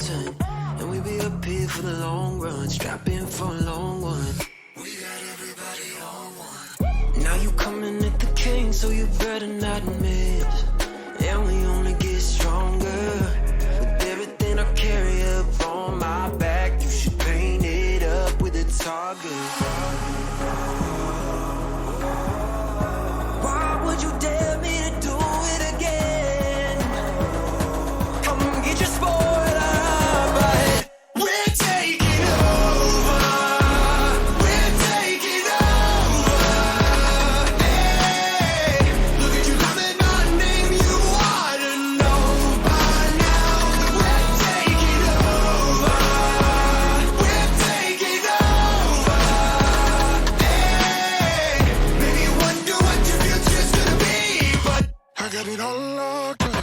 season, and we be up here for the long run, strap in for a long one. We got everybody on one. Now you coming at the king, so you better not miss. And we only get stronger with everything I carry up on my back. You should paint it up with a target. Why would you dare me to do it again? Come get your spoiler, but we're taking over. We're taking over. Hey, look at you loving my name. You ought to know by now. We're taking over. We're taking over. Hey, maybe you wonder what your future's gonna be, but I got it all locked up.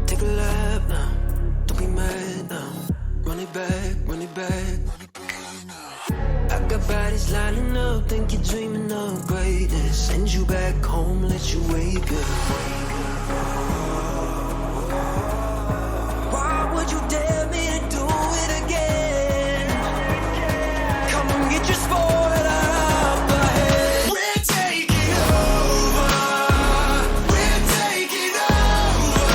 Take a lap now, don't be mad now. Run it back, run it back. I got bodies lining up, think you're dreaming of greatness. Send you back home, let you wake up. Why would you dare me to do it again? Come and get your spoiler, but we're taking over. We're taking over.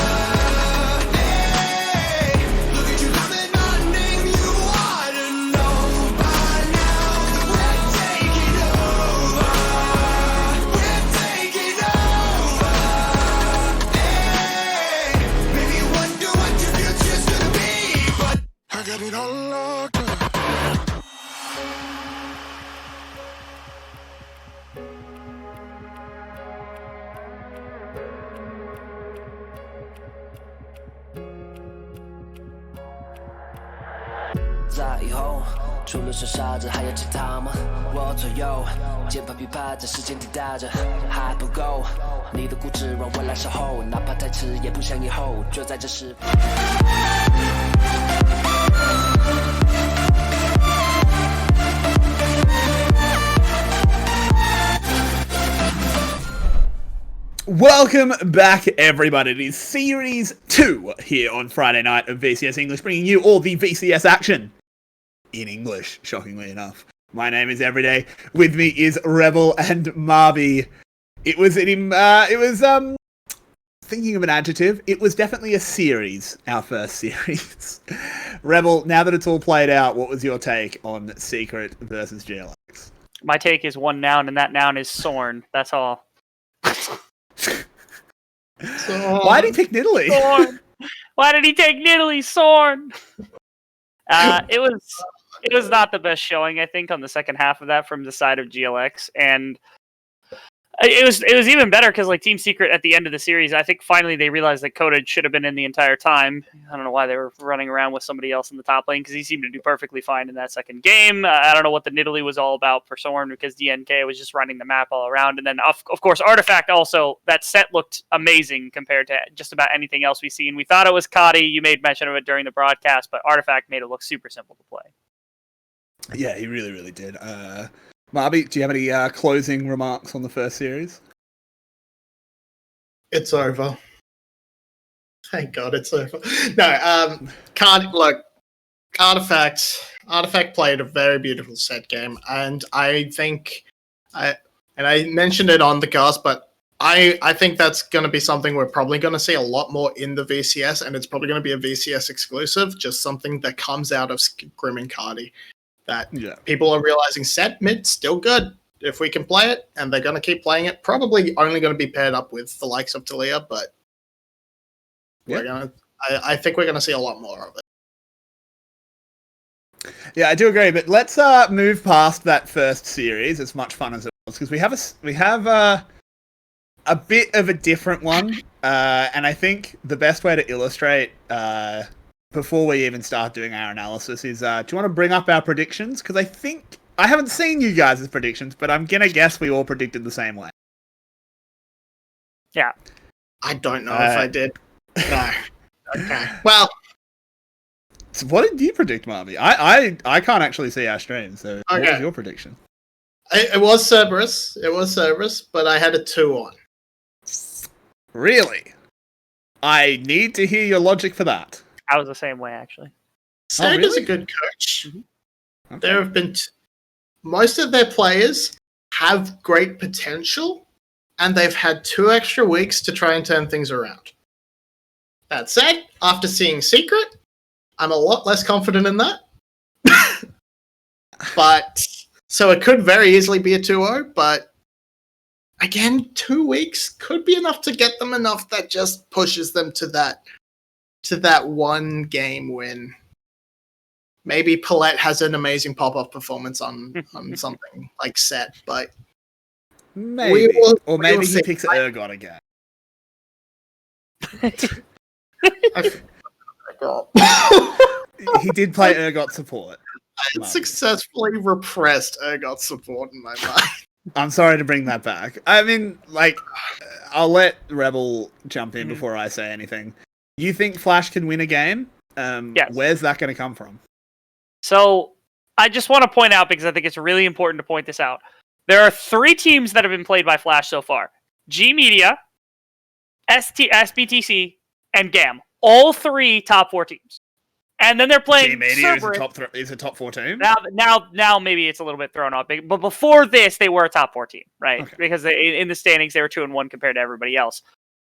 Hey, look at you loving my name. You ought to know by now. We're taking over. We're taking over. Hey, maybe you wonder what your future's gonna be, but I got it all locked up.在以后，除了是傻子，还有其他吗？我左右，键盘琵琶在时间滴答着，还不够。你的固执让我来守候，哪怕太迟，也不想以后。就在这时。Welcome back, everybody. It is Series 2 here on Friday night of VCS English, bringing you all the VCS action in English, shockingly enough. My name is Everyday. With me is Rebel and Marby. Thinking of an adjective, it was definitely a series, our first series. Rebel, now that it's all played out, what was your take on Secret versus GLX? My take is one noun, and that noun is Sorn. That's all. Why did he pick Nidalee? Sorn. Why did he take Nidalee? Sorn. It was not the best showing, I think, on the second half of that from the side of GLX, and it was even better because like Team Secret at the end of the series, I think finally they realized that Coda should have been in the entire time. I don't know why they were running around with somebody else in the top lane because he seemed to do perfectly fine in that second game. I don't know what the Nidalee was all about for Sorn because DNK was just running the map all around, and then of course Artifact also. That set looked amazing compared to just about anything else we've seen. We thought it was Kadi. You made mention of it during the broadcast, but Artifact made it look super simple to play. Yeah, he really, really did. Marby, do you have any closing remarks on the first series? It's over. Thank God it's over. No, can't look. Artifact played a very beautiful set game, and I think, I mentioned it on the cast, but I think that's going to be something we're probably going to see a lot more in the VCS, and it's probably going to be a VCS exclusive, just something that comes out of Grim and Cardi. That people are realizing set mid still good if we can play it, and they're going to keep playing it. Probably only going to be paired up with the likes of Talia, but I think we're going to see a lot more of it. Yeah, I do agree. But let's move past that first series, as much fun as it was, because we have a bit of a different one, and I think the best way to illustrate. Before we even start doing our analysis is, do you want to bring up our predictions? Because I haven't seen you guys' predictions, but I'm going to guess we all predicted the same way. Yeah. I don't know if I did. No. Okay. Well, So what did you predict, Marby? I can't actually see our stream, so what Okay. was your prediction? It was Cerberus. It was Cerberus, but I had a 2-1. Really? I need to hear your logic for that. I was the same way, actually. Stag is a really? good coach. Okay. There have been most of their players have great potential, and they've had 2 extra weeks to try and turn things around. That said, after seeing Secret, I'm a lot less confident in that. But so it could very easily be a 2-0, but again, 2 weeks could be enough to get them enough that just pushes them to that 1 game win. Maybe Paulette has an amazing pop-up performance on something like Set, but Maybe. Or we maybe will he see. picks Ergot again. He did play Ergot support. I successfully repressed Ergot support in my mind. I'm sorry to bring that back. I mean, like, I'll let Rebel jump in before I say anything. You think Flash can win a game? Yes. Where's that going to come from? So I just want to point out, because I think it's really important to point this out. There are 3 teams that have been played by Flash so far. G Media, SBTC, and GAM. All 3 top 4 teams. And then they're playing G-Media is Cerberus. a top 4 team? Now maybe it's a little bit thrown off. But before this, they were a top 4 team, right? Okay. Because in the standings, they were 2-1 compared to everybody else.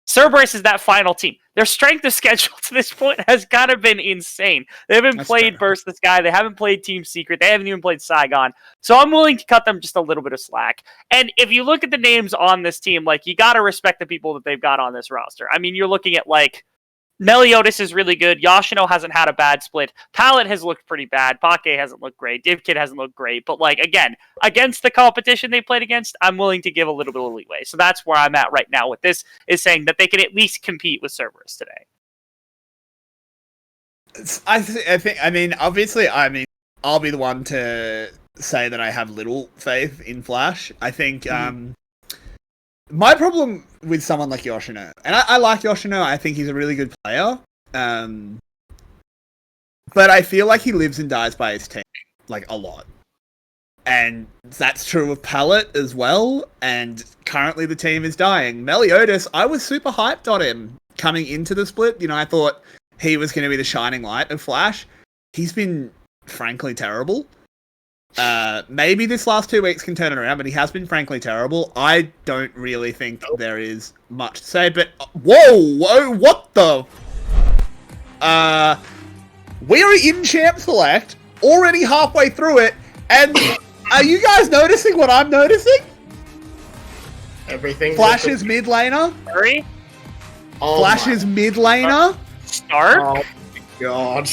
Cerberus is that final team. Their strength of schedule to this point has kind of been insane. They haven't played Burst the Sky. They haven't played Team Secret. They haven't even played Saigon. So I'm willing to cut them just a little bit of slack. And if you look at the names on this team, like, you got to respect the people that they've got on this roster. I mean, you're looking at, like, Meliodas is really good. Yoshino hasn't had a bad split. Palette has looked pretty bad. Pake hasn't looked great. DivKid hasn't looked great. But, like, again, against the competition they played against, I'm willing to give a little bit of leeway. So that's where I'm at right now with this, is saying that they can at least compete with Cerberus today. Obviously, I'll be the one to say that I have little faith in Flash. I think, my problem with someone like Yoshino, and I like Yoshino, I think he's a really good player, but I feel like he lives and dies by his team, like, a lot. And that's true of Palette as well, and currently the team is dying. Meliodas, I was super hyped on him coming into the split. You know, I thought he was going to be the shining light of Flash. He's been, frankly, terrible. Maybe this last 2 weeks can turn it around, but he has been frankly terrible. I don't really think there is much to say, but whoa, what the? We're in Champ Select, already halfway through it, and are you guys noticing what I'm noticing? Everything. Flash's mid laner. Hurry. Flash's mid laner. Stark? Oh my god.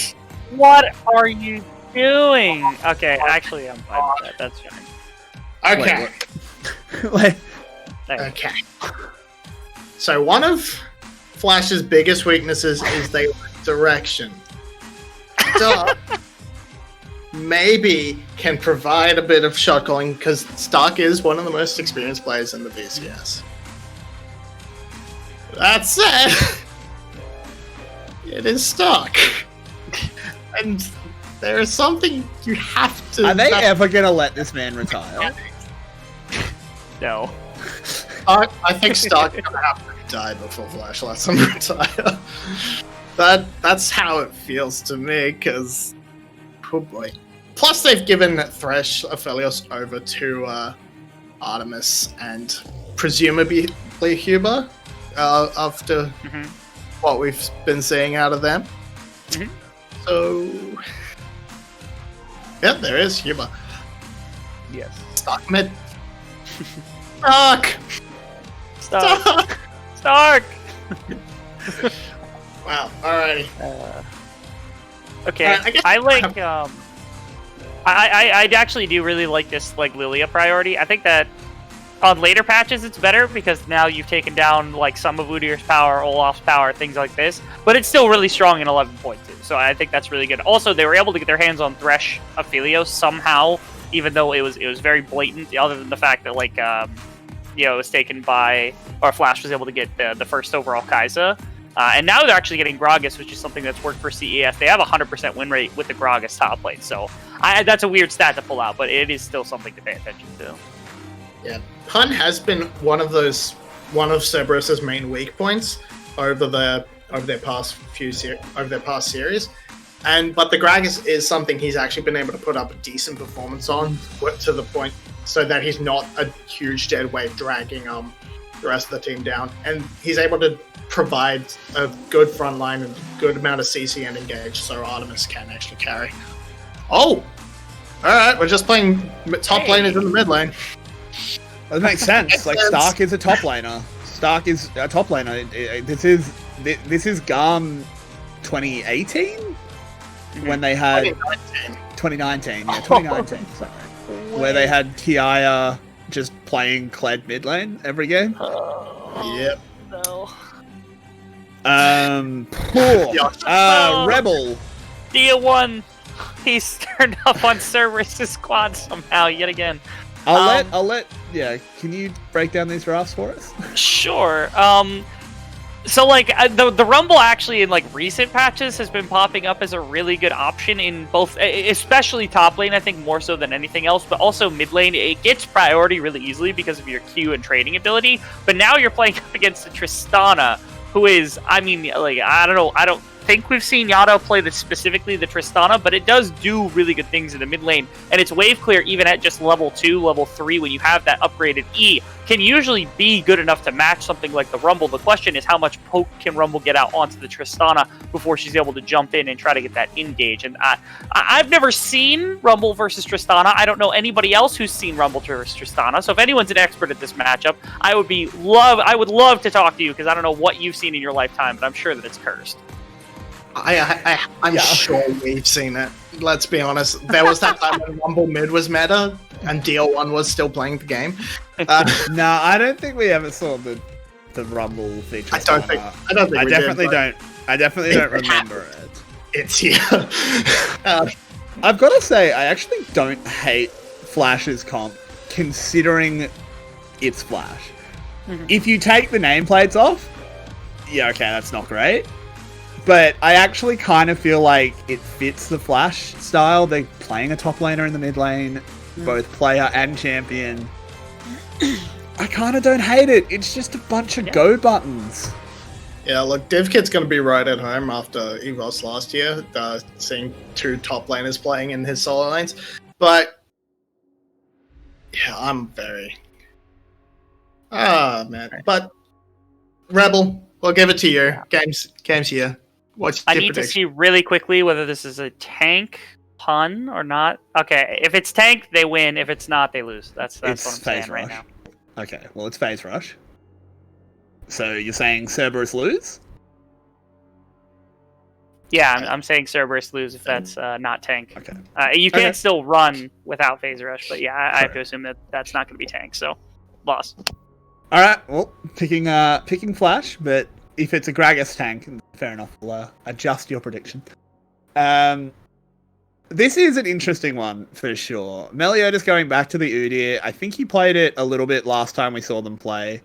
What are you doing? Okay, actually, I'm fine with that. That's fine. Okay. Like, Okay. So one of Flash's biggest weaknesses is they lack direction. Stark maybe can provide a bit of shot calling because Stark is one of the most experienced players in the VCS. That said, it is Stark. And there is something you have to... are they ever going to let this man retire? No. I think Stark gonna have to die before Flash lets him retire. That's how it feels to me, because oh boy. Plus they've given Thresh Aphelios over to Artemis and presumably Huber after what we've been seeing out of them. So yeah, there is Huber. Yes. Stark mid. Stark! Stark! Wow, alrighty. Okay, Alright, I guess- I like, I actually do really like this, like, Lilia priority. I think that on later patches it's better, because now you've taken down, like, some of Udyr's power, Olaf's power, things like this, but it's still really strong in 11.2, so I think that's really good. Also, they were able to get their hands on Thresh Aphelios somehow, even though it was very blatant, other than the fact that, like, it was taken by, or Flash was able to get the first overall Kai'Sa. And now they're actually getting Gragas, which is something that's worked for CES. They have a 100% win rate with the Gragas top lane, so that's a weird stat to pull out, but it is still something to pay attention to. Yeah, Pun has been one of Cerberus's main weak points over their past series, but the Gragas is something he's actually been able to put up a decent performance on, to the point so that he's not a huge dead weight dragging the rest of the team down, and he's able to provide a good front line and a good amount of CC and engage, so Artemis can actually carry. Oh, all right, we're just playing top laners in the mid lane. That makes sense. Like Stark is a top laner. Stark is a top laner. This is GARM 2018 when they had 2019. Yeah, 2019. Sorry, where they had Kiaya just playing Kled mid lane every game. Yep. No. Rebel. Dia 1. He's turned up on Cerberus' squad somehow yet again. I'll let. Yeah, can you break down these drafts for us? Sure. So like the Rumble actually in like recent patches has been popping up as a really good option in both, especially top lane, I think more so than anything else, but also mid lane. It gets priority really easily because of your Q and trading ability. But now you're playing up against the Tristana, who is, I mean, like, I don't know, I don't think we've seen Yado play specifically the Tristana, but it does do really good things in the mid lane, and its wave clear even at just level 2, level 3, when you have that upgraded E, can usually be good enough to match something like the Rumble. The question is how much poke can Rumble get out onto the Tristana before she's able to jump in and try to get that engage. And I've never seen Rumble versus Tristana. I don't know anybody else who's seen Rumble versus Tristana, so if anyone's an expert at this matchup, I would love to talk to you, because I don't know what you've seen in your lifetime, but I'm sure that it's cursed. I'm sure we've seen it. Let's be honest. There was that time when Rumble mid was meta and DL1 was still playing the game. No, I don't think we ever saw the Rumble feature. I definitely don't remember it. It's here. I've got to say, I actually don't hate Flash's comp, considering it's Flash. Mm-hmm. If you take the nameplates off, yeah, okay, that's not great. But I actually kind of feel like it fits the Flash style. They're playing a top laner in the mid lane, both player and champion. I kind of don't hate it. It's just a bunch of go buttons. Yeah, look, DivKid's going to be right at home after EVOS last year, seeing 2 top laners playing in his solo lanes. But, yeah, I'm very... man. But, Rebel, we'll give it to you. Game's here. I need to see really quickly whether this is a tank pun or not. Okay, if it's tank, they win. If it's not, they lose. That's what I'm saying right now. Okay, well, it's phase rush. So you're saying Cerberus lose? Yeah, I'm saying Cerberus lose if that's not tank. Okay. You can't still run without phase rush, but yeah, I have to assume that that's not going to be tank. So, loss. All right. Well, picking Flash, but if it's a Gragas tank, fair enough. We'll adjust your prediction. This is an interesting one for sure. Meliodas going back to the Udyr. I think he played it a little bit last time we saw them play.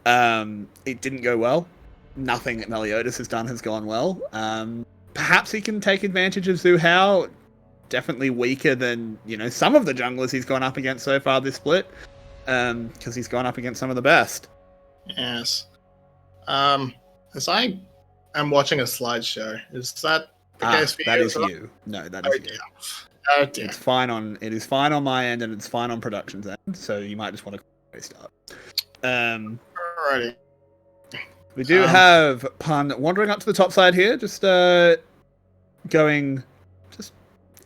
It didn't go well. Nothing that Meliodas has done has gone well. Perhaps he can take advantage of Zhu Hao. Definitely weaker than, some of the junglers he's gone up against so far this split. Because he's gone up against some of the best. Yes. As I am watching a slideshow, is that the case for you? That is you. No, that is you. Oh dear. It is fine on my end, and it's fine on production's end, so you might just want to restart. Alrighty. We do have Pun wandering up to the top side here, just going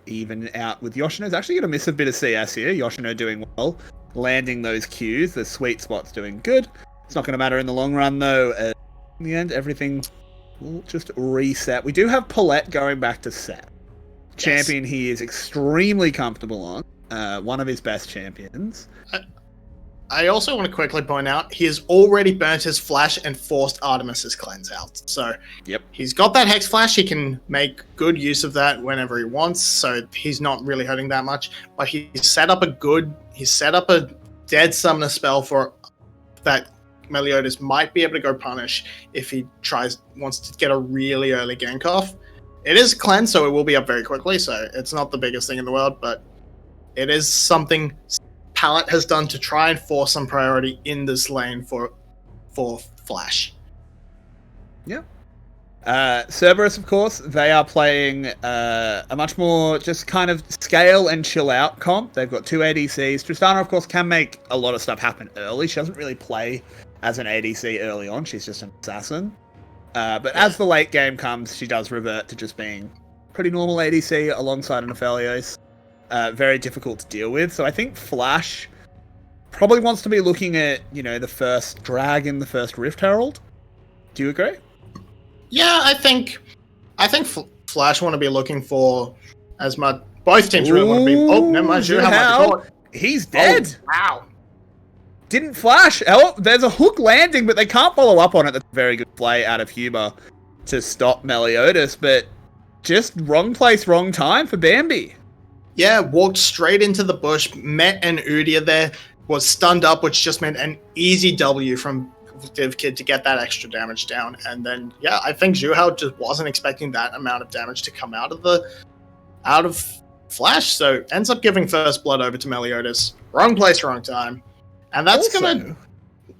even out with Yoshino. Is actually going to miss a bit of CS here. Yoshino doing well, landing those Qs. The sweet spot's doing good. It's not going to matter in the long run, though. In the end, everything will just reset. We do have Paulette going back to set. Champion he is extremely comfortable on. One of his best champions. I also want to quickly point out, he has already burnt his flash and forced Artemis's cleanse out. So he's got that Hex Flash. He can make good use of that whenever he wants. So he's not really hurting that much. But he set up a Dead Summoner spell for that Meliodas might be able to go punish if he wants to get a really early gank off. It is cleanse, so it will be up very quickly, so it's not the biggest thing in the world, but it is something Palette has done to try and force some priority in this lane for Flash. Yeah. Cerberus, of course, they are playing a much more just kind of scale and chill out comp. They've got 2 ADCs. Tristana, of course, can make a lot of stuff happen early. She doesn't really play as an ADC early on. She's just an assassin. But as the late game comes, she does revert to just being pretty normal ADC alongside an Aphelios. Very difficult to deal with. So I think Flash probably wants to be looking at, the first Dragon, the first Rift Herald. Do you agree? Yeah, I think Flash want to be looking for as much. Both teams really want to be. Oh, never mind. Zhu Hao. He's dead. Oh, wow. Didn't flash. Oh, there's a hook landing, but they can't follow up on it. That's a very good play out of Huber to stop Meliodas, but just wrong place, wrong time for Bambi. Yeah, walked straight into the bush, met an Udyr there, was stunned up, which just meant an easy W from DivKid to get that extra damage down. And then, yeah, I think Zhu Hao just wasn't expecting that amount of damage to come out of Flash, so ends up giving first blood over to Meliodas. Wrong place, wrong time. And that's also, gonna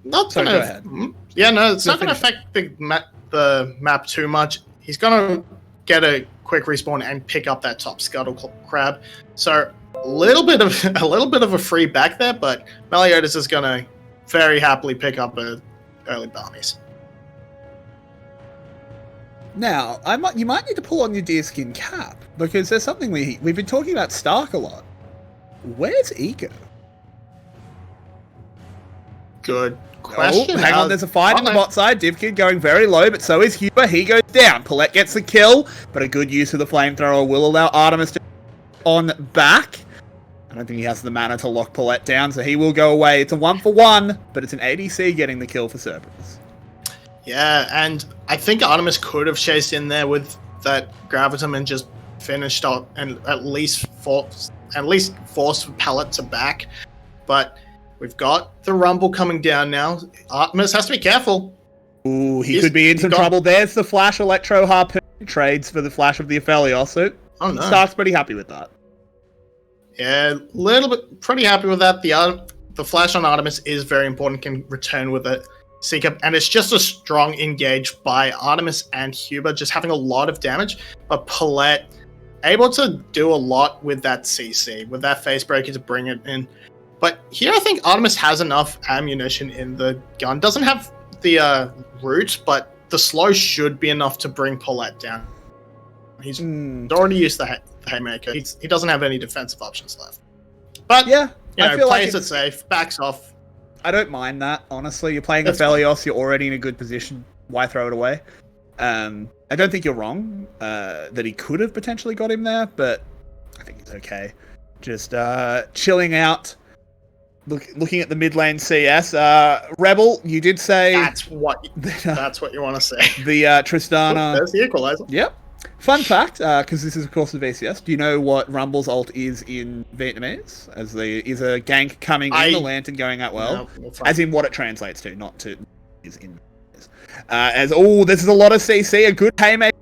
not sorry, gonna go ahead. Yeah, no, it's not gonna affect the map too much. He's gonna get a quick respawn and pick up that top scuttle crab. So a little bit of a free back there, but Meliodas is gonna very happily pick up a early bounties. Now, you might need to pull on your deerskin cap, because there's something we've been talking about Stark a lot. Where's Ego? Good question. Oh, hang on, there's a fight on the bot side. DivKid going very low, but so is Huber. He goes down. Paulette gets the kill, but a good use of the flamethrower will allow Artemis to on back. I don't think he has the mana to lock Paulette down, so he will go away. It's a 1-for-1, but it's an ADC getting the kill for Cerberus. Yeah, and I think Artemis could have chased in there with that Gravitum and just finished up and at least forced Palette to back. But we've got the Rumble coming down now. Artemis has to be careful. Ooh, he could be in some trouble. There's the Flash Electro Harpoon trades for the Flash of the Aphelios. So Stark's pretty happy with that. Yeah, pretty happy with that. The Flash on Artemis is very important, can return with it. Seeker, and it's just a strong engage by Artemis and Huber, just having a lot of damage, but Paulette able to do a lot with that CC, with that face breaker to bring it in. But here I think Artemis has enough ammunition in the gun. Doesn't have the root, but the slow should be enough to bring Paulette down. He's already used the Haymaker. He doesn't have any defensive options left. But yeah, plays it safe, backs off. I don't mind that, honestly. You're playing Aphelios, you're already in a good position. Why throw it away? I don't think you're wrong that he could have potentially got him there, but I think it's okay. Just chilling out, looking at the mid lane CS. Rebel, you did say... That's what you want to say. The Tristana... There's the equalizer. Yep. Fun fact, because this is of course the VCS, do you know what Rumble's ult is in Vietnamese? Is a gank coming in the lantern going out well? No, as in what it translates to, not to is in this is a lot of CC, a good Haymaker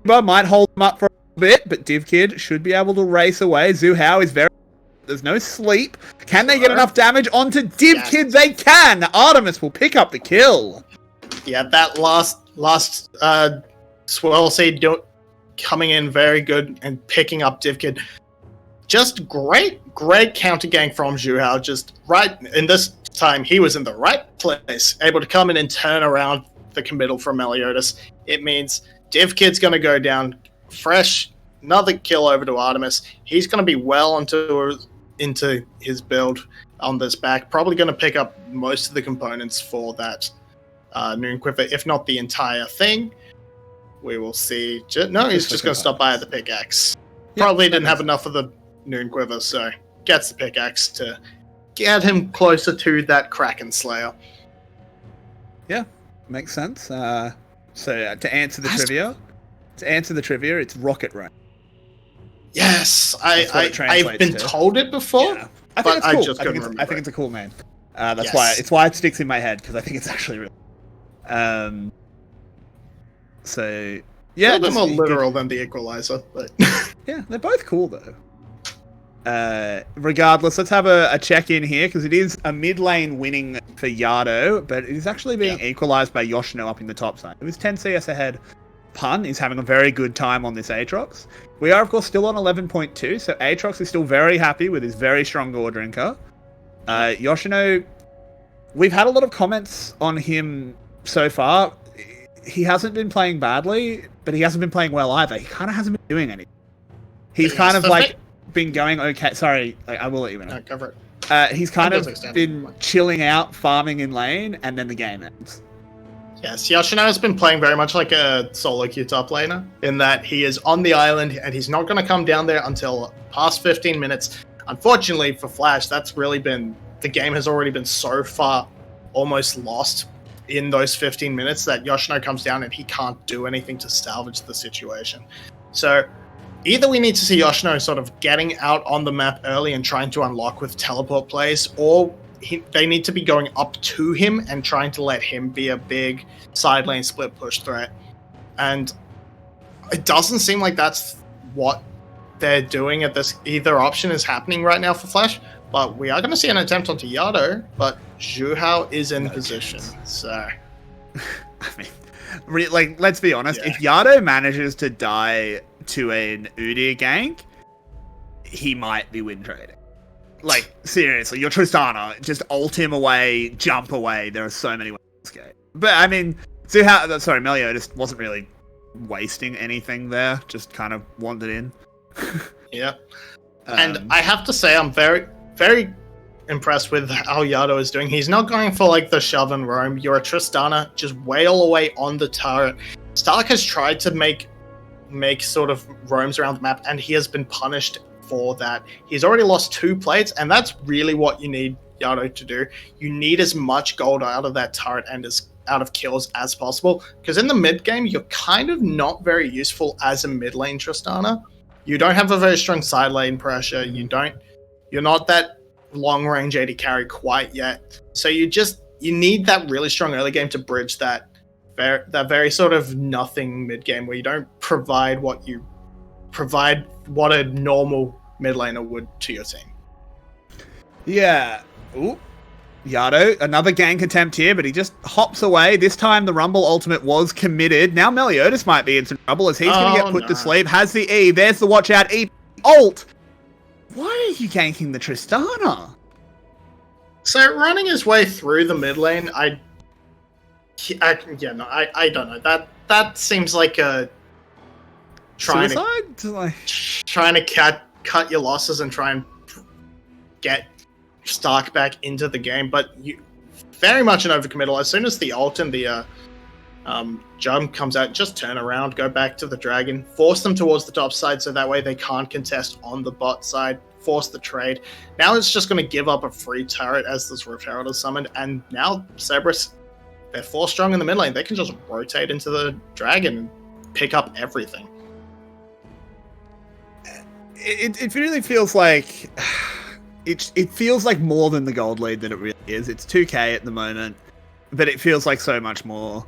might hold him up for a bit, but DivKid should be able to race away. Zhu Hao is there's no sleep. Can they get enough damage onto DivKid? Yes. They can! Artemis will pick up the kill. Yeah, that last swirl seed coming in very good and picking up DivKid. Just great counter gank from Zhu Hao. Just right in this time, he was in the right place, able to come in and turn around the committal from Meliodas. It means DivKid's going to go down fresh. Another kill over to Artemis. He's going to be well into his build on this back. Probably going to pick up most of the components for that Noon Quiver, if not the entire thing. We will see. No, he's just going to stop by at the pickaxe. Probably didn't have enough of the Noon Quiver, so gets the pickaxe to get him closer to that Kraken Slayer. Yeah, makes sense. So to answer the trivia, it's Rocket Rain. Yes, I've been told it before, yeah. but I just couldn't remember. remember. I think it's a cool name. That's Yes. why it sticks in my head, because I think it's actually really. So yeah, A little bit more just- literal than the Equalizer, but Yeah, they're both cool though. Regardless, let's have a check-in here, because it is a mid-lane winning for Yado, but it is actually being equalized by Yoshino up in the top side. It was 10 CS ahead. Pun is having a very good time on this Aatrox. We are, of course, still on 11.2, so Aatrox is still very happy with his very strong Gore Drinker. Yoshino, we've had a lot of comments on him so far. He hasn't been playing badly, but he hasn't been playing well either. He kind of hasn't been doing anything. He's Yes, kind of the like thing- been going okay. Sorry, I will let you know. no, cover it. He's kind That of does extend. been chilling out, farming in lane, and then the game ends. Yes, Yoshino has been playing very much like a solo queue top laner, in that he is on the island and he's not going to come down there until past 15 minutes. Unfortunately for Flash, that's really been, the game has already been so far almost lost in those 15 minutes that Yoshino comes down and he can't do anything to salvage the situation. So either we need to see Yoshino sort of getting out on the map early and trying to unlock with teleport plays, or they need to be going up to him and trying to let him be a big side lane split push threat. And it doesn't seem like that's what they're doing at this. Either option is happening right now for Flash, but we are going to see an attempt onto Yado, but Zhuhao is in position. So, I mean, like, let's be honest. Yeah. If Yado manages to die to an Udyr gank, he might be win trading. Like, seriously, your Tristana, just ult him away, jump away. There are so many ways to go. But, I mean, Melio just wasn't really wasting anything there. Just kind of wandered in. yeah. And I have to say, I'm very, very impressed with how Yado is doing. He's not going for, like, the shove and roam. You're a Tristana, just wail away on the turret. Stark has tried to make sort of roams around the map, and he has been punished for that. He's already lost 2 plates, and that's really what you need Yado to do. You need as much gold out of that turret and as out of kills as possible, because in the mid game you're kind of not very useful as a mid lane Tristana. You don't have a very strong side lane pressure. You're not that long range AD carry quite yet. So you need that really strong early game to bridge that very sort of nothing mid game where you don't provide what a normal mid laner would to your team. Yeah. Ooh. Yado, another gank attempt here, but he just hops away. This time the Rumble ultimate was committed. Now Meliodas might be in some trouble as he's going to get put to sleep. Has the E. There's the watch out. E. Ult. Why are you ganking the Tristana? So running his way through the mid lane, I don't know. That seems like a trying to cut your losses and try and get Stark back into the game, but you very much an overcommittal. As soon as the ult and the jump comes out, just turn around, go back to the dragon, force them towards the top side so that way they can't contest on the bot side, force the trade. Now it's just going to give up a free turret as this Rift Herald is summoned, and now Cerberus, they're 4 strong in the mid lane. They can just rotate into the dragon and pick up everything. It really feels like it feels like more than the gold lead that it really is. It's 2k at the moment, but it feels like so much more.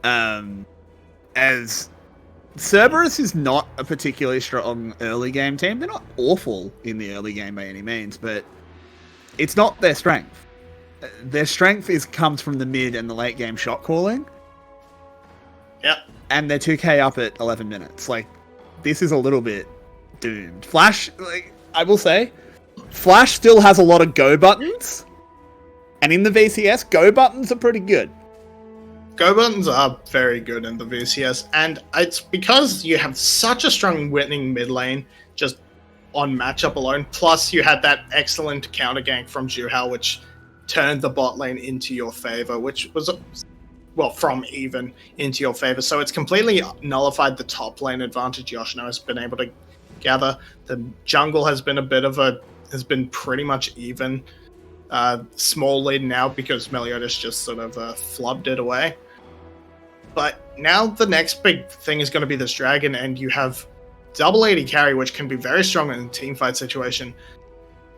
As Cerberus is not a particularly strong early game team. They're not awful in the early game by any means, but it's not their strength. Their strength comes from the mid and the late game shot calling. Yep. And they're 2k up at 11 minutes. Like, this is a little bit doomed. Flash, like, I will say, Flash still has a lot of go buttons. And in the VCS, go buttons are pretty good. Go buttons are very good in the VCS, and it's because you have such a strong winning mid lane just on matchup alone, plus you had that excellent counter gank from Zhuhao, which turned the bot lane into your favor, which was, well, from even into your favor. So it's completely nullified the top lane advantage Yoshino has been able to gather. The jungle has been been pretty much even. Small lead now because Meliodas just sort of flubbed it away. But now the next big thing is going to be this dragon, and you have double AD carry, which can be very strong in a teamfight situation.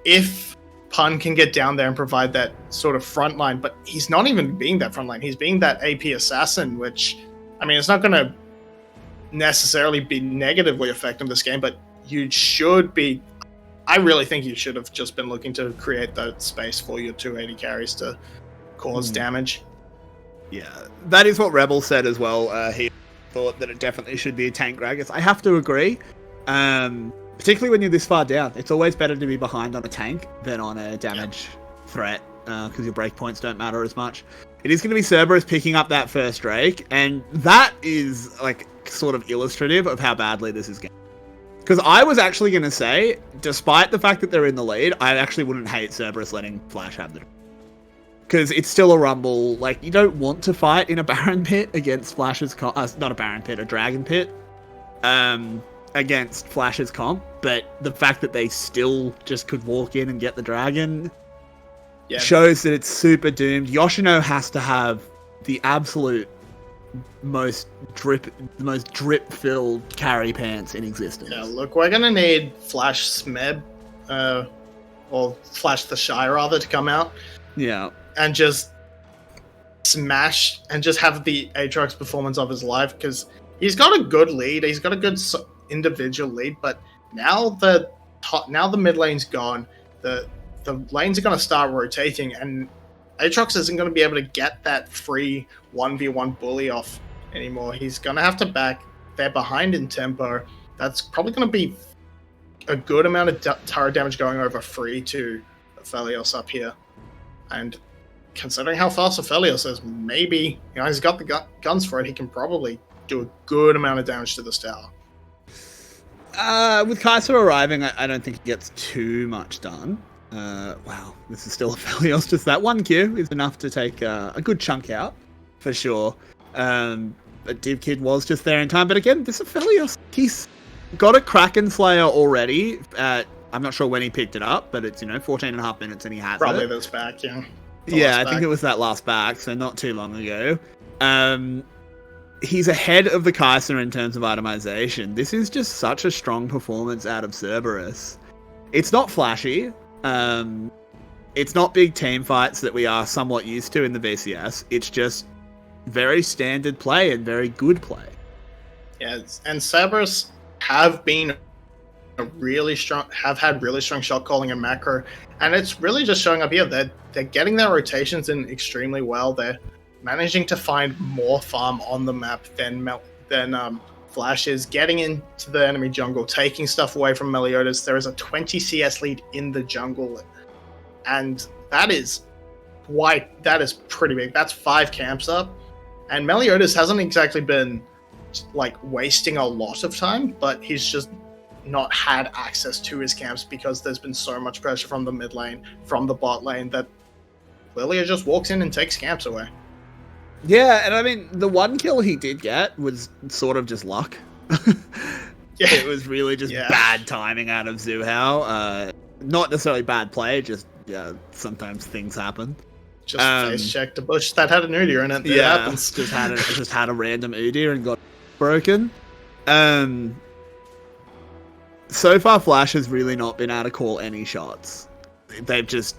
If Pun can get down there and provide that sort of front line, but he's not even being that front line. He's being that AP assassin, which, I mean, it's not going to necessarily be negatively affecting this game, but you should be. I really think you should have just been looking to create that space for your 280 carries to cause damage. Yeah, that is what Rebel said as well. He thought that it definitely should be a tank Gragas. I have to agree. Particularly when you're this far down. It's always better to be behind on a tank than on a damage threat, because your breakpoints don't matter as much. It is going to be Cerberus picking up that first Drake, and that is like sort of illustrative of how badly this is going. Because I was actually going to say, despite the fact that they're in the lead, I actually wouldn't hate Cerberus letting Flash have the Drake. Because it's still a rumble. Like, you don't want to fight in a Baron pit against Flash's not a Baron pit, a Dragon pit. Against Flash's comp, but the fact that they still just could walk in and get the dragon shows that it's super doomed. Yoshino has to have the absolute most drip-filled carry pants in existence. Yeah, look, we're gonna need Flash Smeb, or Flash the Shy rather, to come out. Yeah, and just smash and just have the Aatrox performance of his life, because he's got a good lead. He's got a good individual lead, but now the mid lane's gone, the lanes are going to start rotating, and Aatrox isn't going to be able to get that free 1v1 bully off anymore. He's going to have to back. They're behind in tempo. That's probably going to be a good amount of turret damage going over free to Aphelios up here, and considering how fast Aphelios is, maybe, he's got the guns for it. He can probably do a good amount of damage to this tower. With Kai'Sa arriving, I don't think he gets too much done. Wow, this is still Aphelios. Just that one Q is enough to take a good chunk out, for sure. But Div Kid was just there in time. But again, this Aphelios, he's got a Kraken Slayer already. I'm not sure when he picked it up, but it's, 14 and a half minutes and he has Probably it. this back, yeah. Yeah, I think it was that last back, so not too long ago. He's ahead of the Kai'Sa in terms of itemization. This is just such a strong performance out of Cerberus. It's not flashy. It's not big team fights that we are somewhat used to in the VCS. It's just very standard play and very good play. Yeah, and Cerberus have been had really strong shot calling and macro, and it's really just showing up here. They're getting their rotations in extremely well. They're managing to find more farm on the map than Flash is, getting into the enemy jungle, taking stuff away from Meliodas. There is a 20 CS lead in the jungle, and that is pretty big. That's 5 camps up, and Meliodas hasn't exactly been wasting a lot of time, but he's just not had access to his camps because there's been so much pressure from the mid lane, from the bot lane, that Lilia just walks in and takes camps away. Yeah, and I mean, the one kill he did get was sort of just luck. Yeah. It was really just bad timing out of Zuhao. Not necessarily bad play, just sometimes things happen. Just face checked a bush that had an Udyr in it. It happens. just had a random Udyr and got broken. So far, Flash has really not been able to call any shots. They've just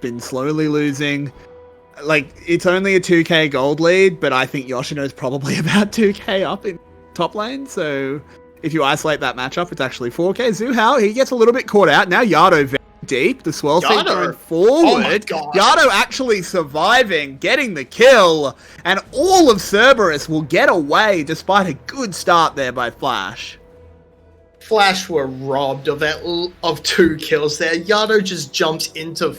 been slowly losing. It's only a 2k gold lead, but I think Yoshino's probably about 2k up in top lane, so if you isolate that matchup, it's actually 4k. Zuhao, he gets a little bit caught out. Now Yado very deep. The swell seat going forward. Oh my God. Yado actually surviving, getting the kill, and all of Cerberus will get away despite a good start there by Flash. Flash were robbed of 2 kills there. Yado just jumps into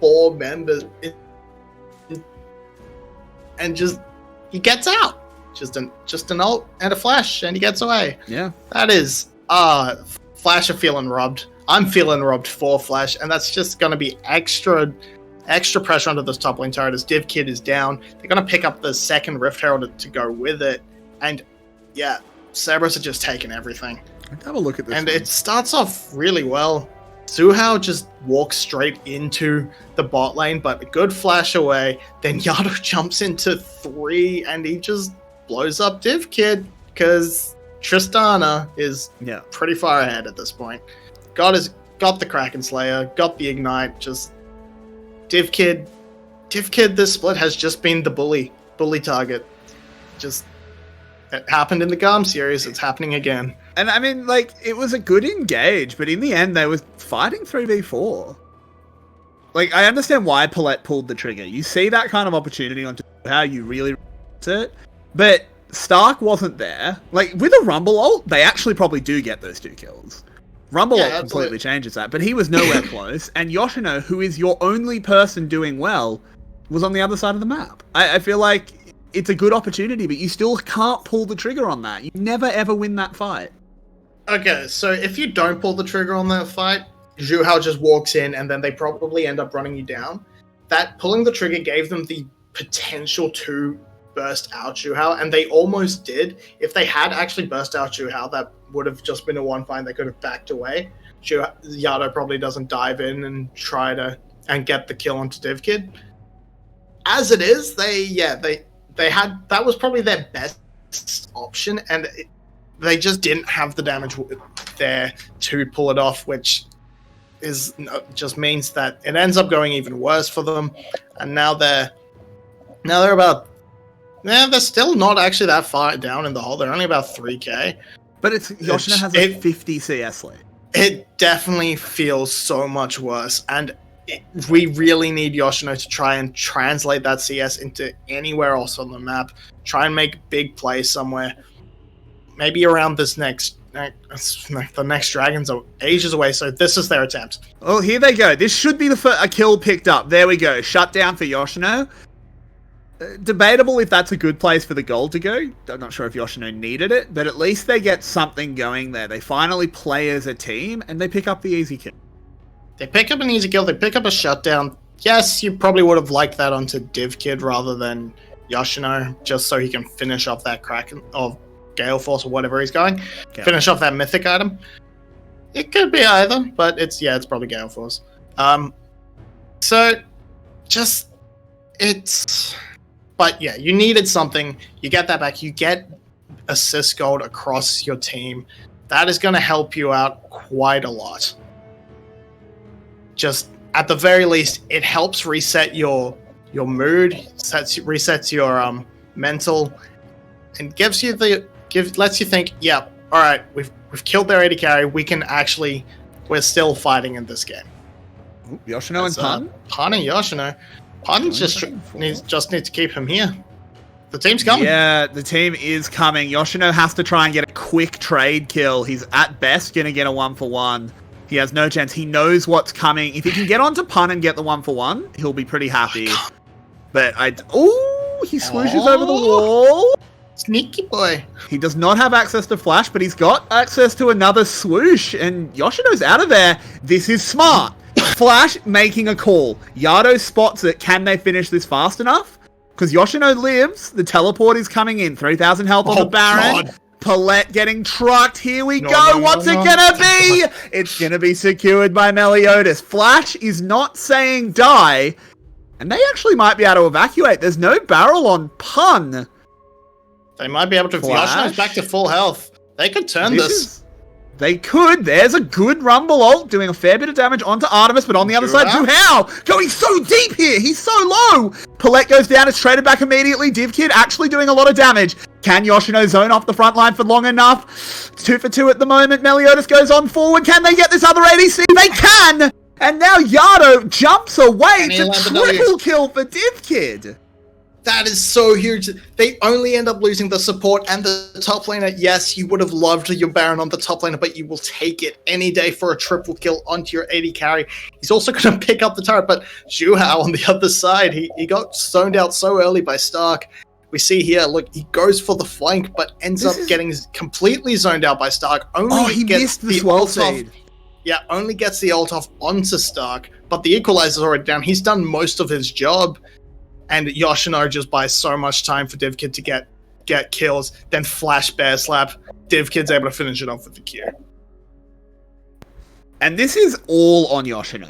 4 members and he gets out. Just an ult and a flash, and he gets away. Yeah. That is Flash are feeling robbed. I'm feeling robbed for Flash, and that's just gonna be extra pressure onto this top lane turret as Div Kid is down. They're gonna pick up the second Rift Herald to go with it, and Cerberus are just taking everything. Let's have a look at this. And it starts off really well. Zuhao just walks straight into the bot lane, but a good flash away. Then Yado jumps into 3, and he just blows up Div Kid because Tristana is pretty far ahead at this point. Got the Kraken Slayer, got the Ignite, just DivKid this split has just been the bully target. Just it happened in the Garm series, it's happening again. And I mean, like, it was a good engage, but in the end, they were fighting 3v4. Like, I understand why Paulette pulled the trigger. You see that kind of opportunity on how you really it, but Stark wasn't there. Like, with a Rumble ult, they actually probably do get those 2 kills. Rumble ult completely changes that, but he was nowhere close, and Yoshino, who is your only person doing well, was on the other side of the map. I feel like it's a good opportunity, but you still can't pull the trigger on that. You never ever win that fight. Okay, so if you don't pull the trigger on that fight, Zhu Hao just walks in and then they probably end up running you down. That pulling the trigger gave them the potential to burst out Zhu Hao, and they almost did. If they had actually burst out Zhu Hao, that would have just been a one fight. They could have backed away. Yado probably doesn't dive in and try to and get the kill onto DivKid. As it is, they had that was probably their best option, and they just didn't have the damage there to pull it off, which is just means that it ends up going even worse for them. And now they're about they're still not actually that far down in the hole. They're only about 3k. But Yoshino has a 50 CS lead. It definitely feels so much worse, and we really need Yoshino to try and translate that CS into anywhere else on the map. Try and make big plays somewhere. Maybe around this the next Dragons are ages away, so this is their attempt. Oh, here they go. This should be a kill picked up. There we go. Shut down for Yoshino. Debatable if that's a good place for the gold to go. I'm not sure if Yoshino needed it, but at least they get something going there. They finally play as a team, and they pick up the easy kill. They pick up an easy kill. They pick up a shutdown. Yes, you probably would have liked that onto DivKid rather than Yoshino, just so he can finish off that Kraken of Gale Force or whatever he's going. Finish off that mythic item. It could be either, but it's probably Gale Force. But yeah, you needed something. You get that back. You get assist gold across your team. That is going to help you out quite a lot. Just at the very least, it helps reset your mood, resets your mental, and lets you think, yeah, all right, we've killed their AD carry. We're still fighting in this game. Ooh, Yoshino and Pun. Pun and Yoshino. Pun just needs to keep him here. The team's coming. Yeah, the team is coming. Yoshino has to try and get a quick trade kill. He's at best going to get a 1-for-1. He has no chance. He knows what's coming. If he can get onto Pun and get the 1-for-1, he'll be pretty happy. But he swooshes over the wall. Sneaky boy. He does not have access to Flash, but he's got access to another swoosh, and Yoshino's out of there. This is smart. Flash making a call. Yado spots it. Can they finish this fast enough? Because Yoshino lives. The teleport is coming in. 3,000 health on the Baron. God. Paulette getting trucked. Here we go. What's it gonna be? It's gonna be secured by Meliodas. Flash is not saying die, and they actually might be able to evacuate. There's no barrel on Pun. They might be able to. Yoshino's back to full health. They could turn this. They could. There's a good Rumble ult doing a fair bit of damage onto Artemis, but on the other side, Zhu Hao going so deep here. He's so low. Paulette goes down. It's traded back immediately. DivKid actually doing a lot of damage. Can Yoshino zone off the front line for long enough? 2 for 2 at the moment. Meliodas goes on forward. Can they get this other ADC? They can! And now Yado jumps away to triple kill for DivKid. That is so huge. They only end up losing the support and the top laner. Yes, you would have loved your Baron on the top laner, but you will take it any day for a triple kill onto your AD carry. He's also going to pick up the turret, but Zhu Hao on the other side, he got zoned out so early by Stark. We see here, look, he goes for the flank, but ends up getting completely zoned out by Stark. He missed the swell seed. Yeah, only gets the ult off onto Stark, but the equalizer's already down. He's done most of his job. And Yoshino just buys so much time for DivKid to get kills, then flash bear slap. DivKid's able to finish it off with the Q. And this is all on Yoshino.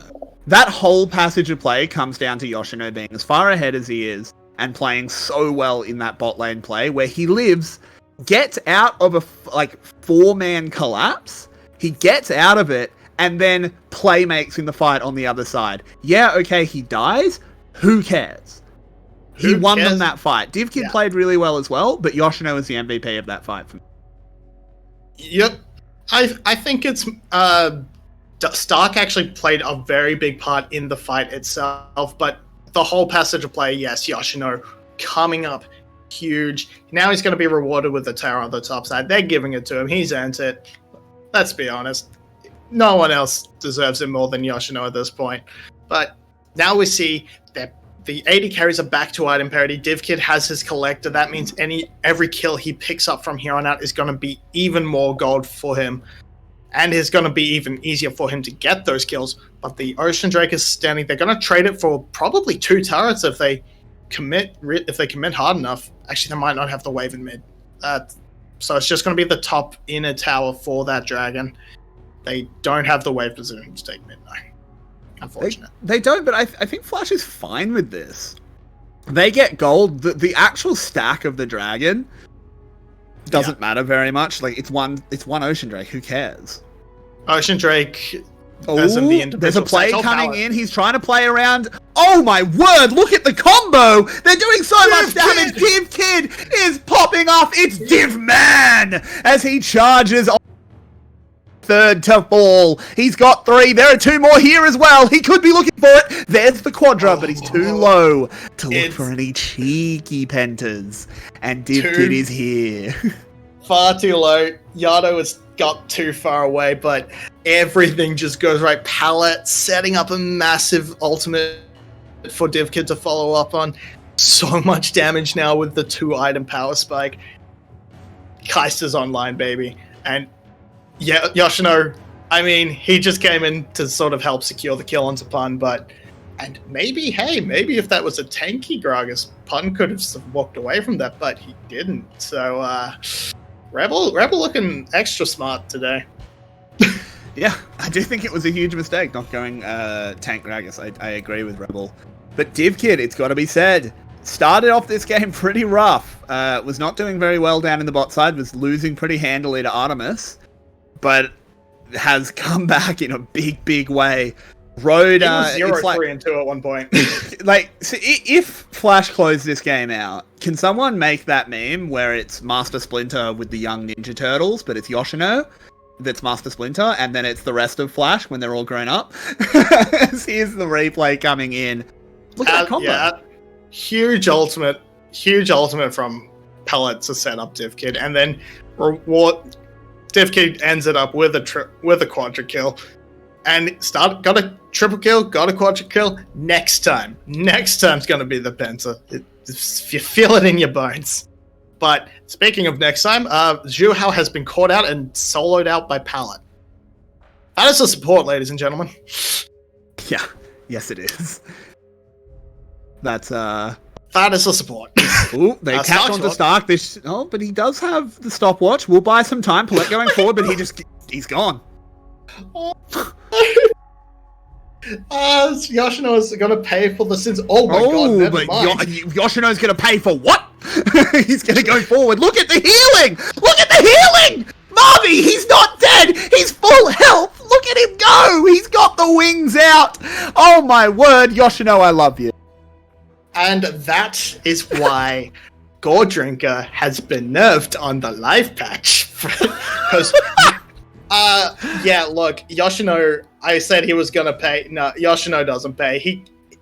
That whole passage of play comes down to Yoshino being as far ahead as he is and playing so well in that bot lane play where he lives, gets out of a 4-man collapse. He gets out of it and then playmates in the fight on the other side. Yeah, okay, he dies. Who cares? He won them that fight. DivKid played really well as well, but Yoshino is the MVP of that fight for me. Yep. I think it's Stark actually played a very big part in the fight itself, but the whole passage of play, yes, Yoshino coming up huge. Now he's going to be rewarded with the tower on the top side. They're giving it to him. He's earned it. Let's be honest. No one else deserves it more than Yoshino at this point. But now we see that the AD carries are back to item parity. DivKid has his collector. That means every kill he picks up from here on out is going to be even more gold for him. And it's going to be even easier for him to get those kills. But the Ocean Drake is standing. They're going to trade it for probably 2 turrets if they commit hard enough. Actually, they might not have the wave in mid. So it's just going to be the top inner tower for that dragon. They don't have the wave position to take mid now. Unfortunate. They don't, but I think Flash is fine with this. They get gold. The actual stack of the dragon doesn't matter very much. Like it's one Ocean Drake. Who cares? Ocean Drake. There's a play coming in. He's trying to play around. Oh my word! Look at the combo. They're doing so much damage. DivKid is popping off. It's Div Man as he charges. Third to fall. He's got 3. There are 2 more here as well. He could be looking for it. There's the quadra, but he's too low to look for any cheeky pentas. And DivKid is here. Far too low. Yado has got too far away, but everything just goes right. Pallet setting up a massive ultimate for DivKid to follow up on. So much damage now with the 2 item power spike. Keister's online, baby. And yeah, Yoshino, I mean, he just came in to sort of help secure the kill onto Pun, and maybe if that was a tanky Gragas, Pun could have walked away from that, but he didn't. So, Rebel looking extra smart today. Yeah, I do think it was a huge mistake not going tank Gragas. I agree with Rebel. But DivKid, it's got to be said, started off this game pretty rough. Was not doing very well down in the bot side, was losing pretty handily to Artemis, but has come back in a big way. Road, he was 0-3-2 at one point. So if Flash closed this game out, can someone make that meme where it's Master Splinter with the young Ninja Turtles, but it's Yoshino that's Master Splinter, and then it's the rest of Flash when they're all grown up? Here's the replay coming in. Look at that combo. Yeah, huge ultimate from Pellet to set up DivKid, and then DivKid ends it up with a quadra kill. And got a triple kill, got a quadra kill. Next time's gonna be the penta. You feel it in your bones. But speaking of next time, Zhu Hao has been caught out and soloed out by Pallet. That is a support, ladies and gentlemen. Yeah, yes it is. That is a support. Ooh, they tapped onto Stark. But he does have the stopwatch. We'll buy some time. Paulette going forward, but he's gone. Yoshino is going to pay for the sins. Oh my god, never mind. Yoshino's going to pay for what? He's going to go forward. Look at the healing! Look at the healing! Marvy, he's not dead! He's full health! Look at him go! He's got the wings out! Oh my word, Yoshino, I love you. And that is why Gore Drinker has been nerfed on the life patch. Because, look, Yoshino, I said he was going to pay. No, Yoshino doesn't pay.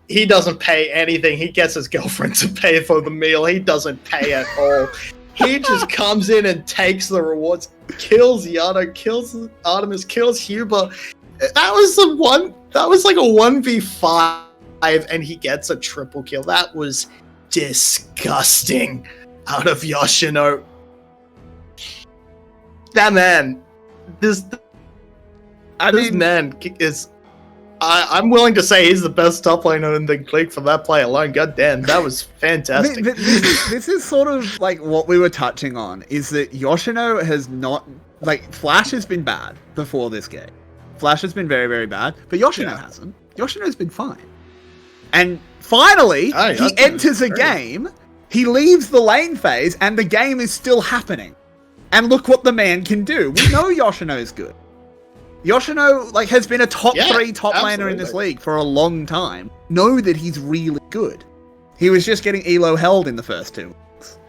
He doesn't pay anything. He gets his girlfriend to pay for the meal. He doesn't pay at all. He just comes in and takes the rewards, kills Yano, kills Artemis, kills Huber. That was like a 1v5. And he gets a triple kill. That was disgusting out of Yoshino. That man, this man is. I'm willing to say he's the best top laner in the league for that play alone. God damn, that was fantastic. This is sort of like what we were touching on, is that Yoshino has not, like, Flash has been bad before this game. Flash has been very, very bad, but Yoshino hasn't. Yoshino's been fine. And finally, he enters a game, he leaves the lane phase, and the game is still happening. And look what the man can do. We know Yoshino's good. Yoshino like has been a top Yeah, 3 top laner in this absolutely. league for a long time. Know that he's really good. He was just getting elo held in the first 2 weeks.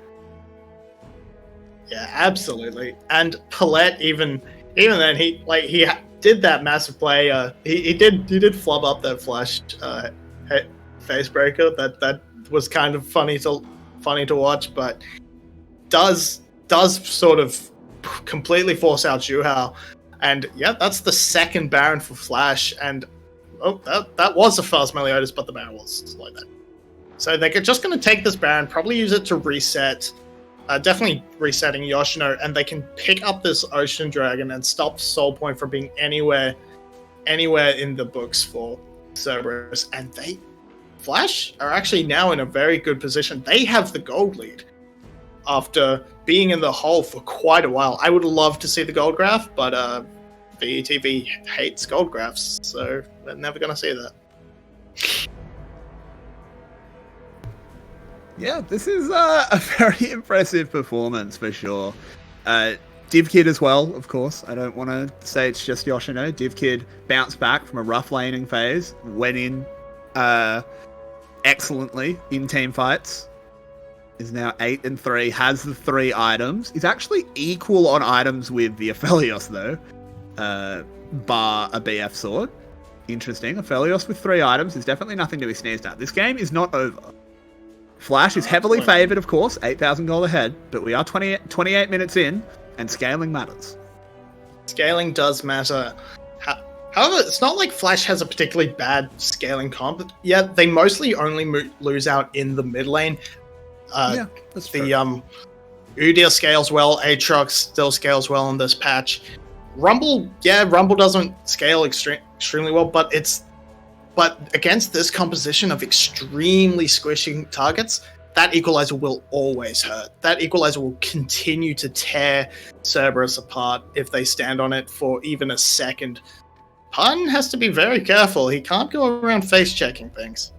Yeah, absolutely. And Paulette, even then, he did that massive play. He did flub up that flash face breaker. That was kind of funny to watch, but does sort of completely force out Zhuhao. And yeah, that's the second Baron for Flash. And that was the first Meliodas, but the Baron was like that. So they're just going to take this Baron, probably use it to reset. Definitely resetting Yoshino, and they can pick up this Ocean Dragon and stop Soul Point from being anywhere in the books for Cerberus. And Flash are actually now in a very good position. They have the gold lead after being in the hole for quite a while. I would love to see the gold graph, but VETV hates gold graphs, so we're never going to see that. Yeah, this is a very impressive performance for sure. DivKid as well, of course. I don't want to say it's just Yoshino. DivKid bounced back from a rough laning phase, went in excellently in team fights. Is now 8-3, has the 3 items. He's actually equal on items with the Aphelios though, bar a BF sword. Interesting. Aphelios with 3 items is definitely nothing to be sneezed at. This game is not over. Flash is heavily favoured, of course, 8,000 gold ahead, but we are 28 minutes in, and scaling matters. Scaling does matter. However, it's not like Flash has a particularly bad scaling comp. Yeah, they mostly only lose out in the mid lane. Yeah, that's true. The Udyr scales well, Aatrox still scales well in this patch. Rumble doesn't scale extremely well, but against this composition of extremely squishy targets, that Equalizer will always hurt. That Equalizer will continue to tear Cerberus apart if they stand on it for even a second. Pun has to be very careful. He can't go around face-checking things.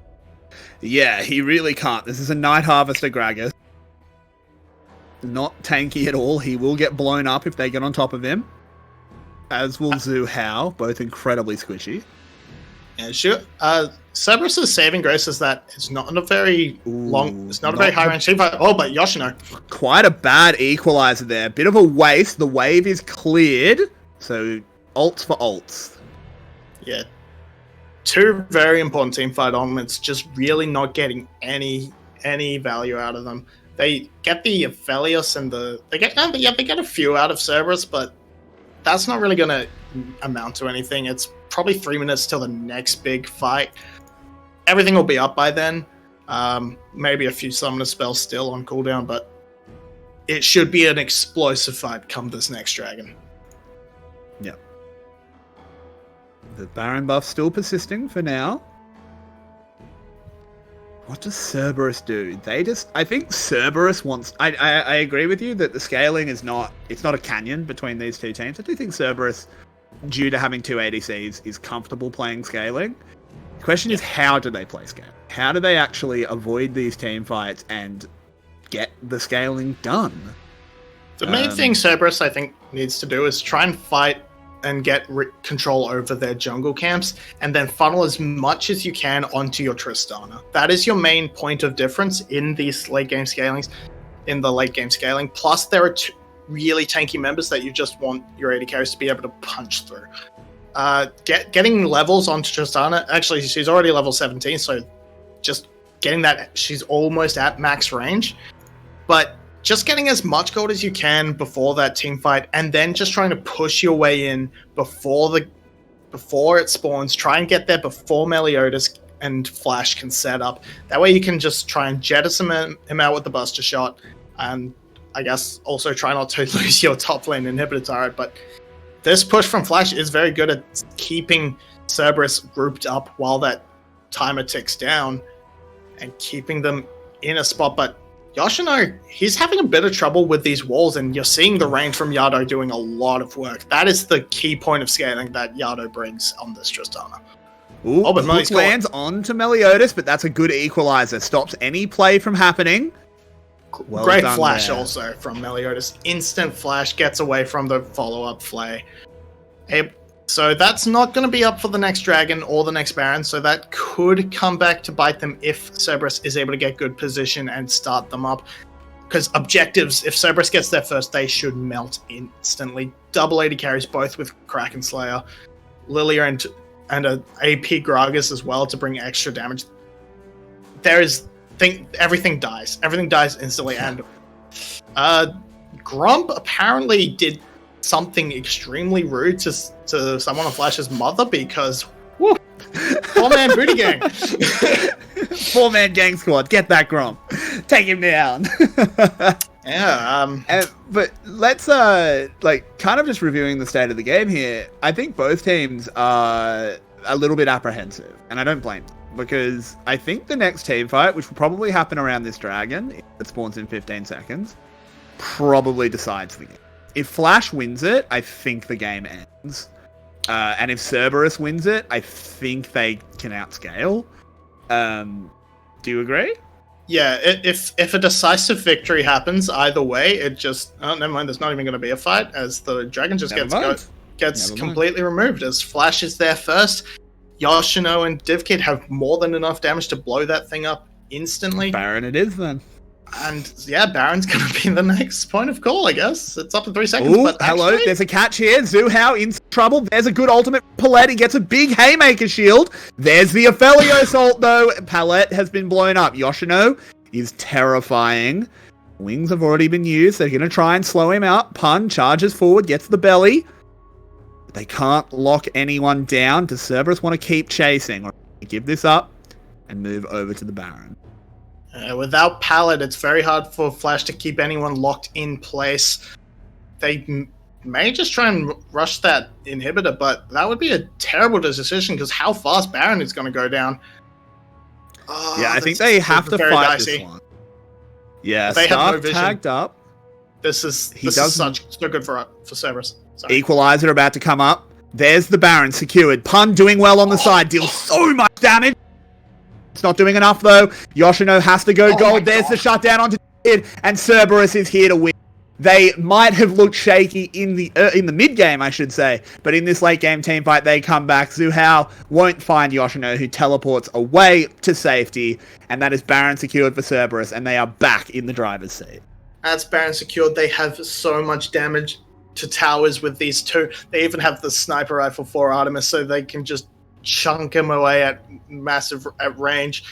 Yeah, he really can't. This is a Night Harvester Gragas. Not tanky at all. He will get blown up if they get on top of him. As will Zhu Hao, both incredibly squishy. Yeah, sure. Cerberus' saving grace is that it's not in a very it's not a very high range team fight. Oh, but Yoshino. Quite a bad equalizer there. Bit of a waste. The wave is cleared. So, ults for ults. Yeah. 2 very important team fight ornaments, just really not getting any value out of them. They get the Aphelios and they get a few out of Cerberus, but that's not really going to amount to anything. It's probably 3 minutes till the next big fight. Everything will be up by then. Maybe a few summoner spells still on cooldown, but it should be an explosive fight come this next dragon. Yeah. The Baron buff still persisting for now. What does Cerberus do? I think Cerberus wants... I agree with you that the scaling is not... It's not a canyon between these 2 teams. I do think Cerberus, due to having 2 ADCs, is comfortable playing scaling. The question is, how do they play scaling? How do they actually avoid these team fights and get the scaling done? The main thing Cerberus, I think, needs to do is try and fight and get control over their jungle camps, and then funnel as much as you can onto your Tristana. That is your main point of difference in these late game scalings, Plus, there are 2 really tanky members that you just want your AD carries to be able to punch through. Getting levels onto Tristana, actually, she's already level 17, so just getting that, she's almost at max range. But just getting as much gold as you can before that team fight, and then just trying to push your way in before it spawns. Try and get there before Meliodas and Flash can set up. That way you can just try and jettison him out with the Buster Shot, and I guess also try not to lose your top lane inhibitor turret. But this push from Flash is very good at keeping Cerberus grouped up while that timer ticks down and keeping them in a spot. But Yoshino, he's having a bit of trouble with these walls, and you're seeing the range from Yado doing a lot of work. That is the key point of scaling that Yado brings on this Tristana. Ooh, but Hook lands onto Meliodas, but that's a good equalizer. Stops any play from happening. Well Great done flash there. Also from Meliodas. Instant flash, gets away from the follow-up play. So that's not going to be up for the next Dragon or the next Baron, so that could come back to bite them if Cerberus is able to get good position and start them up. Because objectives, if Cerberus gets there first, they should melt instantly. Double 80 carries, both with Kraken Slayer, Lilia and a AP Gragas as well to bring extra damage. Everything dies. Everything dies instantly, and Grump apparently did something extremely rude to someone on Flash's mother because woo, 4-man booty gang. 4-man gang squad. Get that Grump. Take him down. Yeah. But let's kind of just reviewing the state of the game here. I think both teams are a little bit apprehensive, and I don't blame them, because I think the next team fight, which will probably happen around this dragon, that spawns in 15 seconds, probably decides the game. If Flash wins it, I think the game ends. And if Cerberus wins it, I think they can outscale. Do you agree? Yeah, if a decisive victory happens either way, it just... Oh, never mind, there's not even going to be a fight, as the dragon just gets completely removed. As Flash is there first, Yoshino and DivKid have more than enough damage to blow that thing up instantly. Baron it is, then. And yeah, Baron's going to be the next point of call, I guess. It's up in 3 seconds. Ooh, but hello, there's a catch here. Zuhao in trouble. There's a good ultimate. Palette gets a big Haymaker shield. There's the Aphelios ult, though. Palette has been blown up. Yoshino is terrifying. Wings have already been used. They're going to try and slow him out. Pun charges forward, gets the belly. They can't lock anyone down. Does Cerberus want to keep chasing, or give this up and move over to the Baron? Without Palette, it's very hard for Flash to keep anyone locked in place. They may just try and rush that inhibitor, but that would be a terrible decision because how fast Baron is going to go down. Yeah, I think they have to fight this one. Yeah, they have no vision. Tagged up. This is so good for Cerberus. Sorry. Equalizer about to come up. There's the Baron secured. Pun doing well on the side. Deals so much damage. It's not doing enough, though. Yoshino has to go gold. There's the shutdown onto Kid, and Cerberus is here to win. They might have looked shaky in the mid-game, I should say, but in this late-game team fight, they come back. Zuhao won't find Yoshino, who teleports away to safety, and that is Baron secured for Cerberus, and they are back in the driver's seat. That's Baron secured. They have so much damage to towers with these two. They even have the sniper rifle for Artemis, so they can just chunk him away at range.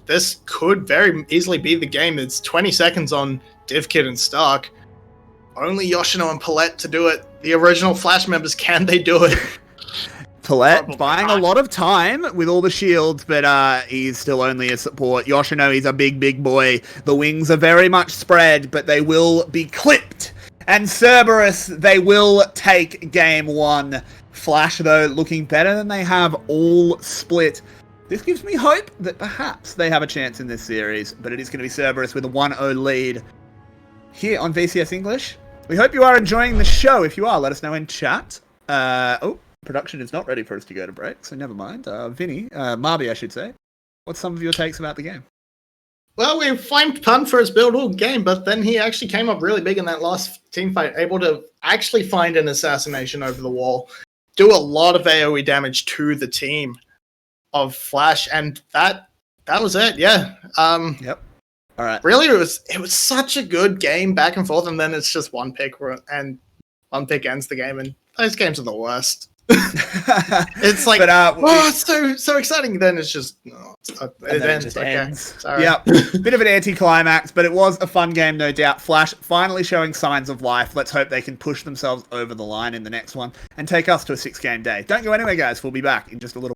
This could very easily be the game. It's 20 seconds on DivKid and Stark. Only Yoshino and Palette to do it. The original Flash members, can they do it? Palette buying a lot of time with all the shields, but he's still only a support. Yoshino, he's a big boy. The wings are very much spread, but they will be clipped. And Cerberus, they will take game one. Flash, though, looking better than they have all split. This gives me hope that perhaps they have a chance in this series, but it is going to be Cerberus with a 1-0 lead here on VCS English. We hope you are enjoying the show. If you are, let us know in chat. Production is not ready for us to go to break, so never mind. Vinny, Marby, I should say. What's some of your takes about the game? Well, we flamed Pun for his build all game, but then he actually came up really big in that last team fight, able to actually find an assassination over the wall, do a lot of AoE damage to the team of Flash, and that was it. Yeah. Yep. All right. Really, it was such a good game back and forth, and then it's just one pick, and one pick ends the game, and those games are the worst. It's like, it's so exciting. Then it's just it ends. Okay. Sorry. Yeah, bit of an anticlimax, but it was a fun game, no doubt. Flash finally showing signs of life. Let's hope they can push themselves over the line in the next one and take us to a 6-game day. Don't go anywhere, guys. We'll be back in just a little.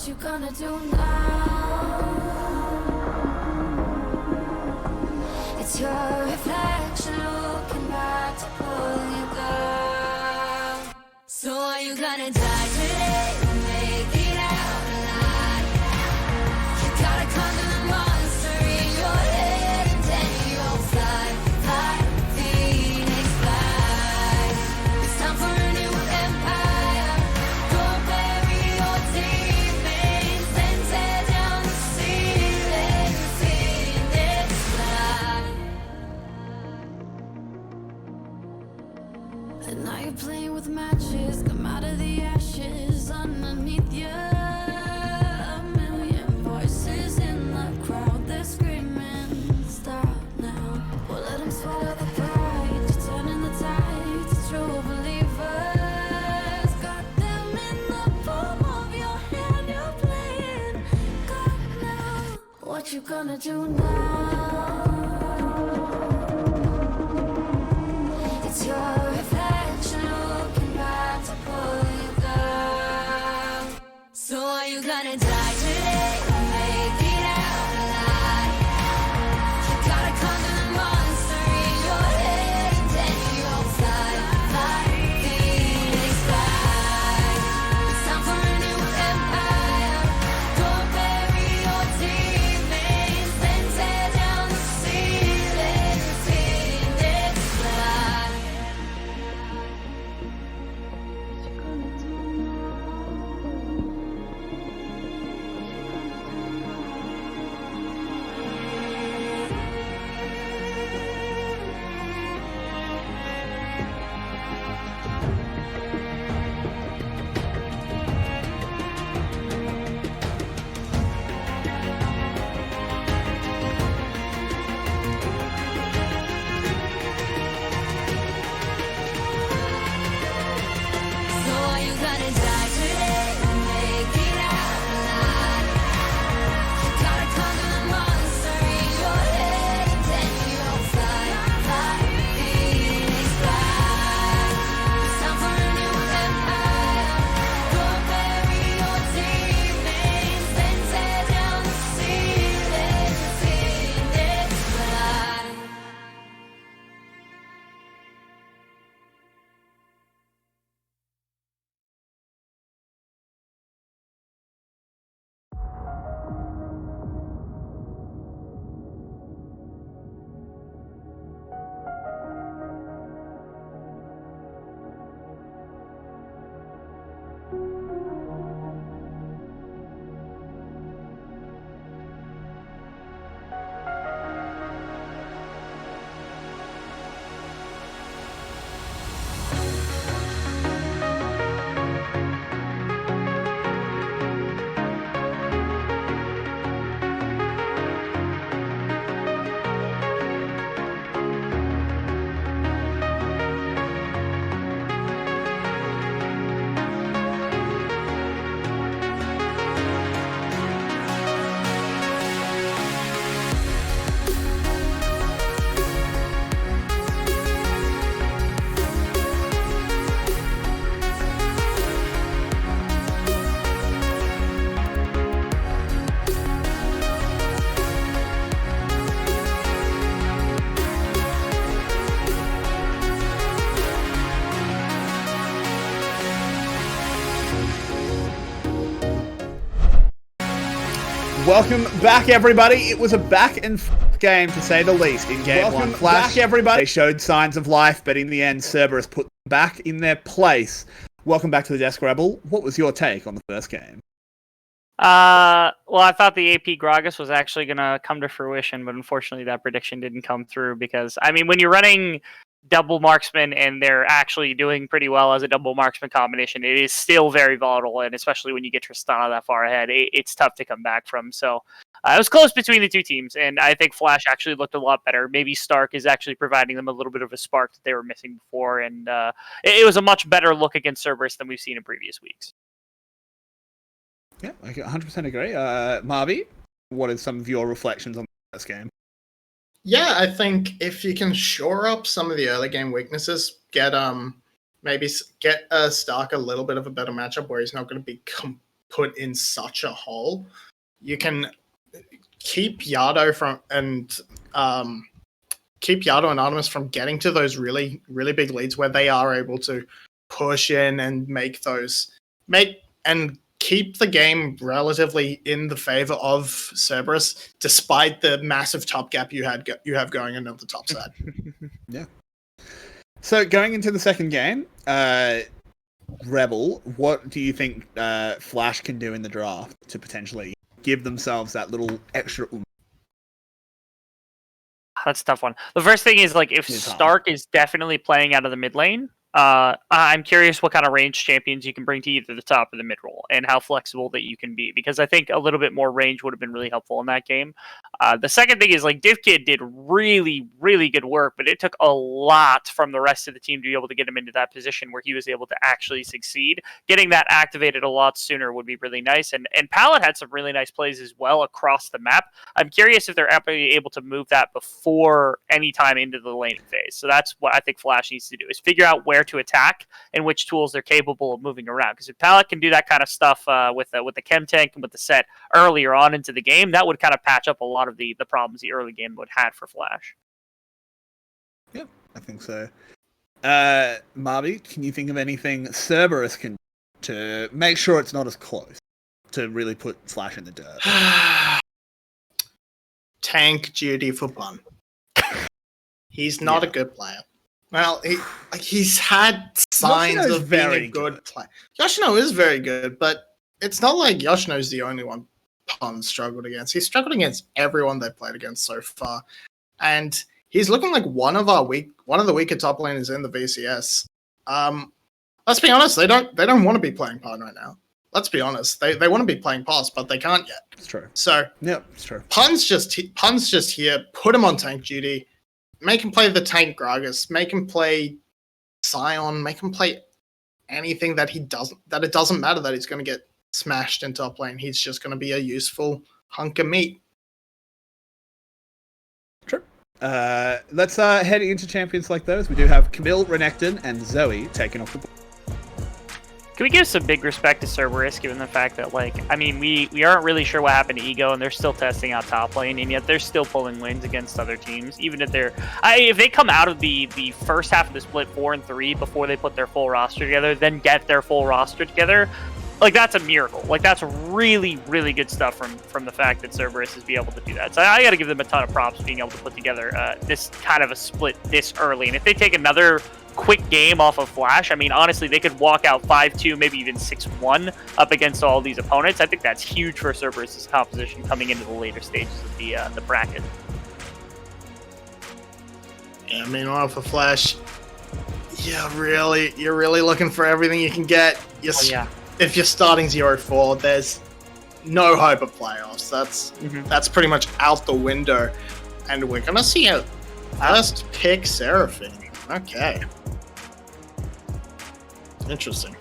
What you gonna do now? It's your reflection looking back to pull you down. So are you gonna die today or make it out alive? You gotta conquer the monster in your head and then you'll fly, fly, Phoenix fly. It's time for a new empire. Go bury your demons and tear down the ceiling, Phoenix fly. And now you're playing with matches, come out of the ashes underneath you. A million voices in the crowd, they're screaming, stop now. Well, let them swallow the pride, you're turning the tide to true believers. Got them in the palm of your hand, you're playing God now. What you gonna do now? It's your reflection looking back to pull you down. So are you gonna die today or make it out alive? You gotta conquer the monster in your head and then you'll fly, fly, Phoenix fly. It's time for a new empire. Go bury your demons, then tear down the ceiling, Phoenix fly. What you gonna do So are you gonna die today or make it out alive? You gotta conquer the monster in your head and then you'll fly, fly, Phoenix fly. It's time for a new empire. Go bury your demons, then tear down the ceiling, Phoenix fly. Welcome back, everybody. It was a back and forth game, to say the least, in game one. Flash, everybody. They showed signs of life, but in the end, Cerberus put them back in their place. Welcome back to the Desk Rebel. What was your take on the first game? Well, I thought the AP Gragas was actually going to come to fruition, but unfortunately that prediction didn't come through because, I mean, when you're running double marksman and they're actually doing pretty well as a double marksman combination, it is still very volatile, and especially when you get Tristana that far ahead, it's tough to come back from. So it was close between the two teams, and I think Flash actually looked a lot better. Maybe Stark is actually providing them a little bit of a spark that they were missing before, and it was a much better look against Cerberus than we've seen in previous weeks. Yeah, I 100% agree. Marby, what are some of your reflections on this game? Yeah, I think if you can shore up some of the early game weaknesses, get maybe get Stark a little bit of a better matchup where he's not going to be put in such a hole. You can keep Yado and Artemis from getting to those really, really big leads where they are able to push in and keep the game relatively in the favor of Cerberus, despite the massive top gap you have going into the top side. Yeah. So going into the second game, Rebel, what do you think Flash can do in the draft to potentially give themselves that little extra oomph? That's a tough one. The first thing is, like, if It's hard. Stark is definitely playing out of the mid lane, I'm curious what kind of range champions you can bring to either the top or the mid role, and how flexible that you can be, because I think a little bit more range would have been really helpful in that game. The second thing is, like, DivKid did really, really good work, but it took a lot from the rest of the team to be able to get him into that position where he was able to actually succeed. Getting that activated a lot sooner would be really nice, and Pallet had some really nice plays as well across the map. I'm curious if they're able to move that before any time into the laning phase. So that's what I think Flash needs to do, is figure out where to attack and which tools they're capable of moving around. Because if Pallet can do that kind of stuff with the chem tank and with the set earlier on into the game, that would kind of patch up a lot of the problems the early game would have for Flash. Yeah, I think so. Marby, can you think of anything Cerberus can do to make sure it's not as close, to really put Flash in the dirt? Tank duty for Bun. He's not a good player. Well, he's had signs Yoshino's of being very a good player. Yoshino is very good, but it's not like Yoshino's the only one Pun struggled against. He's struggled against everyone they've played against so far. And he's looking like one of the weaker top laners in the VCS. Let's be honest, they don't want to be playing Pun right now. Let's be honest. They want to be playing Pass, but they can't yet. It's true. So Yeah, it's true. Pun's just here. Put him on tank duty. Make him play the tank Gragas. Make him play Scion. Make him play anything that it doesn't matter that he's going to get smashed in top lane. He's just going to be a useful hunk of meat. True. Let's head into champions like those. We do have Camille, Renekton, and Zoe taking off the board. Can we give some big respect to Cerberus, given the fact that, like, I mean, we aren't really sure what happened to Ego, and they're still testing out top lane, and yet they're still pulling wins against other teams, even if if they come out of the first half of the split 4-3 before they put their full roster together, then get their full roster together, like, that's a miracle. Like, that's really, really good stuff from the fact that Cerberus is be able to do that. So I got to give them a ton of props being able to put together this kind of a split this early, and if they take another quick game off of Flash, I mean, honestly, they could walk out 5-2, maybe even 6-1 up against all these opponents. I think that's huge for Cerberus' composition coming into the later stages of the bracket. Yeah, meanwhile for Flash, you're really looking for everything you can get. If you're starting 0-4, there's no hope of playoffs. That's pretty much out the window. And we're gonna see a first pick Seraphine. Okay. Interesting.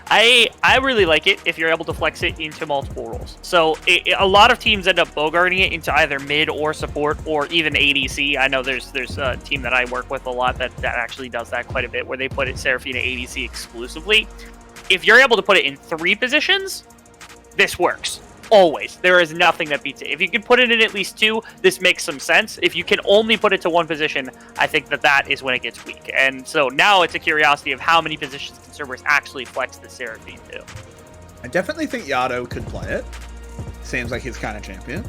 I really like it if you're able to flex it into multiple roles. So a lot of teams end up bogarting it into either mid or support or even ADC. I know there's a team that I work with a lot that actually does that quite a bit, where they put it Seraphine ADC exclusively. If you're able to put it in 3 positions, this works. Always. There is nothing that beats it. If you can put it in at least 2, this makes some sense. If you can only put it to 1 position, I think that is when it gets weak. And so now it's a curiosity of how many positions can Cerberus actually flex the Seraphine to. I definitely think Yado could play it. Seems like his kind of champion.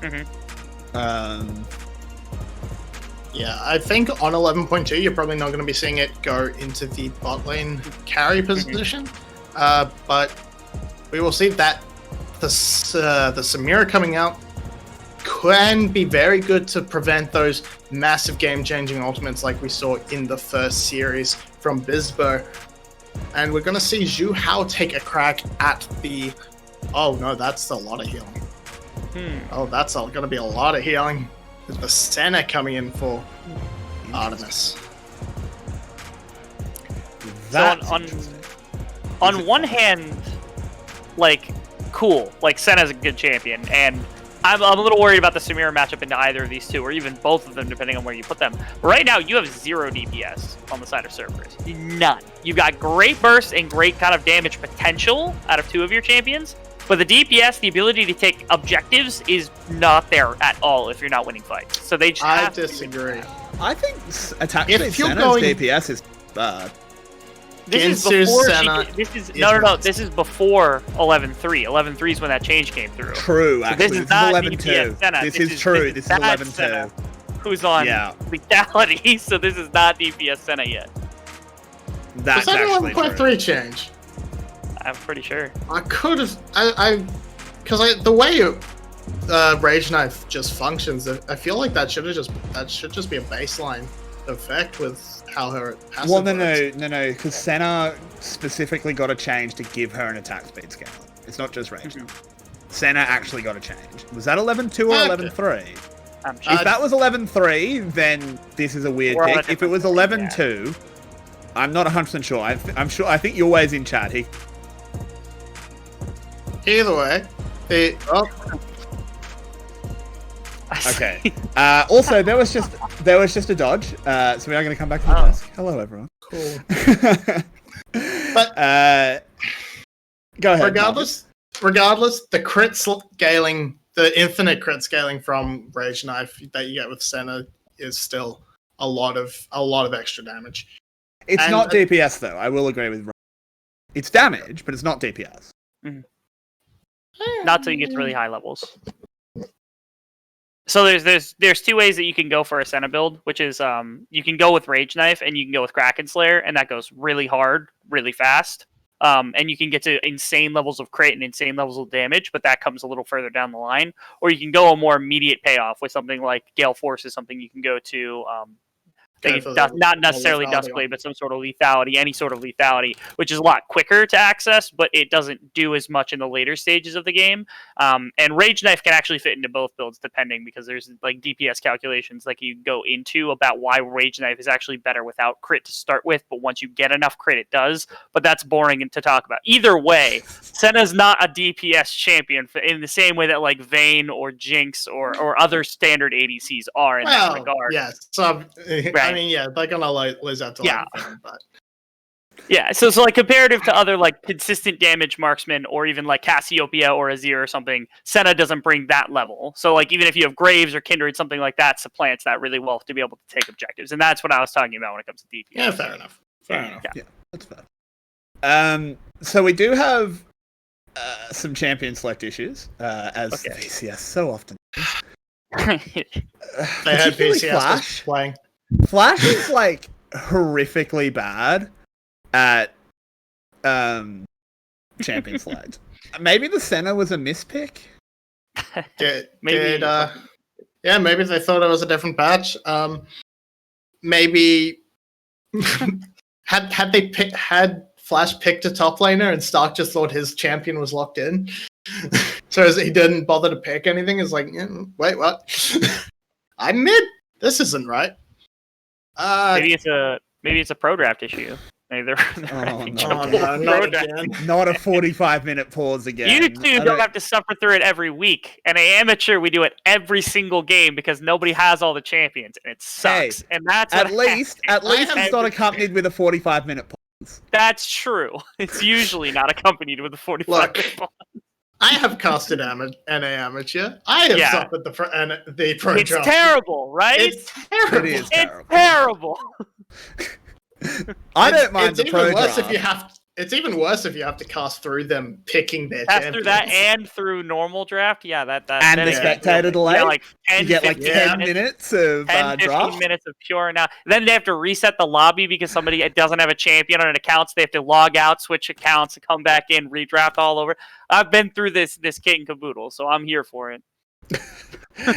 Yeah, I think on 11.2, you're probably not going to be seeing it go into the bot lane carry position. But we will see that the Samira coming out can be very good to prevent those massive game-changing ultimates like we saw in the first series from Bizbo. And we're going to see Zhu Hao take a crack at the... Oh, no, that's a lot of healing. Oh, that's going to be a lot of healing. With the Senna coming in for Artemis. That's on one hand, like, cool. Like, Senna's a good champion, and I'm a little worried about the Samira matchup into either of these two, or even both of them, depending on where you put them. But right now, you have 0 DPS on the side of Cerberus. None. You've got great burst and great kind of damage potential out of 2 of your champions, but the DPS, the ability to take objectives, is not there at all if you're not winning fights. So they just I disagree. I think attack If speed you're Senna's going- DPS is bad. This is Ginsu's before Senna this is is no. nuts. This is before 11.3. 11.3 is when that change came through. True, So actually. this is This is not 11-2. DPS Senna. This is true. This is bad 11-2. Senna, who's on Yeah. lethality, so this is not DPS Senna yet. That's Was that actually 11.3 true. change? I'm pretty sure. I could have. Because the way Rage Knife just functions, I feel like that should just be a baseline effect with how her passive Well, works. no, because Senna specifically got a change to give her an attack speed scale. It's not just range. Senna actually got a change. Was that 11.2 or Okay. 11.3? I'm sure. If that was 11.3, then this is a weird We're on a pick. If it was different 11.2, I'm not 100% sure. I'm sure. I think you're always in chat. Either way, Okay. Also, there was just a dodge. So we are going to come back to the Oh. desk. Hello, everyone. cool. But go ahead. Regardless, the crit scaling, the infinite crit scaling from Rage Knife that you get with Senna is still a lot of extra damage. It's and- not DPS though. I will agree with. Ron. It's damage, but it's not DPS. Not till you get to really high levels. So there's 2 ways that you can go for a Senna build, which is you can go with Rage Knife and you can go with Kraken Slayer, and that goes really hard, really fast. And you can get to insane levels of crit and insane levels of damage, but that comes a little further down the line. Or you can go a more immediate payoff with something like Gale Force is something you can go to. Not necessarily Duskblade, but some sort of lethality, any sort of lethality, which is a lot quicker to access, but it doesn't do as much in the later stages of the game. And Rage Knife can actually fit into both builds, depending, because there's like DPS calculations like you go into about why Rage Knife is actually better without crit to start with, but once you get enough crit, it does. But that's boring to talk about. Either way, Senna's not a DPS champion in the same way that like Vayne or Jinx or other standard ADCs are in that regard. Yes. So Right. I mean, yeah, they're gonna lose out to Yeah. Vayne, but Yeah, so like comparative to other like consistent damage marksmen or even like Cassiopeia or Azir or something, Senna doesn't bring that level. So like even if you have Graves or Kindred, something like that supplants that really well to be able to take objectives. And that's what I was talking about when it comes to DPS. yeah, fair enough. Yeah. That's fair. So we do have some champion select issues, as Okay. VCS so often. They had Particularly VCS Flash. playing. Flash is like horrifically bad at champion select. Maybe the Senna was a mispick. Maybe- Yeah, maybe they thought it was a different batch. Maybe had Flash picked a top laner and Stark just thought his champion was locked in, so as he didn't bother to pick anything. It's like, wait, what? I'm mid. This isn't right. maybe it's a pro draft issue. Maybe they're Oh, having no. trouble no, with not pro draft. again. Not a 45-minute pause again. You two don't have to suffer through it every week. And an amateur, we do it every single game because nobody has all the champions, and it sucks. Hey, and that's At what least it's not accompanied with a 45-minute pause. That's true. It's usually not accompanied with a 45 Look, minute pause. I have casted NA amateur. I have Yeah. suffered the pro It's draft. terrible, right? It's terrible. It is It's terrible. terrible. I don't mind it's the pro even worse draft. if you have. It's even worse if you have to cast through them picking their Pass champions. through that and through normal draft. Yeah, that And then the it gets spectator really- delay? Yeah, like 10, You get like 15 10 minutes. minutes of 10, 15 draft. minutes of pure now. Then they have to reset the lobby because somebody doesn't have a champion on an account, so they have to log out, switch accounts, come back in, redraft all over. I've been through this kit and caboodle, so I'm here for it.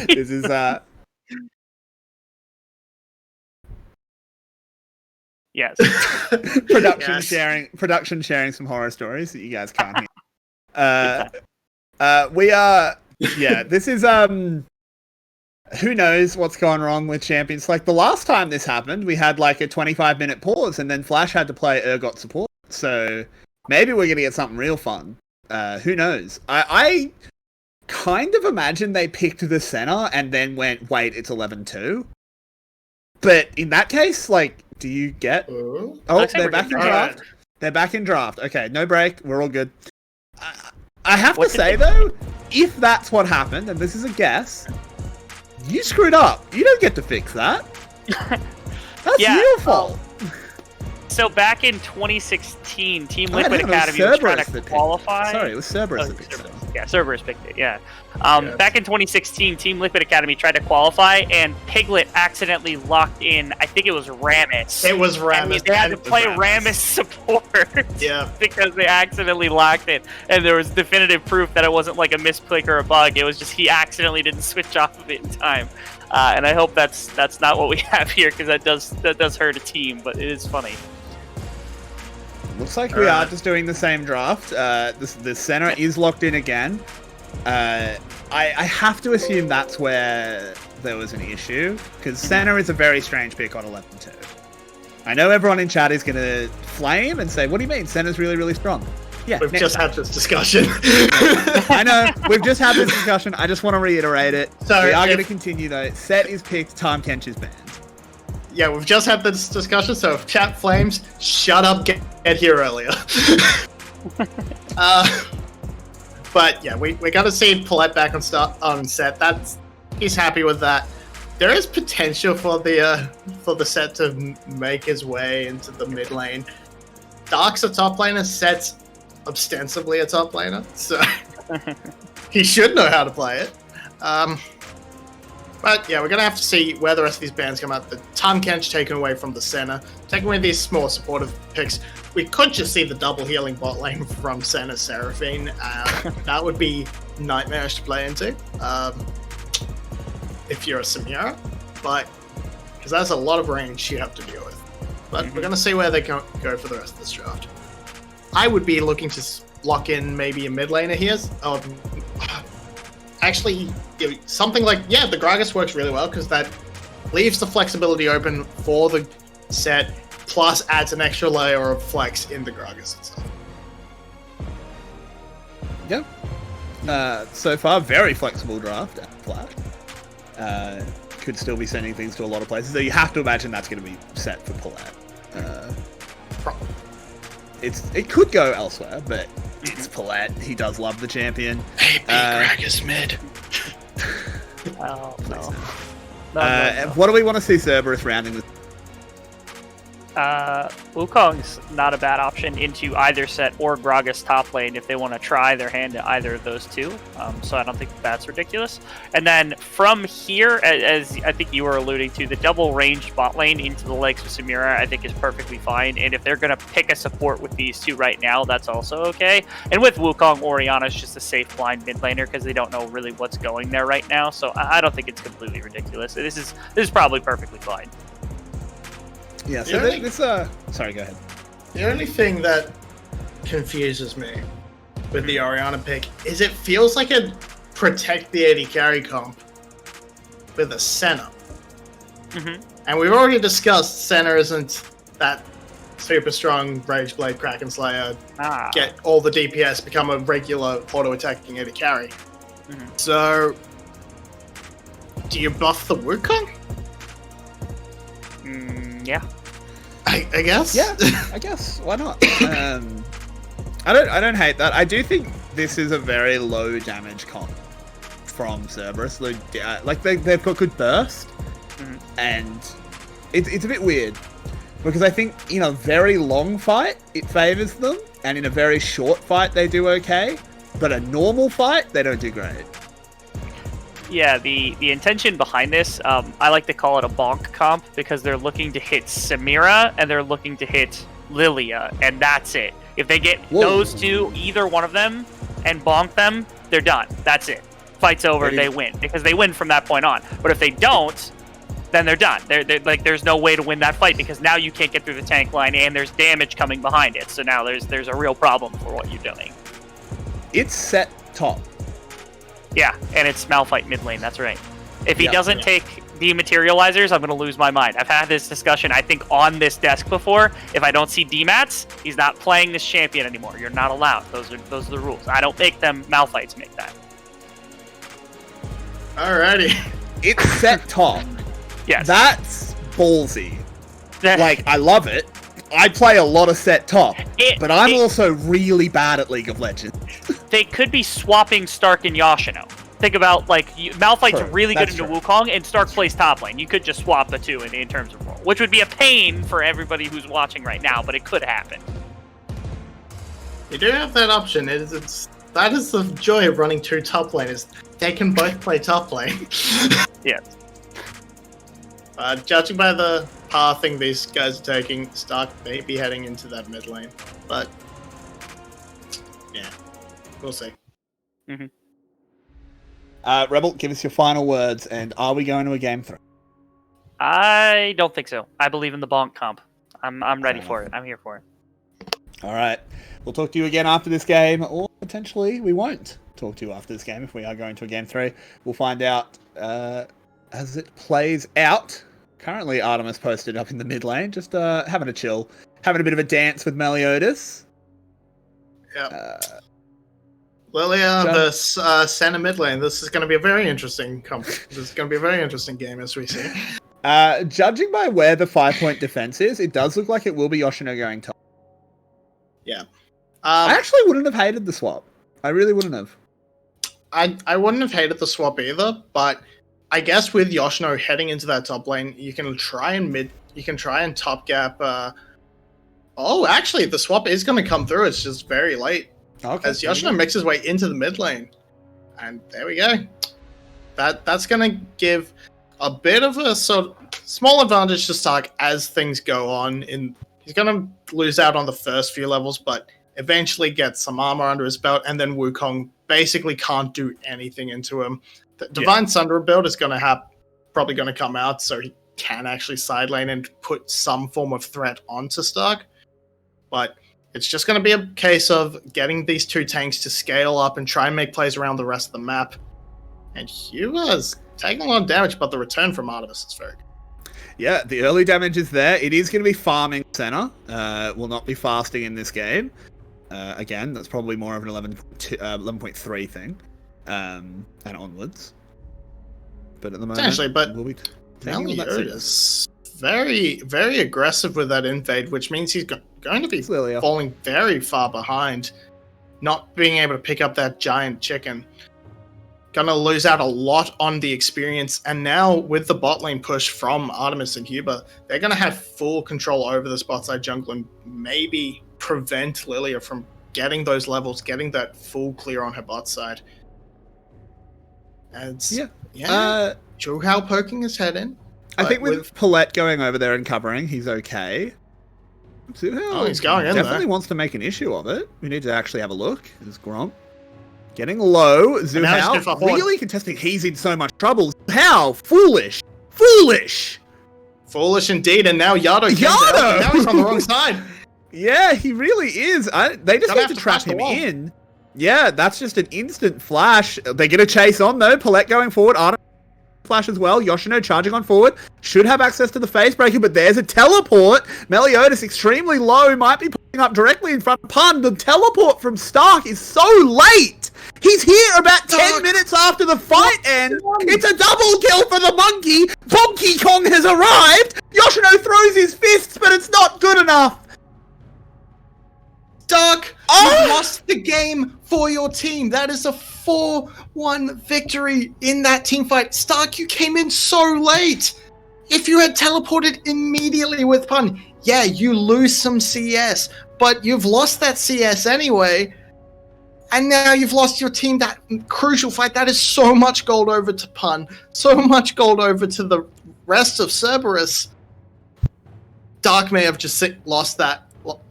This is Yes. production Yes. sharing some horror stories that you guys can't hear. We are this is who knows what's gone wrong with champions. Like the last time this happened, we had like a 25-minute pause and then Flash had to play Urgot support. So maybe we're gonna get something real fun. Who knows? kind of imagine they picked the center and then went, wait, it's 11-2. But in that case, like, do you get... Ooh. Oh, Looks like they're we're back in getting draft. Alright. They're back in draft. Okay, no break. We're all good. I have What to did say, they- though, if that's what happened, and this is a guess, you screwed up. You don't get to fix that. That's Yeah, your fault. So back in 2016, Team I Liquid think it was Academy was trying Cerberus to that picked- qualify. Sorry, it was Cerberus Oh, that picked Cerberus. that. Yeah, Cerberus picked it. Yeah. Yes. Back in 2016, Team Liquid Academy tried to qualify, and Piglet accidentally locked in. I think it was Ramus. It was And Ramus. they had to It was play Ramus support. Yeah. Because they accidentally locked it, and there was definitive proof that it wasn't like a misclick or a bug. It was just he accidentally didn't switch off of it in time. And I hope that's not what we have here, because that does hurt a team. But it is funny. Looks like we are just doing the same draft. The center is locked in again. I have to assume that's where there was an issue, because center is a very strange pick on 11-2. I know everyone in chat is going to flame and say, what do you mean? Center's really, really strong. Yeah, We've next just time. had this discussion. I know, we've just had this discussion. I just want to reiterate it. So we are going to if- continue though. Set is picked, Tom Kench is banned. Yeah, we've just had this discussion, so if chat flames, shut up, get here earlier. But yeah, we got to see Paulette back on set. He's happy with that. There is potential for the set to make his way into the mid lane. Dark's a top laner, Set's ostensibly a top laner, so he should know how to play it. But yeah, we're going to have to see where the rest of these bans come out. The Tom Kench taken away from the center, taking away these small supportive picks. We could just see the double healing bot lane from center Seraphine. That would be nightmarish to play into if you're a Samira, but because that's a lot of range you have to deal with. But we're going to see where they go for the rest of this draft. I would be looking to lock in maybe a mid laner here. Actually, something like, the Gragas works really well because that leaves the flexibility open for the set, plus adds an extra layer of flex in the Gragas itself. Yep. So far, very flexible draft. Flat. Could still be sending things to a lot of places. So you have to imagine that's going to be set for Paulette. It could go elsewhere, but it's Paulette. He does love the champion. Hey, Gragas mid. Oh no. No. What do we want to see Cerberus rounding with? Wukong's not a bad option into either set or Gragas top lane if they want to try their hand at either of those two. So I don't think that's ridiculous. And then from here, as I think you were alluding to, the double ranged bot lane into the legs of Samira I think is perfectly fine. And if they're going to pick a support with these two right now, that's also okay. And with Wukong, Orianna's just a safe blind mid laner because they don't know really what's going there right now. So I don't think it's completely ridiculous. This is probably perfectly fine. Yeah, so sorry, go ahead. The only thing that confuses me with the Orianna pick is it feels like a protect the AD carry comp with a center. Mm-hmm. And we've already discussed center isn't that super strong Rage Blade Kraken Slayer, get all the DPS, become a regular auto-attacking AD carry. Mm-hmm. So, do you buff the Wukong? Yeah. I guess. Yeah, I guess. Why not? I don't hate that. I do think this is a very low damage comp from Cerberus. Like they've got good burst, and it's a bit weird because I think in a very long fight it favors them, and in a very short fight they do okay, but a normal fight they don't do great. Yeah, the intention behind this, I like to call it a bonk comp because they're looking to hit Samira and they're looking to hit Lilia, and that's it. If they get those two, either one of them, and bonk them, they're done. That's it. Fight's over. They win because they win from that point on. But if they don't, then they're done. They're like, there's no way to win that fight because now you can't get through the tank line and there's damage coming behind it. So now there's a real problem for what you're doing. It's set top. Yeah, and it's Malphite mid lane, that's right. If he doesn't take dematerializers, I'm going to lose my mind. I've had this discussion, I think, on this desk before. If I don't see demats, he's not playing this champion anymore. You're not allowed. Those are the rules. I don't make them Malphites make that. Alrighty. It's set top. Yes. That's ballsy. That- Like, I love it. I play a lot of set top, but I'm it- also really bad at League of Legends. They could be swapping Stark and Yoshino. Think about, like, Malphite's True, really good that's into true. Wukong, and Stark plays top lane. You could just swap the two in terms of role, which would be a pain for everybody who's watching right now, but it could happen. You do have that option. That is the joy of running two top laners. They can both play top lane. Yes. Judging by the pathing these guys are taking, Stark may be heading into that mid lane. But, yeah, we'll see. Rebel, give us your final words, and are we going to a game 3? I don't think so. I believe in the bonk comp. I'm ready for it. I'm here for it. All right. We'll talk to you again after this game, or potentially we won't talk to you after this game if we are going to a game 3. We'll find out as it plays out. Currently, Artemis posted up in the mid lane, just having a chill, having a bit of a dance with Meliodas. Yep. Lilia versus center mid lane. This is going to be a very interesting This is going to be a very interesting game, as we see. Judging by where the 5-point defense is, it does look like it will be Yoshino going top. Yeah. I actually wouldn't have hated the swap. I really wouldn't have. I wouldn't have hated the swap either, but I guess with Yoshino heading into that top lane, you can try and top gap. Actually, the swap is going to come through. It's just very late. Okay. As Yoshino makes his way into the mid lane. And there we go. That's going to give a bit of a sort of small advantage to Stark as things go on. He's going to lose out on the first few levels, but eventually get some armor under his belt, and then Wukong basically can't do anything into him. The Divine Sunderer build is probably going to come out, so he can actually side lane and put some form of threat onto Stark. But it's just going to be a case of getting these two tanks to scale up and try and make plays around the rest of the map. And Hua's taking a lot of damage, but the return from Artemis is very good. Yeah, the early damage is there. It is going to be farming center. Will not be fasting in this game. Again, that's probably more of an 11.3 thing. And onwards. But at the moment, Potentially, but we'll be taking all that serious. Meliodas very, very aggressive with that invade, which means he's going to be Lilia. falling very far behind, not being able to pick up that giant chicken. Gonna lose out a lot on the experience, and now with the bot lane push from Artemis and Huber, they're gonna have full control over the spot side jungle and maybe prevent Lilia from getting those levels, getting that full clear on her bot side. And Zhu Hao poking his head in. I think with Paulette going over there and covering, he's okay. Zhu Hao he's going in definitely there. wants to make an issue of it. We need to actually have a look. There's Gronk. Getting low. Zhu now he's Hao too far forward. really contesting. He's in so much trouble. How foolish. Foolish. Foolish indeed, and now Yado came down, and now he's on the wrong side. Yeah, he really is. They just Gonna need have to to trap flash the him wall. in. Yeah, that's just an instant flash. They get a chase on, though. Paulette going forward. Artemis flash as well. Yoshino charging on forward. Should have access to the face breaker, but there's a teleport. Meliodas extremely low. Might be putting up directly in front of Pun. The teleport from Stark is so late. He's here about 10 minutes after the fight ends. It's a double kill for the monkey. Donkey Kong has arrived. Yoshino throws his fists, but it's not good enough. Stark, you lost the game for your team. That is a 4-1 victory in that team fight. Stark, you came in so late. If you had teleported immediately with Pun, yeah, you lose some CS, but you've lost that CS anyway. And now you've lost your team that crucial fight. That is so much gold over to Pun. So much gold over to the rest of Cerberus. Dark may have just lost that.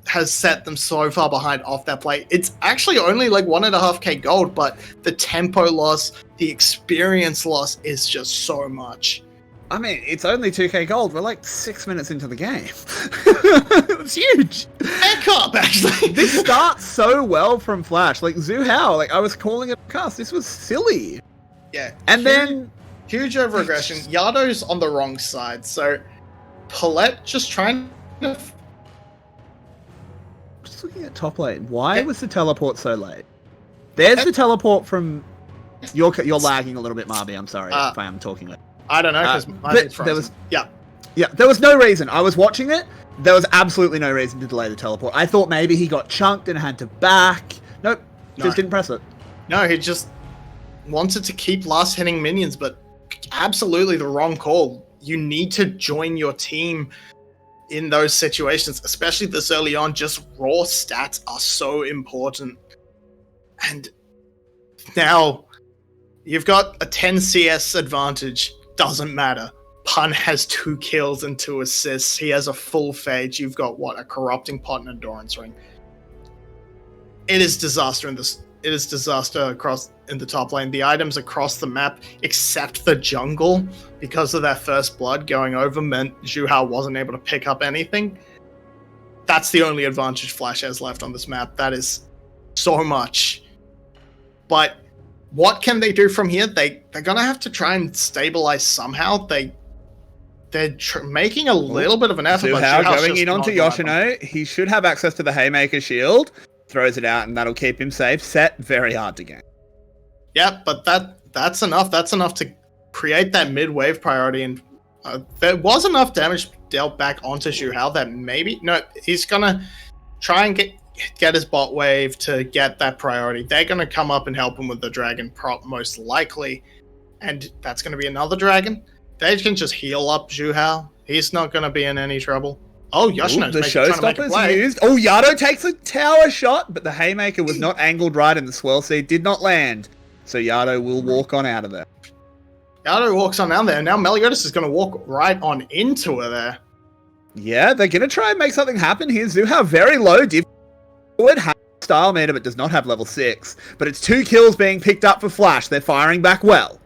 Has set them so far behind off that play. It's actually only like 1.5k gold, but the tempo loss, the experience loss is just so much. I mean, it's only 2k gold. We're like 6 minutes into the game. It's huge. Back up, actually. This starts so well from Flash. Like, Zhu Hao, like, I was calling it a cast. This was silly. Yeah. And then... Huge over-aggression. Yado's on the wrong side, so Paulette just trying to... Just looking at top lane. Why was the teleport so late? There's the teleport from You're lagging a little bit, Marby. I'm sorry if I am talking. I don't know because my thing's frozen. Yeah, there was no reason. I was watching it. There was absolutely no reason to delay the teleport. I thought maybe he got chunked and had to back. Nope, just didn't press it. No, he just wanted to keep last hitting minions, but absolutely the wrong call. You need to join your team in those situations, especially this early on. Just raw stats are so important. And now you've got a 10 CS advantage. Doesn't matter. Pun has 2 kills and 2 assists. He has a full phage. You've got a corrupting pot and endurance ring. It is disaster in this. It is disaster across in the top lane. The items across the map, except the jungle, because of that first blood going over, meant Zhu Hao wasn't able to pick up anything. That's the only advantage Flash has left on this map. That is so much. But what can they do from here? They're gonna have to try and stabilize somehow. They're making a little bit of an effort. Zhu Hao going in onto Yoshino. He should have access to the Haymaker shield. Throws it out, and that'll keep him safe. Set, very hard to gain. Yeah, but that's enough. That's enough to create that mid-wave priority, and there was enough damage dealt back onto Zhu Hao that maybe... No, he's gonna try and get his bot wave to get that priority. They're gonna come up and help him with the dragon prop, most likely, and that's gonna be another dragon. They can just heal up Zhu Hao. He's not gonna be in any trouble. Oh, Yoshino's the showstopper's used. Oh, Yado takes a tower shot, but the Haymaker was not angled right and the Swirl Seed did not land. So Yado will walk on out of there. Yado walks on out there, and now Meliodas is going to walk right on into her there. Yeah, they're going to try and make something happen here. Zhu Hao very low. Div forward, has style meter, but does not have level 6. But it's 2 kills being picked up for Flash. They're firing back well.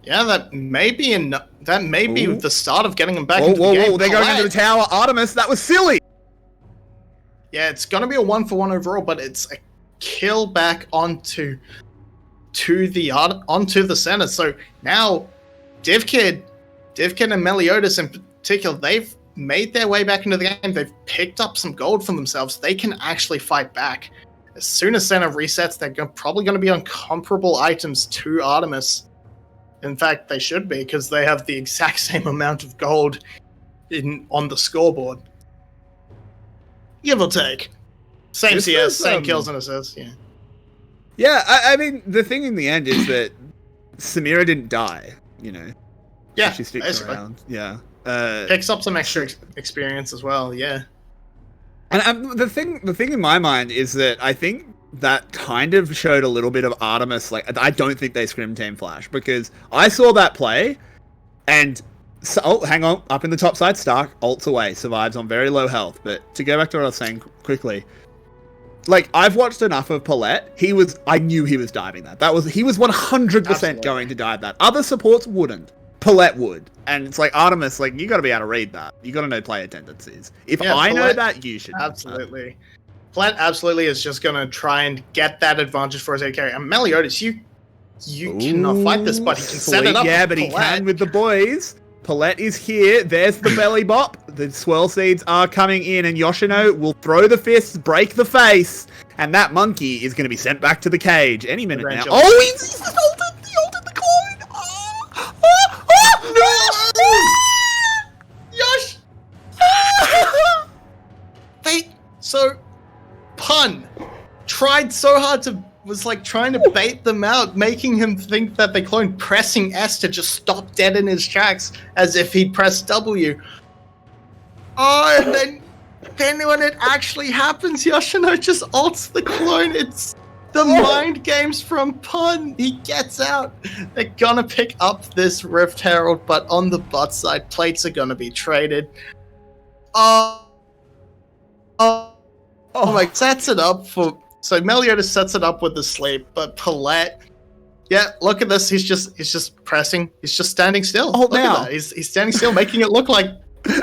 Yeah, that may be the start of getting them back into the game. Whoa, they're going into the tower. Artemis, that was silly. Yeah, it's going to be a 1-for-1 overall, but it's a kill back onto the center. So now DivKid and Meliodas in particular, they've made their way back into the game. They've picked up some gold for themselves. They can actually fight back. As soon as center resets, they're probably going to be on comparable items to Artemis. In fact, they should be, because they have the exact same amount of gold on the scoreboard. Give or take. Same CS, same kills and assists, yeah. Yeah, I mean, the thing in the end is that Samira didn't die, you know. Yeah, she sticks basically. around. Yeah. Picks up some extra experience as well, yeah. And the thing in my mind is that I think that kind of showed a little bit of Artemis. Like, I don't think they scrim Team Flash, because I saw that play, and hang on, up in the top side, Stark ults away, survives on very low health. But to go back to what I was saying quickly, like, I've watched enough of Paulette. I knew he was diving that. He was 100% going to dive that. Other supports wouldn't. Paulette would. And it's like, Artemis, like, you got to be able to read that. You got to know player tendencies. If I know that, you should. Absolutely. Paulette absolutely is just going to try and get that advantage for his AD carry. And Meliodas, you cannot fight this, but he can set it up. Yeah, but he can with the boys. Paulette is here. There's the belly bop. The Swirl Seeds are coming in, and Yoshino will throw the fists, break the face, and that monkey is going to be sent back to the cage any minute now. Oh, he's ulted! He ulted the clone! No! Yosh! So, Pun tried so hard was like trying to bait them out, making him think that they cloned, pressing S to just stop dead in his tracks as if he'd pressed W. Oh, and then when it actually happens, Yoshino just ults the clone. It's the mind games from Pun. He gets out. They're gonna pick up this Rift Herald, but on the bot side, plates are gonna be traded. Oh my, sets it up for... So Meliodas sets it up with the sleep, but Paulette... Yeah, look at this. He's just pressing. He's just standing still. Oh, look now. At that. He's standing still, making it look like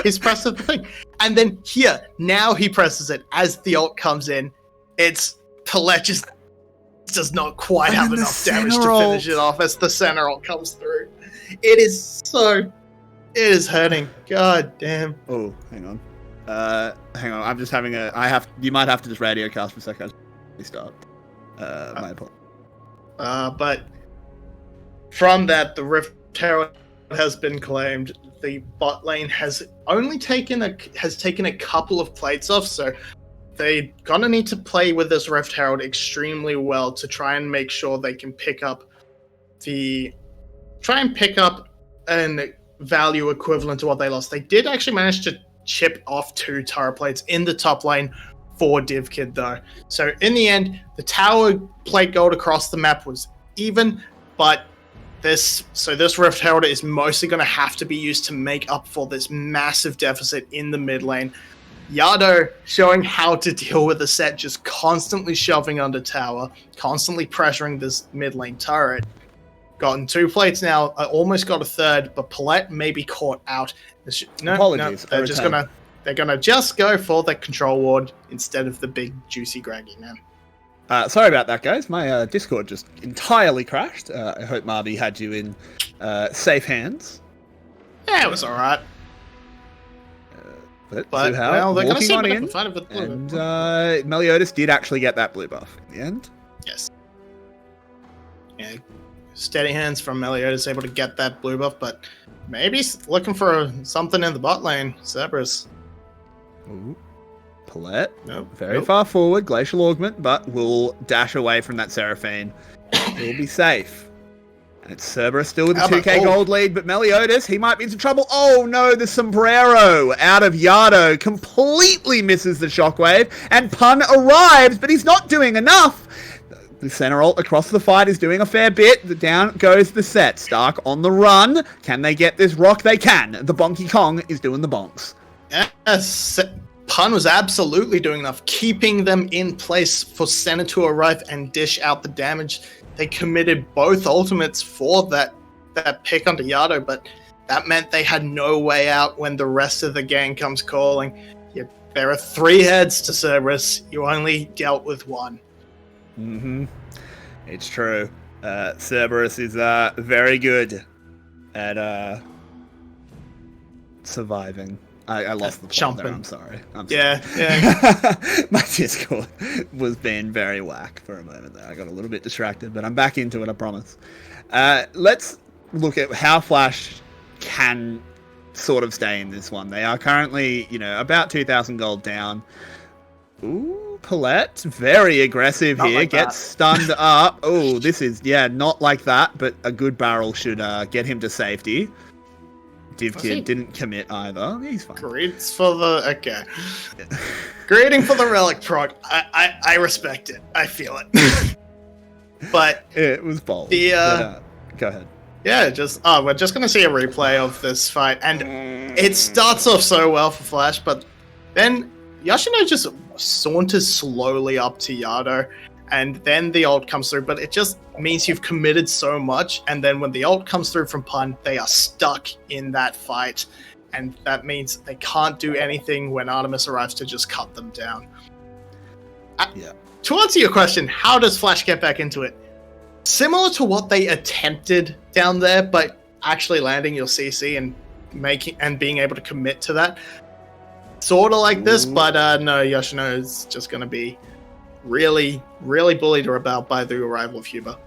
he's pressed the thing. And then here, now he presses it as the ult comes in. It's... Paulette just does not quite have enough damage to finish it off as the center ult comes through. It is hurting. God damn. Oh, hang on. Hang on. I'm just having you might have to just radio cast for a second. Start. My apologies. But from that, the Rift Herald has been claimed. The bot lane has only taken a couple of plates off, so they're gonna need to play with this Rift Herald extremely well to try and make sure they can pick up an value equivalent to what they lost. They did actually manage to chip off 2 tower plates in the top lane for DivKid though. So in the end, the tower plate gold across the map was even, but this Rift Herald is mostly going to have to be used to make up for this massive deficit in the mid lane. Yado showing how to deal with the set, just constantly shoving under tower, constantly pressuring this mid lane turret. Gotten 2 plates now, almost got a third, but Paulette may be caught out. Apologies, they're gonna just go for the control ward instead of the big juicy Greggy man. Sorry about that, guys. My Discord just entirely crashed. I hope Marby had you in safe hands. Yeah, it was alright. But well, they're gonna see on what they in, can find with blue. and Meliodas did actually get that blue buff in the end. Yes. Yeah, steady hands from Meliodas able to get that blue buff, but maybe looking for something in the bot lane. Cerberus. Ooh. Paulette, Nope. very far forward, glacial augment, but will dash away from that Seraphine. He'll be safe. And it's Cerberus still with a 2k gold lead, but Meliodas, he might be in some trouble. Oh no, the sombrero out of Yado completely misses the shockwave, and Pun arrives, but he's not doing enough. The center ult across the fight is doing a fair bit. Down goes the set. Stark on the run. Can they get this rock? They can. The Bonky Kong is doing the bonks. Yes, Pun was absolutely doing enough, keeping them in place for Senna to arrive and dish out the damage. They committed both ultimates for that pick onto Yado, but that meant they had no way out when the rest of the gang comes calling. There are 3 heads to Cerberus. You only dealt with 1. Mm-hmm. It's true. Cerberus is very good at surviving. I lost the plot there, I'm sorry. Yeah. My Discord was being very whack for a moment there. I got a little bit distracted, but I'm back into it, I promise. Let's look at how Flash can sort of stay in this one. They are currently, about 2,000 gold down. Ooh, Paulette, very aggressive not here, like gets stunned up. Oh, this is, not like that, but a good barrel should get him to safety. DivKid didn't commit either. He's fine. Greetings for the... Okay. Greeting for the relic proc. I respect it. I feel it. But... It was bold. Go ahead. Yeah, we're just going to see a replay of this fight. And it starts off so well for Flash, but then Yoshino just saunters slowly up to Yado. And then the ult comes through, but it just means you've committed so much. And then when the ult comes through from Pun, they are stuck in that fight. And that means they can't do anything when Artemis arrives to just cut them down. To answer your question, how does Flash get back into it? Similar to what they attempted down there, but actually landing your CC and being able to commit to that. Sort of like this, but no, Yoshino is just going to be really, really bullied about by the arrival of Huber.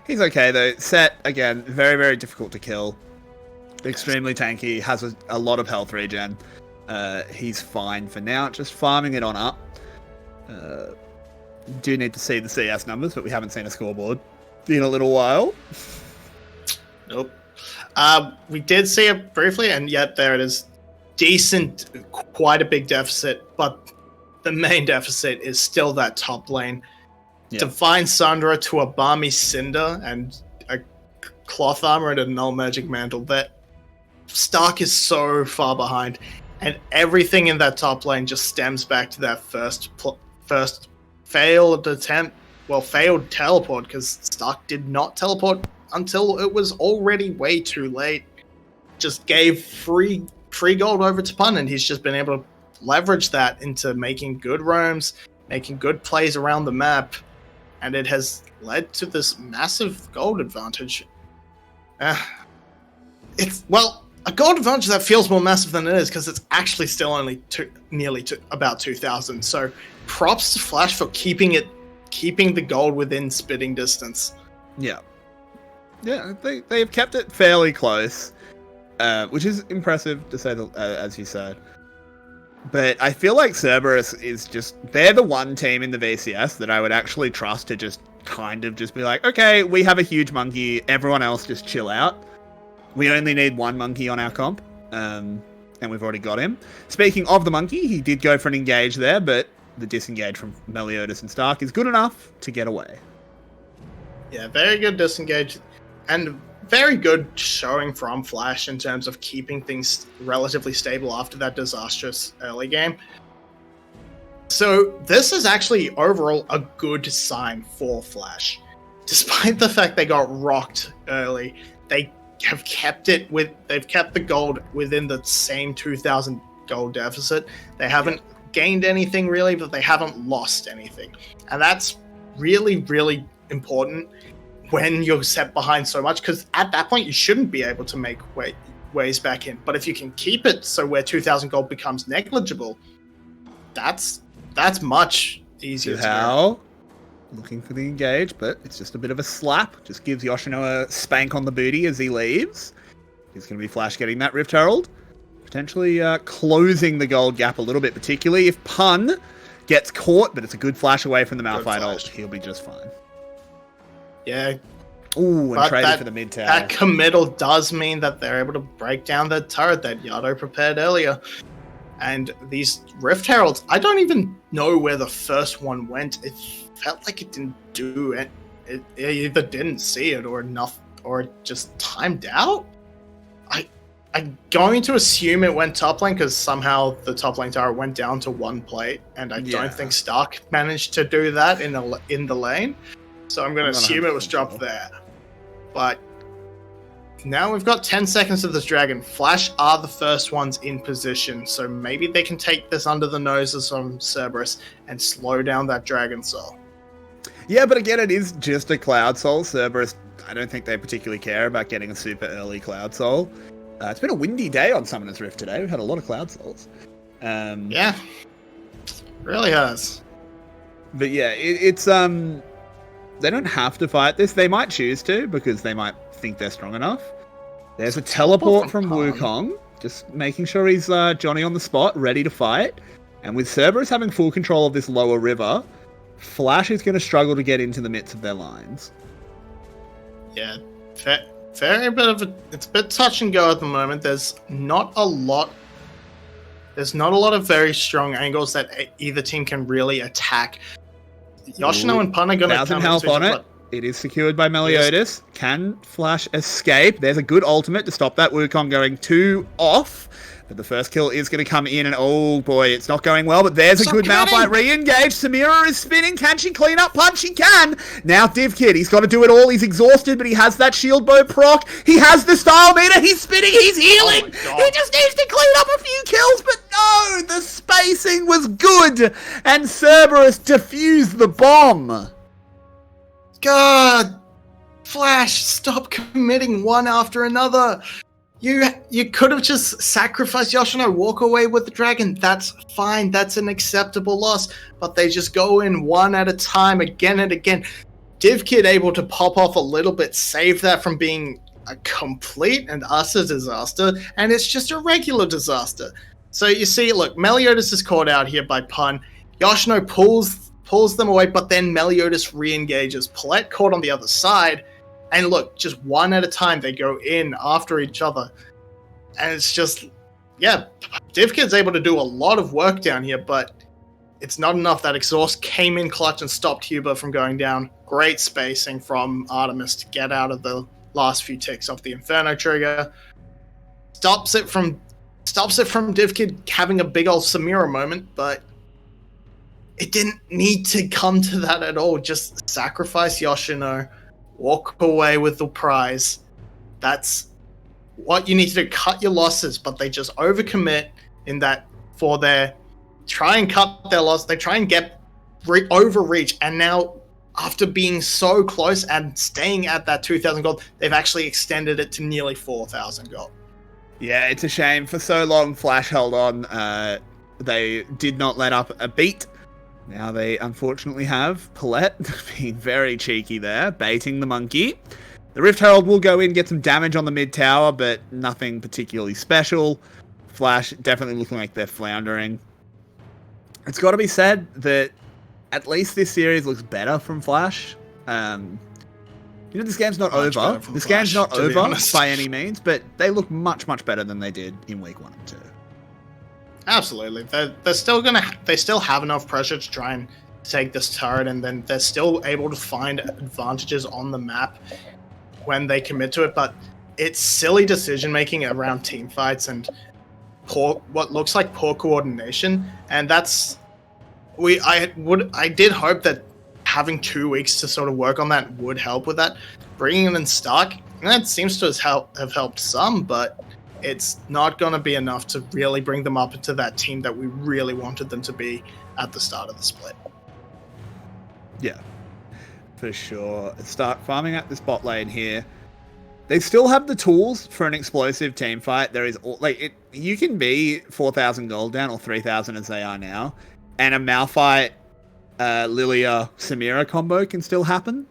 He's okay though. Set, again, very, very difficult to kill. Extremely tanky, has a lot of health regen. He's fine for now, just farming it on up. Do need to see the CS numbers, but we haven't seen a scoreboard in a little while. Nope. We did see it briefly, and yet there it is. Decent, quite a big deficit, but the main deficit is still that top lane. Yeah. Divine Sundra to a Balmy Cinder and a Cloth Armor and a Null Magic Mantle. That Stark is so far behind, and everything in that top lane just stems back to that first failed attempt. Well, failed teleport, because Stark did not teleport until it was already way too late. Just gave free gold over to Pun, and he's just been able to leverage that into making good roams, making good plays around the map, and it has led to this massive gold advantage. It's a gold advantage that feels more massive than it is, because it's actually still only nearly about 2,000. So props to Flash for keeping the gold within spitting distance. Yeah. Yeah, they have kept it fairly close, which is impressive to say, as you said. But I feel like Cerberus is they're the one team in the VCS that I would actually trust to just kind of just be like, okay, we have a huge monkey, everyone else just chill out. We only need one monkey on our comp, and we've already got him. Speaking of the monkey, he did go for an engage there, but the disengage from Meliodas and Stark is good enough to get away. Yeah, very good disengage, and very good showing from Flash in terms of keeping things relatively stable after that disastrous early game. So this is actually overall a good sign for Flash. Despite the fact they got rocked early, they have kept they've kept the gold within the same 2,000 gold deficit. They haven't gained anything really, but they haven't lost anything. And that's really, really important when you're set behind so much, because at that point you shouldn't be able to make ways back in. But if you can keep it so where 2,000 gold becomes negligible, that's much easier to do. Looking for the engage, but it's just a bit of a slap. Just gives Yoshino a spank on the booty as he leaves. He's going to be Flash getting that Rift Herald. Potentially closing the gold gap a little bit, particularly if Pun gets caught, but it's a good flash away from the Malphite ult. He'll be just fine. Yeah. Ooh, and traded for the mid tower. That committal does mean that they're able to break down the turret that Yado prepared earlier. And these Rift Heralds, I don't even know where the first one went. It felt like it didn't do it. It either didn't see it or enough, or it just timed out. I'm going to assume it went top lane because somehow the top lane tower went down to one plate, and I don't think Stark managed to do that in the lane. So I'm going to assume it was dropped there. But now we've got 10 seconds of this dragon. Flash are the first ones in position, so maybe they can take this under the noses from Cerberus and slow down that Dragon Soul. Yeah, but again, it is just a Cloud Soul. Cerberus, I don't think they particularly care about getting a super early Cloud Soul. It's been a windy day on Summoner's Rift today. We've had a lot of Cloud Souls. Yeah, really has. But yeah, it's they don't have to fight this. They might choose to because they might think they're strong enough. There's a teleport from Wukong, just making sure he's Johnny on the spot, ready to fight. And with Cerberus having full control of this lower river, Flash is going to struggle to get into the midst of their lines. Yeah, it's a bit touch and go at the moment. There's not a lot of very strong angles that either team can really attack. Yoshino and Pun are going to come 1,000 health on it. It is secured by Meliodas. Can Flash escape? There's a good ultimate to stop that Wukong going too off. But the first kill is going to come in, and oh boy, it's not going well, but there's a good Malphite re-engage. Samira is spinning. Can she clean up Punch? She can. Now Div Kid, he's got to do it all. He's exhausted, but he has that shield bow proc. He has the style meter. He's spinning. He's healing. He just needs to clean up a few kills, but no, the spacing was good, and Cerberus defused the bomb. God, Flash, stop committing one after another. You could have just sacrificed Yoshino, walk away with the dragon. That's fine. That's an acceptable loss. But they just go in one at a time, again and again. Div Kid able to pop off a little bit, save that from being a complete and utter disaster, and it's just a regular disaster. So you see, look, Meliodas is caught out here by Pun. Yoshino pulls them away, but then Meliodas re-engages. Paulette caught on the other side. And look, just one at a time, they go in after each other. And it's just, yeah, Div Kid's able to do a lot of work down here, but it's not enough. That exhaust came in clutch and stopped Huber from going down. Great spacing from Artemis to get out of the last few ticks off the Inferno trigger. Stops it from Div Kid having a big old Samira moment, but it didn't need to come to that at all. Just sacrifice Yoshino. Walk away with the prize. That's what you need to do. Cut your losses, but they just overcommit in that try and cut their loss. They try and get overreach, and now after being so close and staying at that 2,000 gold, they've actually extended it to nearly 4,000 gold. Yeah, it's a shame. For so long, Flash held on. They did not let up a beat. Now they unfortunately have Paulette being very cheeky there, baiting the monkey. The Rift Herald will go in, get some damage on the mid tower, but nothing particularly special. Flash definitely looking like they're floundering. It's got to be said that at least this series looks better from Flash. This game's not over. This game's not over by any means, but they look much, much better than they did in week 1 and 2. Absolutely. They still have enough pressure to try and take this turret, and then they're still able to find advantages on the map when they commit to it, but it's silly decision making around team fights and what looks like poor coordination, and that's I did hope that having 2 weeks to sort of work on that would help with that. Bringing in Stark, that seems to have helped some, but it's not going to be enough to really bring them up into that team that we really wanted them to be at the start of the split. Yeah, for sure. Start farming at this bot lane here. They still have the tools for an explosive team fight. There is you can be 4,000 gold down or 3,000 as they are now, and a Malphite Lilia Samira combo can still happen.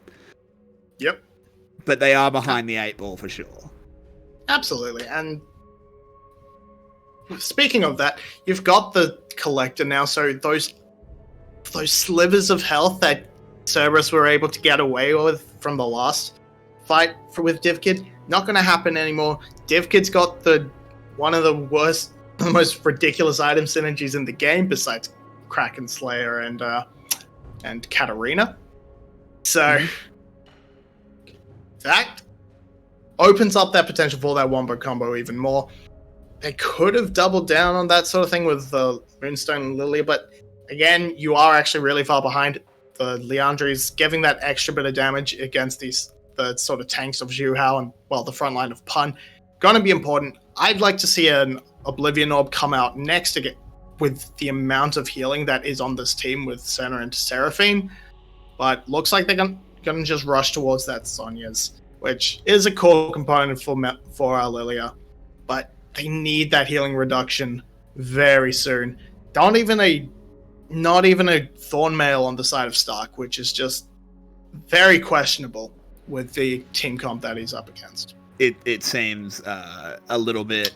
Yep. But they are behind the 8-ball for sure. Absolutely. And speaking of that, you've got the Collector now, so those slivers of health that Cerberus were able to get away with from the last fight with DivKid, not going to happen anymore. DivKid's got one of the most ridiculous item synergies in the game, besides Kraken Slayer and Katarina. So that opens up that potential for that wombo combo even more. They could have doubled down on that sort of thing with the Moonstone and Lilia, but again, you are actually really far behind. The Liandry's giving that extra bit of damage against the sort of tanks of Zhu Hao and, well, the front line of Pun. Going to be important. I'd like to see an Oblivion Orb come out next to get with the amount of healing that is on this team with Senna and Seraphine, but looks like they're going to just rush towards that Sonya's, which is a core component for our Lilia, but they need that healing reduction very soon. Not even a Thornmail on the side of Stark, which is just very questionable with the team comp that he's up against. It seems a little bit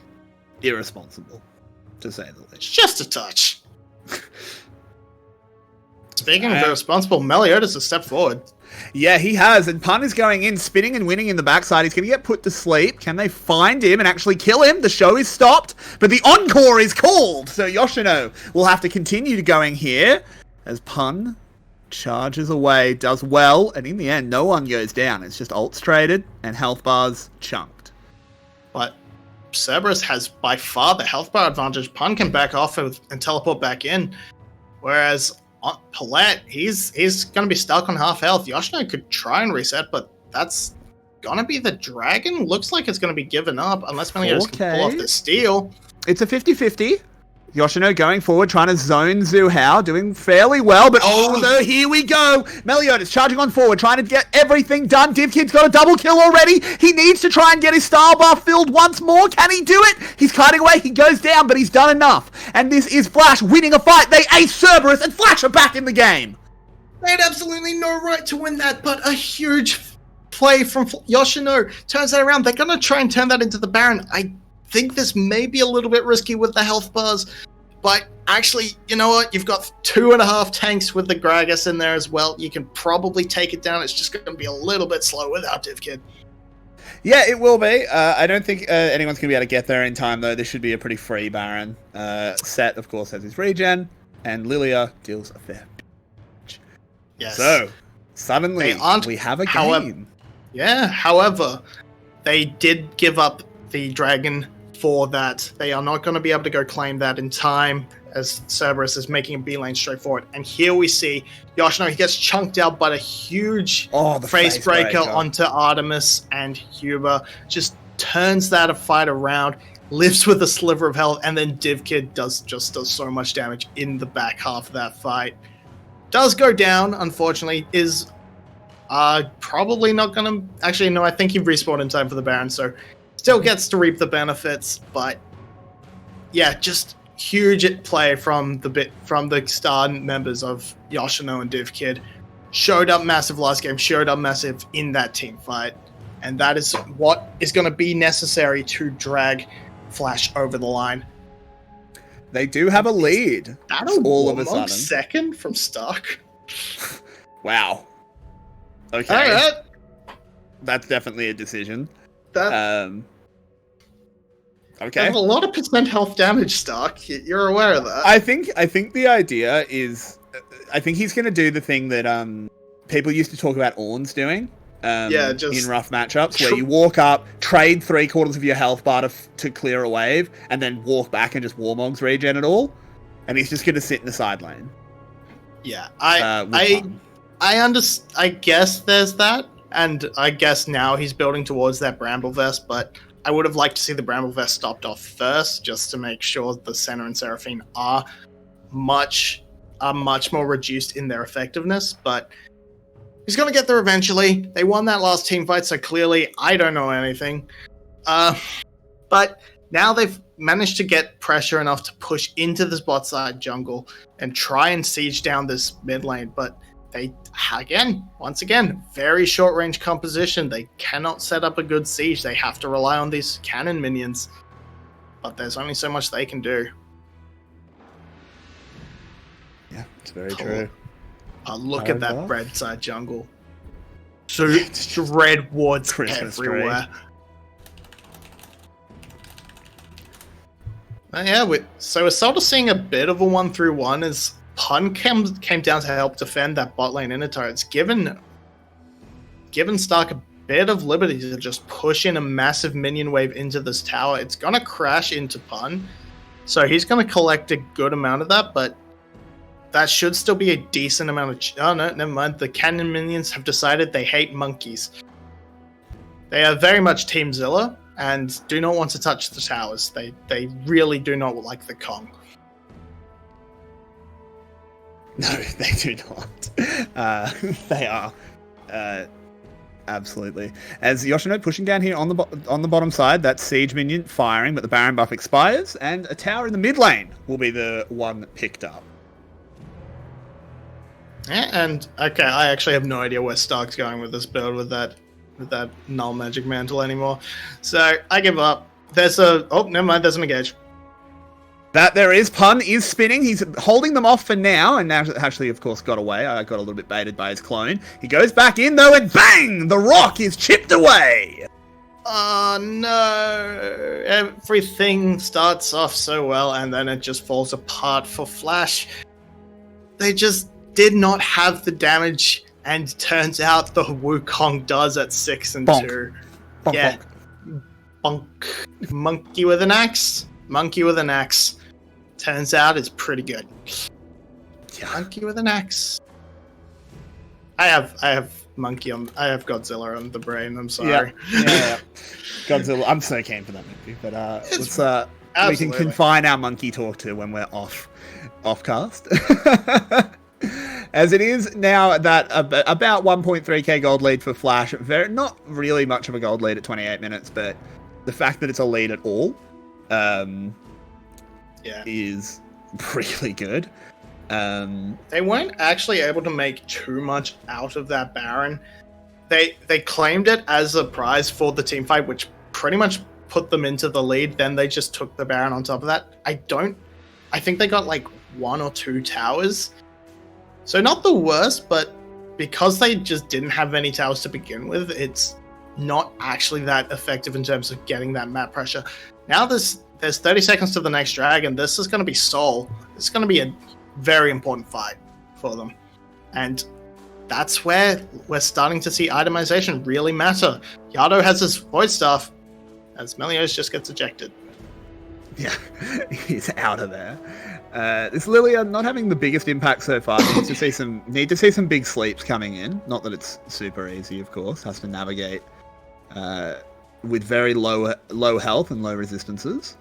irresponsible, to say the least. Just a touch. Speaking of irresponsible, Meliodas has stepped forward. Yeah, he has, and Pun is going in, spinning and winning in the backside. He's going to get put to sleep. Can they find him and actually kill him? The show is stopped, but the encore is called. So Yoshino will have to continue going here as Pun charges away, does well, and in the end, no one goes down. It's just ult traded and health bars chunked. But Cerberus has by far the health bar advantage. Pun can back off and teleport back in, whereas Paulette, he's going to be stuck on half health. Yoshino could try and reset, but that's going to be the dragon. Looks like it's going to be given up unless Meliodas can pull off the steal. It's a 50-50. Yoshino going forward, trying to zone Zhu Hao, doing fairly well, but oh no, here we go! Meliodas charging on forward, trying to get everything done. DivKid's got a double kill already. He needs to try and get his star bar filled once more. Can he do it? He's kiting away, he goes down, but he's done enough. And this is Flash winning a fight. They ace Cerberus, and Flash are back in the game. They had absolutely no right to win that, but a huge play from Yoshino turns that around. They're going to try and turn that into the Baron. I think this may be a little bit risky with the health bars, but actually, you know what? You've got 2.5 tanks with the Gragas in there as well. You can probably take it down. It's just going to be a little bit slow without DivKid. Yeah, it will be. I don't think anyone's going to be able to get there in time, though. This should be a pretty free Baron. Set, of course, has his regen, and Lilia deals a fair damage. Yes. So, suddenly, we have a game. However, they did give up the dragon for that. They are not going to be able to go claim that in time, as Cerberus is making a beeline straight forward. And here we see Yoshino, he gets chunked out by a huge face breaker onto Artemis, and Huber just turns that fight around, lives with a sliver of health, and then DivKid does so much damage in the back half of that fight. Does go down, unfortunately, is probably not going to... Actually, no, I think he respawned in time for the Baron, so still gets to reap the benefits, but yeah, just huge play from the star members of Yoshino and DivKid. Showed up massive last game, showed up massive in that team fight. And that is what is going to be necessary to drag Flash over the line. They do have a lead. That all of a Warmog sudden. second from Stark. Wow. Okay. All right. That's definitely a decision. That, Okay. That's a lot of percent health damage, Stark. You're aware of that. I think the idea is, I think he's going to do the thing that people used to talk about Ornn's doing. Just in rough matchups, where you walk up, trade 3/4 of your health bar to clear a wave, and then walk back and just Warmogs regen it all. And he's just going to sit in the side lane. Yeah, I guess there's that, and I guess now he's building towards that Bramble Vest, but I would have liked to see the Bramble Vest stopped off first, just to make sure the Senna and Seraphine are much more reduced in their effectiveness, but he's going to get there eventually. They won that last team fight, so clearly I don't know anything. But now they've managed to get pressure enough to push into this bot side jungle and try and siege down this mid lane, but they, once again, very short range composition. They cannot set up a good siege. They have to rely on these cannon minions, but there's only so much they can do. Yeah, it's very true. Look at that red side jungle. So red wards Christmas everywhere. So we're sort of seeing a bit of a 1-3-1 as Pun came down to help defend that bot lane inner turrets, given Stark a bit of liberty to just push in a massive minion wave into this tower. It's gonna crash into Pun, so he's gonna collect a good amount of that, but that should still be a decent amount of... Oh no, never mind. The cannon minions have decided they hate monkeys. They are very much Team Zilla and do not want to touch the towers. They really do not like the Kong. No, they do not. They are. Absolutely. As Yoshino pushing down here on the bottom side, that siege minion firing, but the Baron buff expires, and a tower in the mid lane will be the one picked up. Yeah, and okay, I actually have no idea where Stark's going with this build with that null magic mantle anymore. So I give up. Never mind, there's an engage. That there is. Pun is spinning. He's holding them off for now, and now actually, of course, got away. I got a little bit baited by his clone. He goes back in, though, and bang! The rock is chipped away! Oh, no. Everything starts off so well, and then it just falls apart for Flash. They just did not have the damage, and turns out the Wukong does at 6 and Bonk. 2. Bonk, Yeah. Bonk. Monkey with an axe. Monkey with an axe. Turns out it's pretty good. Yeah. Monkey with an axe. I have Godzilla on the brain. I'm sorry. Yeah. Godzilla. I'm so keen for that movie, but let's we can confine our monkey talk to when we're off cast. As it is now that about 1.3k gold lead for Flash. Not really much of a gold lead at 28 minutes, but the fact that it's a lead at all is really good. They weren't actually able to make too much out of that Baron. They claimed it as a prize for the team fight, which pretty much put them into the lead. Then they just took the Baron on top of that. I think they got like 1 or 2 towers. So not the worst, but because they just didn't have any towers to begin with, it's not actually that effective in terms of getting that map pressure. Now there's 30 seconds to the next drag, and this is going to be Sol. It's going to be a very important fight for them. And that's where we're starting to see itemization really matter. Yado has his Void Staff, as Melios just gets ejected. Yeah, he's out of there. This Lilia not having the biggest impact so far. Need to see some big sleeps coming in. Not that it's super easy, of course. Has to navigate with very low health and low resistances.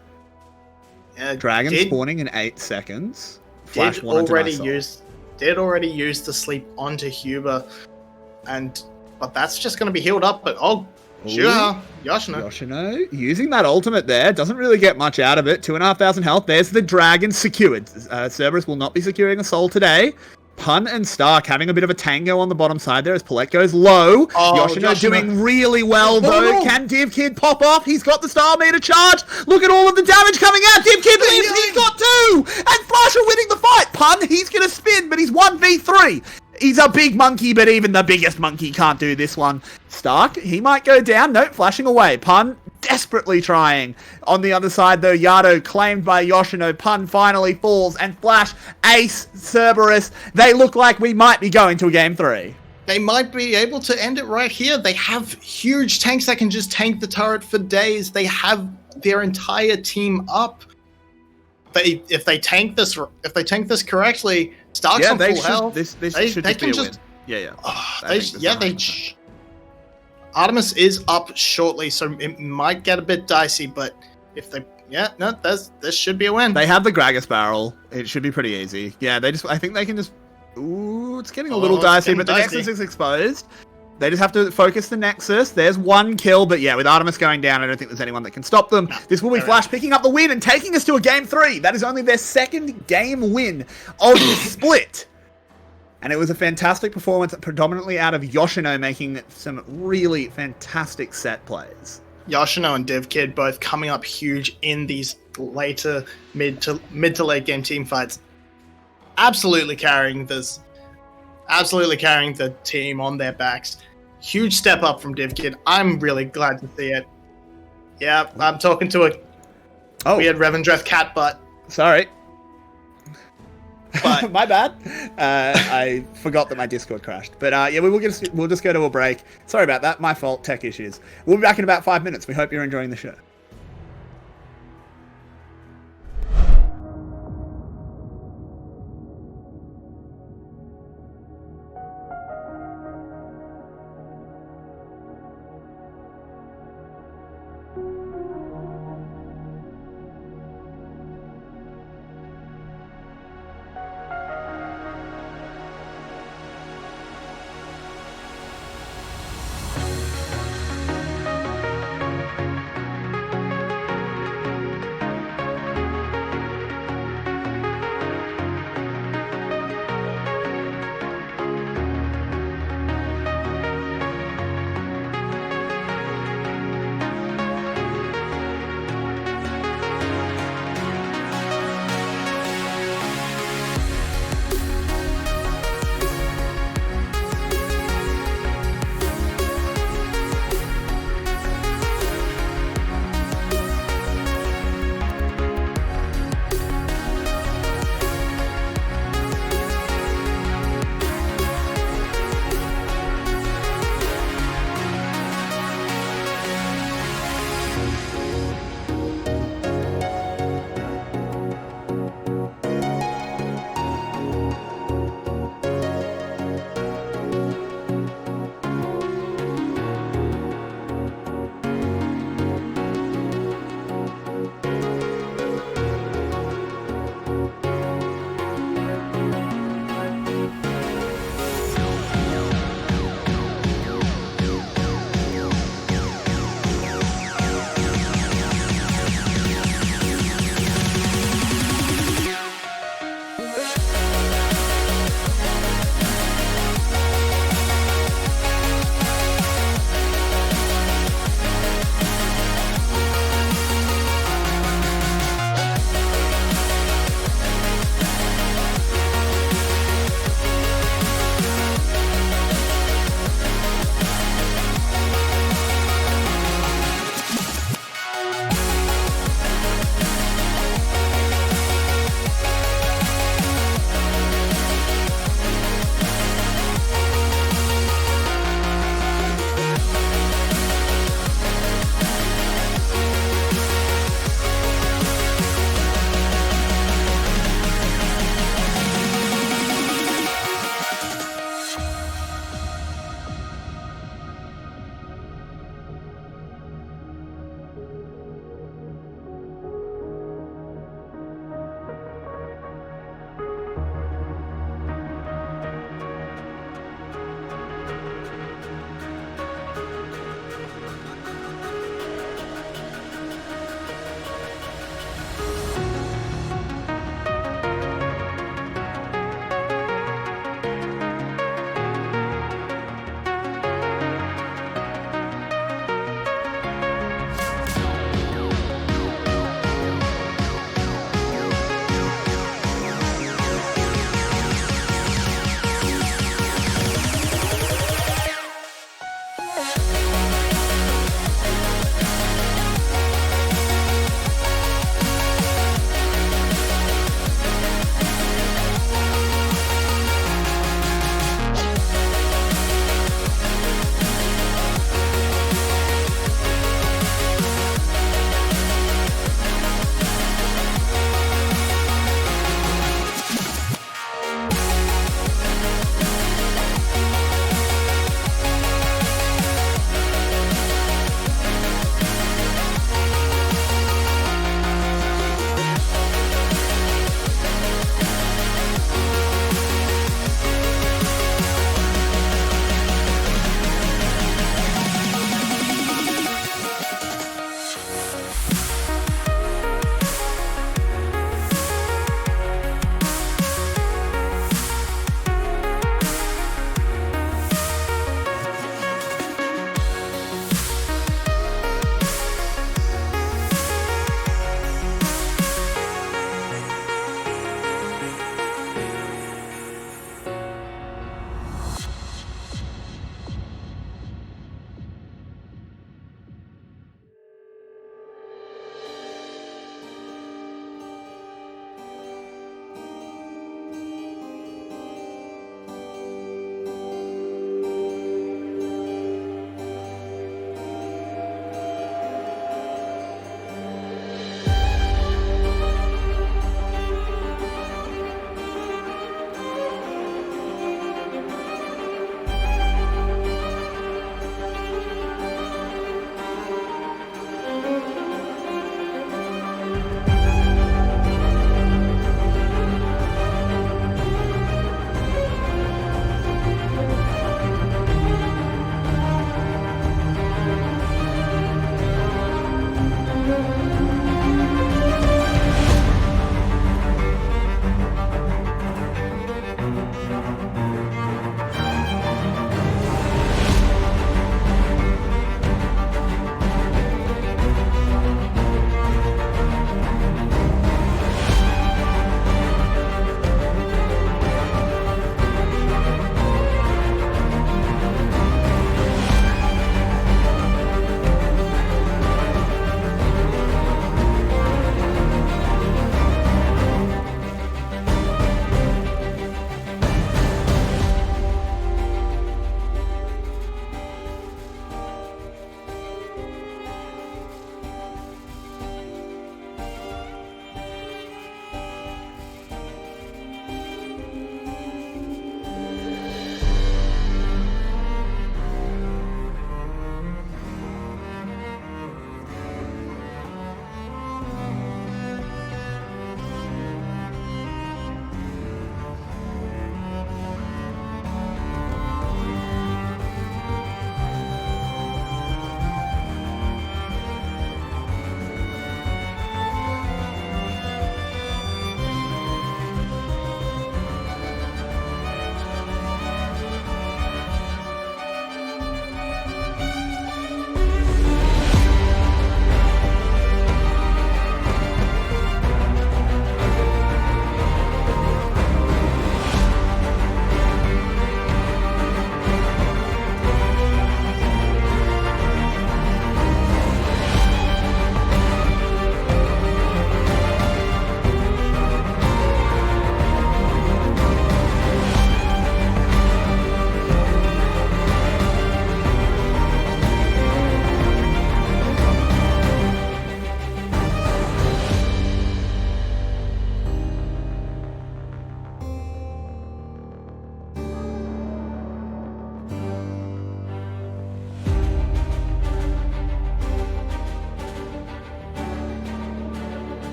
Dragon spawning in 8 seconds. Flash did already use the sleep onto Huber, but that's just going to be healed up. But sure, Yoshino using that ultimate there doesn't really get much out of it. 2,500 health. There's the dragon secured. Cerberus will not be securing a soul today. Pun and Stark having a bit of a tango on the bottom side there as Paulette goes low. Yoshino doing really well, though. Can Div Kid pop off? He's got the star meter charged. Look at all of the damage coming out. Div Kid, he's got 2! And Flash are winning the fight. Pun, he's going to spin, but he's 1v3. He's a big monkey, but even the biggest monkey can't do this one. Stark, he might go down. Nope, flashing away. Pun desperately trying. On the other side, though, Yado claimed by Yoshino. Pun finally falls. And Flash, Ace, Cerberus, they look like we might be going to a game 3. They might be able to end it right here. They have huge tanks that can just tank the turret for days. They have their entire team up. If they tank this correctly, Stark's on full health. This should just be a win. Yeah. Artemis is up shortly, so it might get a bit dicey. But if they, this should be a win. They have the Gragas barrel. It should be pretty easy. Yeah, I think they can just. Ooh, it's getting a little dicey, but the Nexus is exposed. They just have to focus the Nexus. There's 1 kill, but yeah, with Artemis going down, I don't think there's anyone that can stop them. This will be Flash picking up the win and taking us to a game 3. That is only their 2nd game win of the split. And it was a fantastic performance, predominantly out of Yoshino, making some really fantastic set plays. Yoshino and Div Kid both coming up huge in these later mid to late game team fights. Absolutely carrying the team on their backs. Huge step up from Div Kid. I'm really glad to see it. Yeah, I'm talking to a weird Revendreth cat butt. Sorry. But my bad. I forgot that my Discord crashed. But we'll just go to a break. Sorry about that. My fault. Tech issues. We'll be back in about 5 minutes. We hope you're enjoying the show.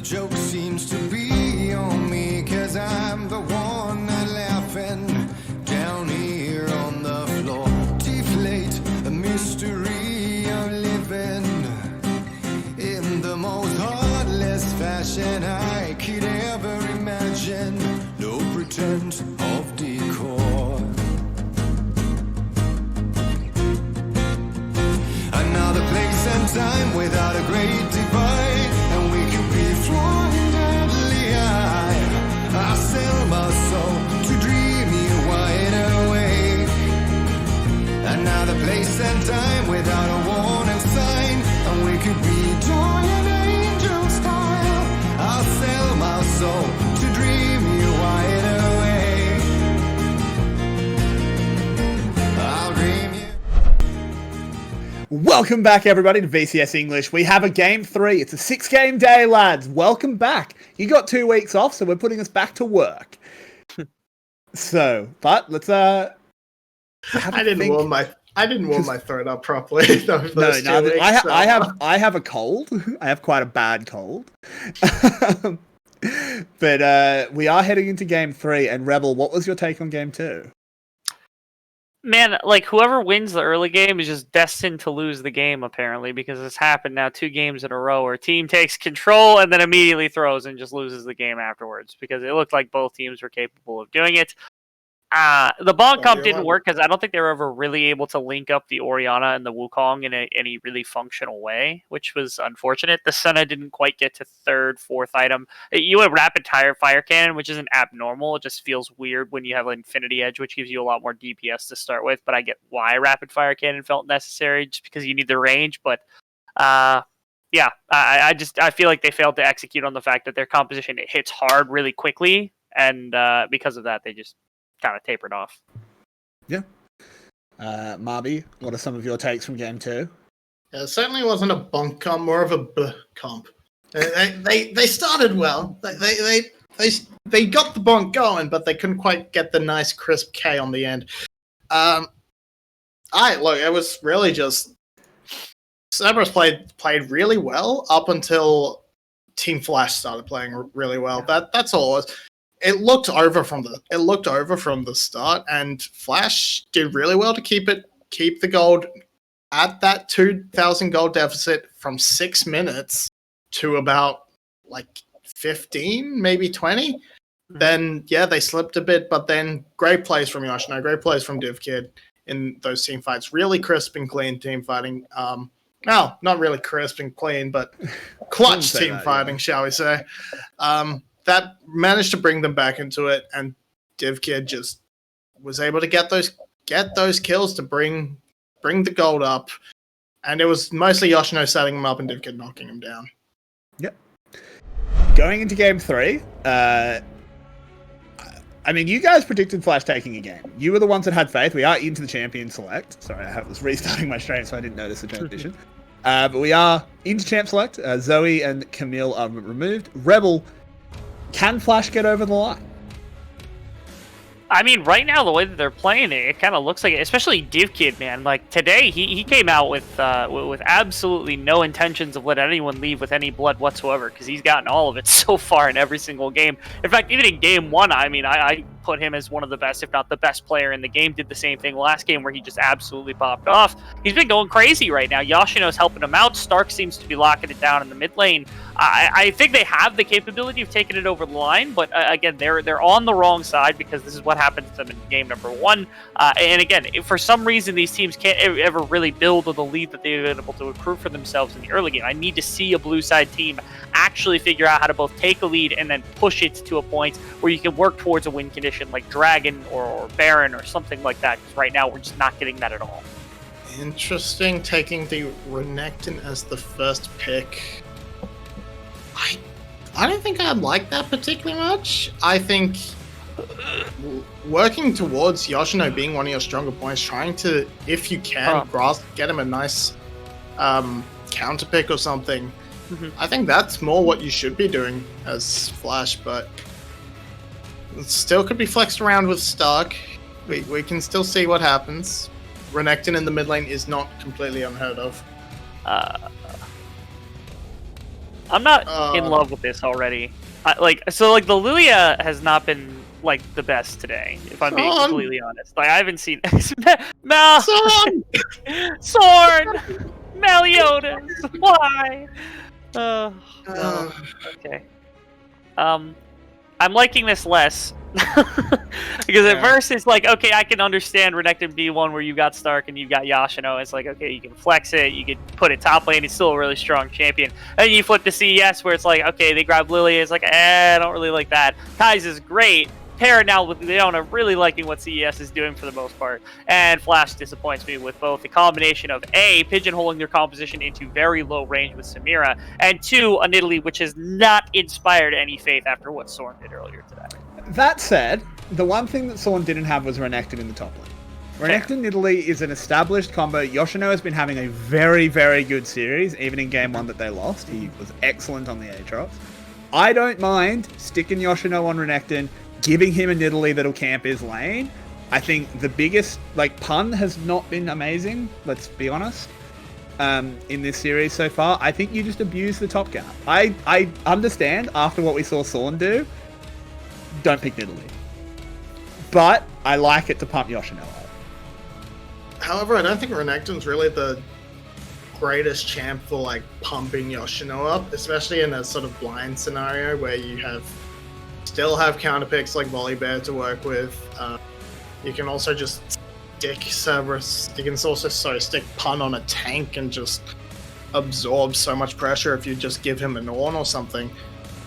The joke seems to be on me, 'cause I'm the one laughing down here on the floor. Deflate the mystery of living in the most heartless fashion I could ever imagine. No pretense of decor. Another place and time without a great divide, and we could be flying deadly high. I sell my soul to dream you wide awake. Another place and time without a warning sign, and we could be giant angel style. I'll sell my soul to dream you wide awake. I'll dream you. Welcome back, everybody, to VCS English. We have a game 3. It's a 6-game day, lads. Welcome back. You got 2 weeks off, so we're putting us back to work. But let's I didn't warm my throat up properly. I have a cold. I have quite a bad cold. But we are heading into game 3. And Rebel, what was your take on game 2? Man, like, whoever wins the early game is just destined to lose the game, apparently, because it's happened now 2 games in a row where a team takes control and then immediately throws and just loses the game afterwards, because it looked like both teams were capable of doing it. The Bonk comp didn't work because I don't think they were ever really able to link up the Orianna and the Wukong in any really functional way, which was unfortunate. The Senna didn't quite get to 3rd, 4th item. You have rapid fire cannon, which isn't abnormal. It just feels weird when you have an Infinity Edge, which gives you a lot more DPS to start with. But I get why rapid fire cannon felt necessary, just because you need the range. But yeah, I feel like they failed to execute on the fact that their composition, it hits hard really quickly, and because of that, they just kind of tapered off. Yeah. Marby, what are some of your takes from game 2? Yeah, it certainly wasn't a bunk comp, more of a comp. They started well. They got the bunk going, but they couldn't quite get the nice crisp K on the end. It was really just Cerberus played really well up until Team Flash started playing really well. That's all it was. It looked over from the start, and Flash did really well to keep the gold at that 2,000 gold deficit from 6 minutes to about 15, maybe 20. Then they slipped a bit, but then great plays from Yoshino, great plays from DivKid in those team fights. Really crisp and clean team fighting. No, not really crisp and clean, but clutch team fighting, shall we say. That managed to bring them back into it, and DivKid just was able to get those kills to bring the gold up, and it was mostly Yoshino setting him up and DivKid knocking him down. Yep. Going into game 3, I mean, you guys predicted Flash taking a game. You were the ones that had faith. We are into the champion select. Sorry, I was restarting my stream, so I didn't notice the transition. But we are into champ select. Zoe and Camille are removed. Rebel, can Flash get over the line? I mean, right now, the way that they're playing it kind of looks like it, especially DivKid, man. Like, today, he came out with absolutely no intentions of letting anyone leave with any blood whatsoever, because he's gotten all of it so far in every single game. In fact, even in game 1, I mean, I put him as one of the best, if not the best player in the game. Did the same thing last game where he just absolutely popped off. He's been going crazy right now. Yoshino's helping him out. Stark seems to be locking it down in the mid lane. I think they have the capability of taking it over the line, but again, they're on the wrong side, because this is what happened to them in game number 1. And again, if for some reason these teams can't ever really build on the lead that they've been able to accrue for themselves in the early game, I need to see a blue side team actually figure out how to both take a lead and then push it to a point where you can work towards a win condition like Dragon or Baron or something like that. Because right now we're just not getting that at all. Interesting, taking the Renekton as the first pick. I don't think I like that particularly much. I think working towards Yoshino being one of your stronger points, trying to, if you can, get him a nice counter pick or something. I think that's more what you should be doing as Flash, but it still could be flexed around with Stark. We can still see what happens. Renekton in the mid lane is not completely unheard of. I'm not in Uh, love with this already. The Lilia has not been like the best today, if I'm being Son! completely honest. Like I haven't seen Mel Son! Sorn Meliodas. Why? No. Okay. I'm liking this less. Because at Yeah. first it's like, okay, I can understand Renekton B1 where you got Stark and you've got Yashino. It's like, okay, you can flex it, you can put it top lane, it's still a really strong champion. And you flip to CES where it's like, okay, they grab Lily, it's like, I don't really like that. Kai's is great. Pair now with Leona really liking what CES is doing for the most part. And Flash disappoints me with both the combination of A, pigeonholing their composition into very low range with Samira, and 2, a Nidalee which has not inspired any faith after what Soren did earlier today. That said, the one thing that Sorn didn't have was Renekton in the top lane. Renekton Nidalee is an established combo. Yoshino has been having a very, very good series, even in game 1 that they lost. He was excellent on the Aatrox. I don't mind sticking Yoshino on Renekton, giving him a Nidalee that'll camp his lane. I think the biggest, pun has not been amazing, let's be honest, in this series so far. I think you just abuse the top gap. I understand, after what we saw Sorn do, don't pick Nidalee. But I like it to pump Yoshino up. However, I don't think Renekton's really the greatest champ for pumping Yoshino up, especially in a sort of blind scenario where you still have counter picks like Volibear to work with. You can also just stick Cerberus. You can also stick Pun on a tank and just absorb so much pressure if you just give him an Ornn or something.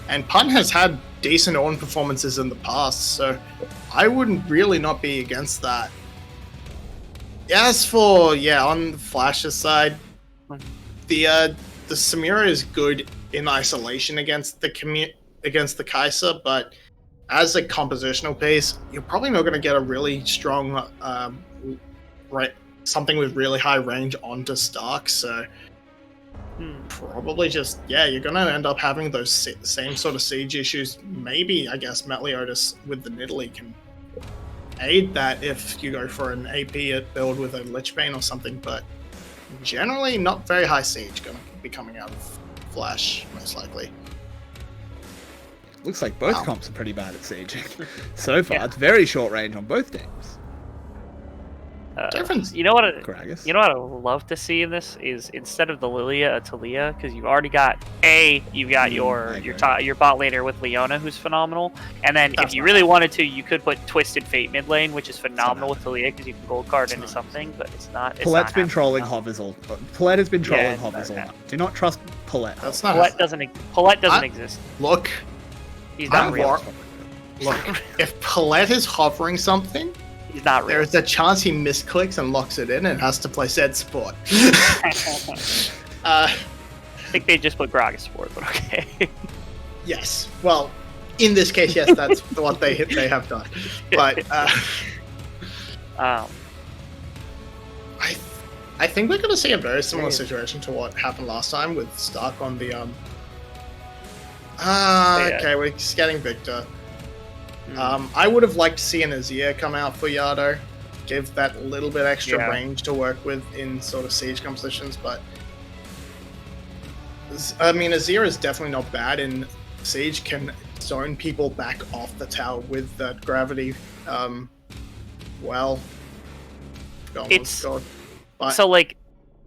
And Pun has had decent Ornn performances in the past, so I wouldn't really not be against that. As for on Flash's side, the Samira is good in isolation against the Kai'Sa, but as a compositional piece, you're probably not going to get a really strong something with really high range onto Stark. So probably just you're going to end up having those same sort of siege issues. Maybe I guess Meliodas with the Nidalee can aid that if you go for an AP build with a Lichbane or something, but generally not very high siege going to be coming out of Flash most likely. Looks like both comps are pretty bad at sieging. So far, it's very short range on both teams. Difference. You know what? Gragas. You know what I would love to see in this is instead of the Lilia, a Talia, because you've already got your bot laner with Leona, who's phenomenal, and then if you really wanted to, you could put Twisted Fate mid lane, which is phenomenal with Talia because you can gold card into something, but it's not. Palette's been trolling Hovers all. Palette has been trolling Hovers all night. Do not trust Palette. That's not. Palette doesn't exist. Look, he's not real. Look, if Palette is hovering something, he's not real. There's a chance he misclicks and locks it in and has to play said support. I think they just put Gragas support, but okay. Yes. Well, in this case, yes, that's what they have done. But I think we're going to see a very similar situation to what happened last time with Stark on the okay, we're just getting Victor. I would have liked to see an Azir come out for Yado, give that little bit extra range to work with in sort of siege compositions, but I mean, Azir is definitely not bad in siege, can zone people back off the tower with that gravity.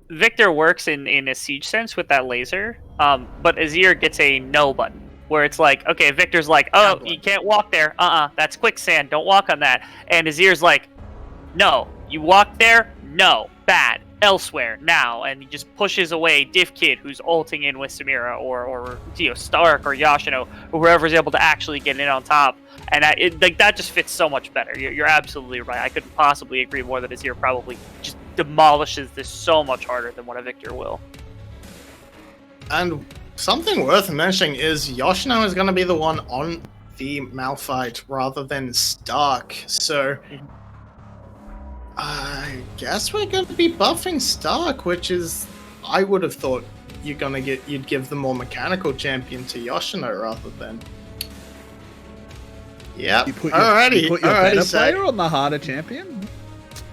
Victor works in a siege sense with that laser, but Azir gets a no button. Where it's like, okay, Victor's like, oh, you can't walk there. That's quicksand. Don't walk on that. And Azir's like, no, you walk there? No, bad. Elsewhere, now. And he just pushes away Div Kid, who's ulting in with Samira, or Stark, or Yashino, or whoever's able to actually get in on top. And that just fits so much better. You're absolutely right. I couldn't possibly agree more that Azir probably just demolishes this so much harder than what a Victor will. And something worth mentioning is Yoshino is going to be the one on the Malphite rather than Stark, so I guess we're going to be buffing Stark, which is, I would have thought you'd give the more mechanical champion to Yoshino rather than. Yep. You put your better player on the harder champion.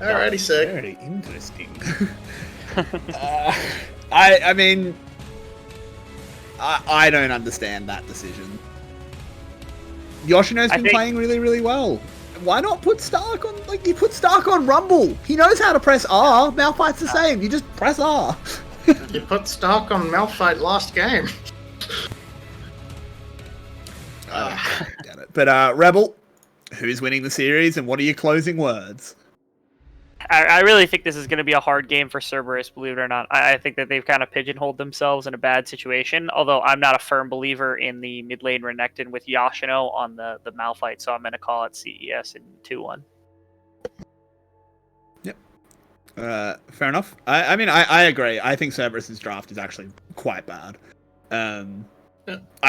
Alrighty, sick. Very interesting. I mean, I don't understand that decision. Yoshino's been playing really, really well. Why not put Stark on, like, you put Stark on Rumble? He knows how to press R. Malphite's the same. You just press R. You put Stark on Malphite last game. I don't get it. But, Rebel, who's winning the series and what are your closing words? I really think this is going to be a hard game for Cerberus, believe it or not. I think that they've kind of pigeonholed themselves in a bad situation, although I'm not a firm believer in the mid lane Renekton with Yoshino on the Malphite, so I'm going to call it CES in 2-1. Yep. Fair enough. I mean, I agree. I think Cerberus's draft is actually quite bad. I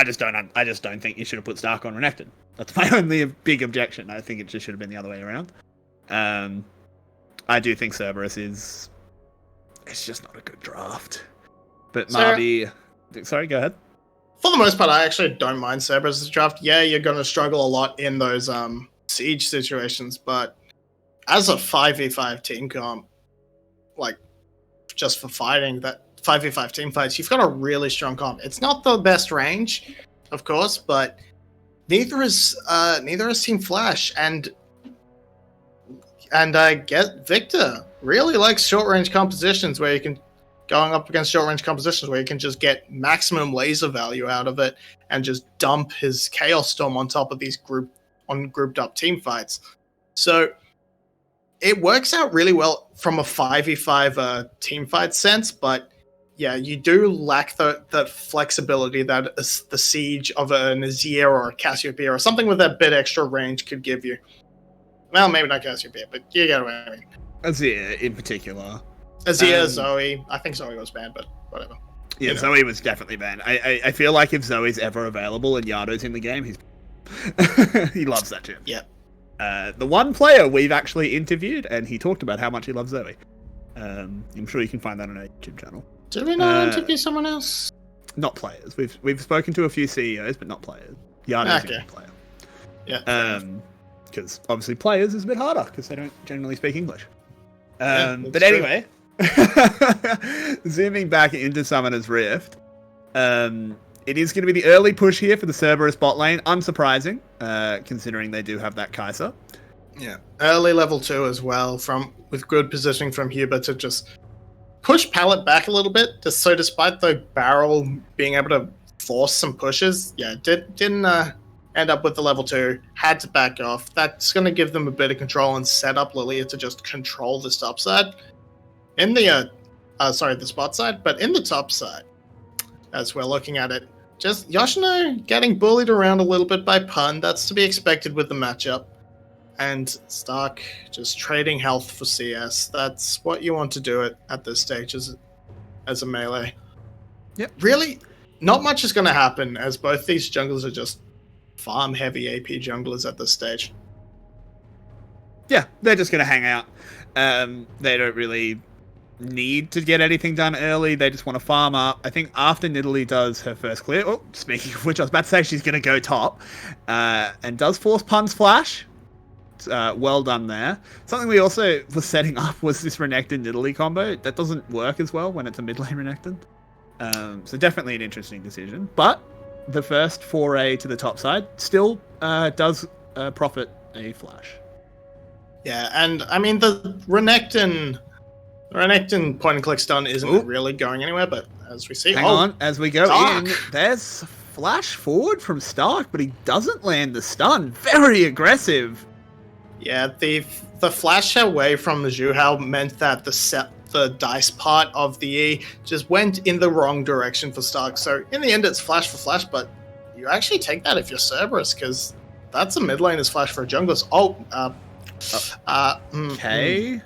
just don't think you should have put Stark on Renekton. That's my only big objection. I think it just should have been the other way around. I do think Cerberus it's just not a good draft. But Marby... Sorry, go ahead. For the most part, I actually don't mind Cerberus' draft. Yeah, you're going to struggle a lot in those siege situations, but as a 5v5 team comp, like, just for fighting, that 5v5 team fights, you've got a really strong comp. It's not the best range, of course, but neither is Team Flash, and I get Victor really likes short-range compositions where you can going up against short-range compositions where you can just get maximum laser value out of it and just dump his Chaos Storm on top of these grouped up team fights. So it works out really well from a 5v5 team fight sense, but yeah, you do lack the flexibility that the siege of a Nazir or a Cassiopeia or something with that bit extra range could give you. Well, maybe not Cassiopeia, but you get what I mean. Azir in particular. Azir, Zoe. I think Zoe was banned, but whatever. Yeah, Zoe was definitely banned. I feel like if Zoe's ever available and Yado's in the game, he loves that too. Yeah. The one player we've actually interviewed, and he talked about how much he loves Zoe. I'm sure you can find that on our YouTube channel. Did we not interview someone else? Not players. We've spoken to a few CEOs, but not players. Yado's a player. Yeah. Because obviously players is a bit harder because they don't generally speak English. But true. anyway, zooming back into Summoner's Rift, it is going to be the early push here for the Cerberus bot lane. Unsurprising, considering they do have that Kai'Sa. Yeah, early level 2 as well, with good positioning from Huber to just push Pallet back a little bit. So despite the barrel being able to force some pushes, didn't end up with the level 2, had to back off. That's going to give them a bit of control and set up Lilia to just control the top side. In the spot side, but in the top side, as we're looking at it, just Yoshino getting bullied around a little bit by Pun. That's to be expected with the matchup. And Stark just trading health for CS. That's what you want to do at this stage as a melee. Yep. Really, not much is going to happen as both these junglers are just farm heavy AP junglers at this stage. Yeah, they're just going to hang out. They don't really need to get anything done early. They just want to farm up. I think after Nidalee does her first clear, speaking of which, I was about to say she's going to go top, and does force Pun's flash. Well done there. Something we also were setting up was this Renekton Nidalee combo. That doesn't work as well when it's a mid lane Renekton. So definitely an interesting decision. But the first foray to the top side still does profit a flash. Yeah, and I mean the Renekton point and click stun isn't really going anywhere, but as we see, hang on, as we go Stark. in, there's flash forward from Stark, but he doesn't land the stun. Very aggressive. Yeah, the flash away from the Zhuhao meant that the dice part of the E just went in the wrong direction for Stark. So in the end, it's flash for flash, but you actually take that if you're Cerberus, because that's a mid laner's flash for a jungler's. Okay.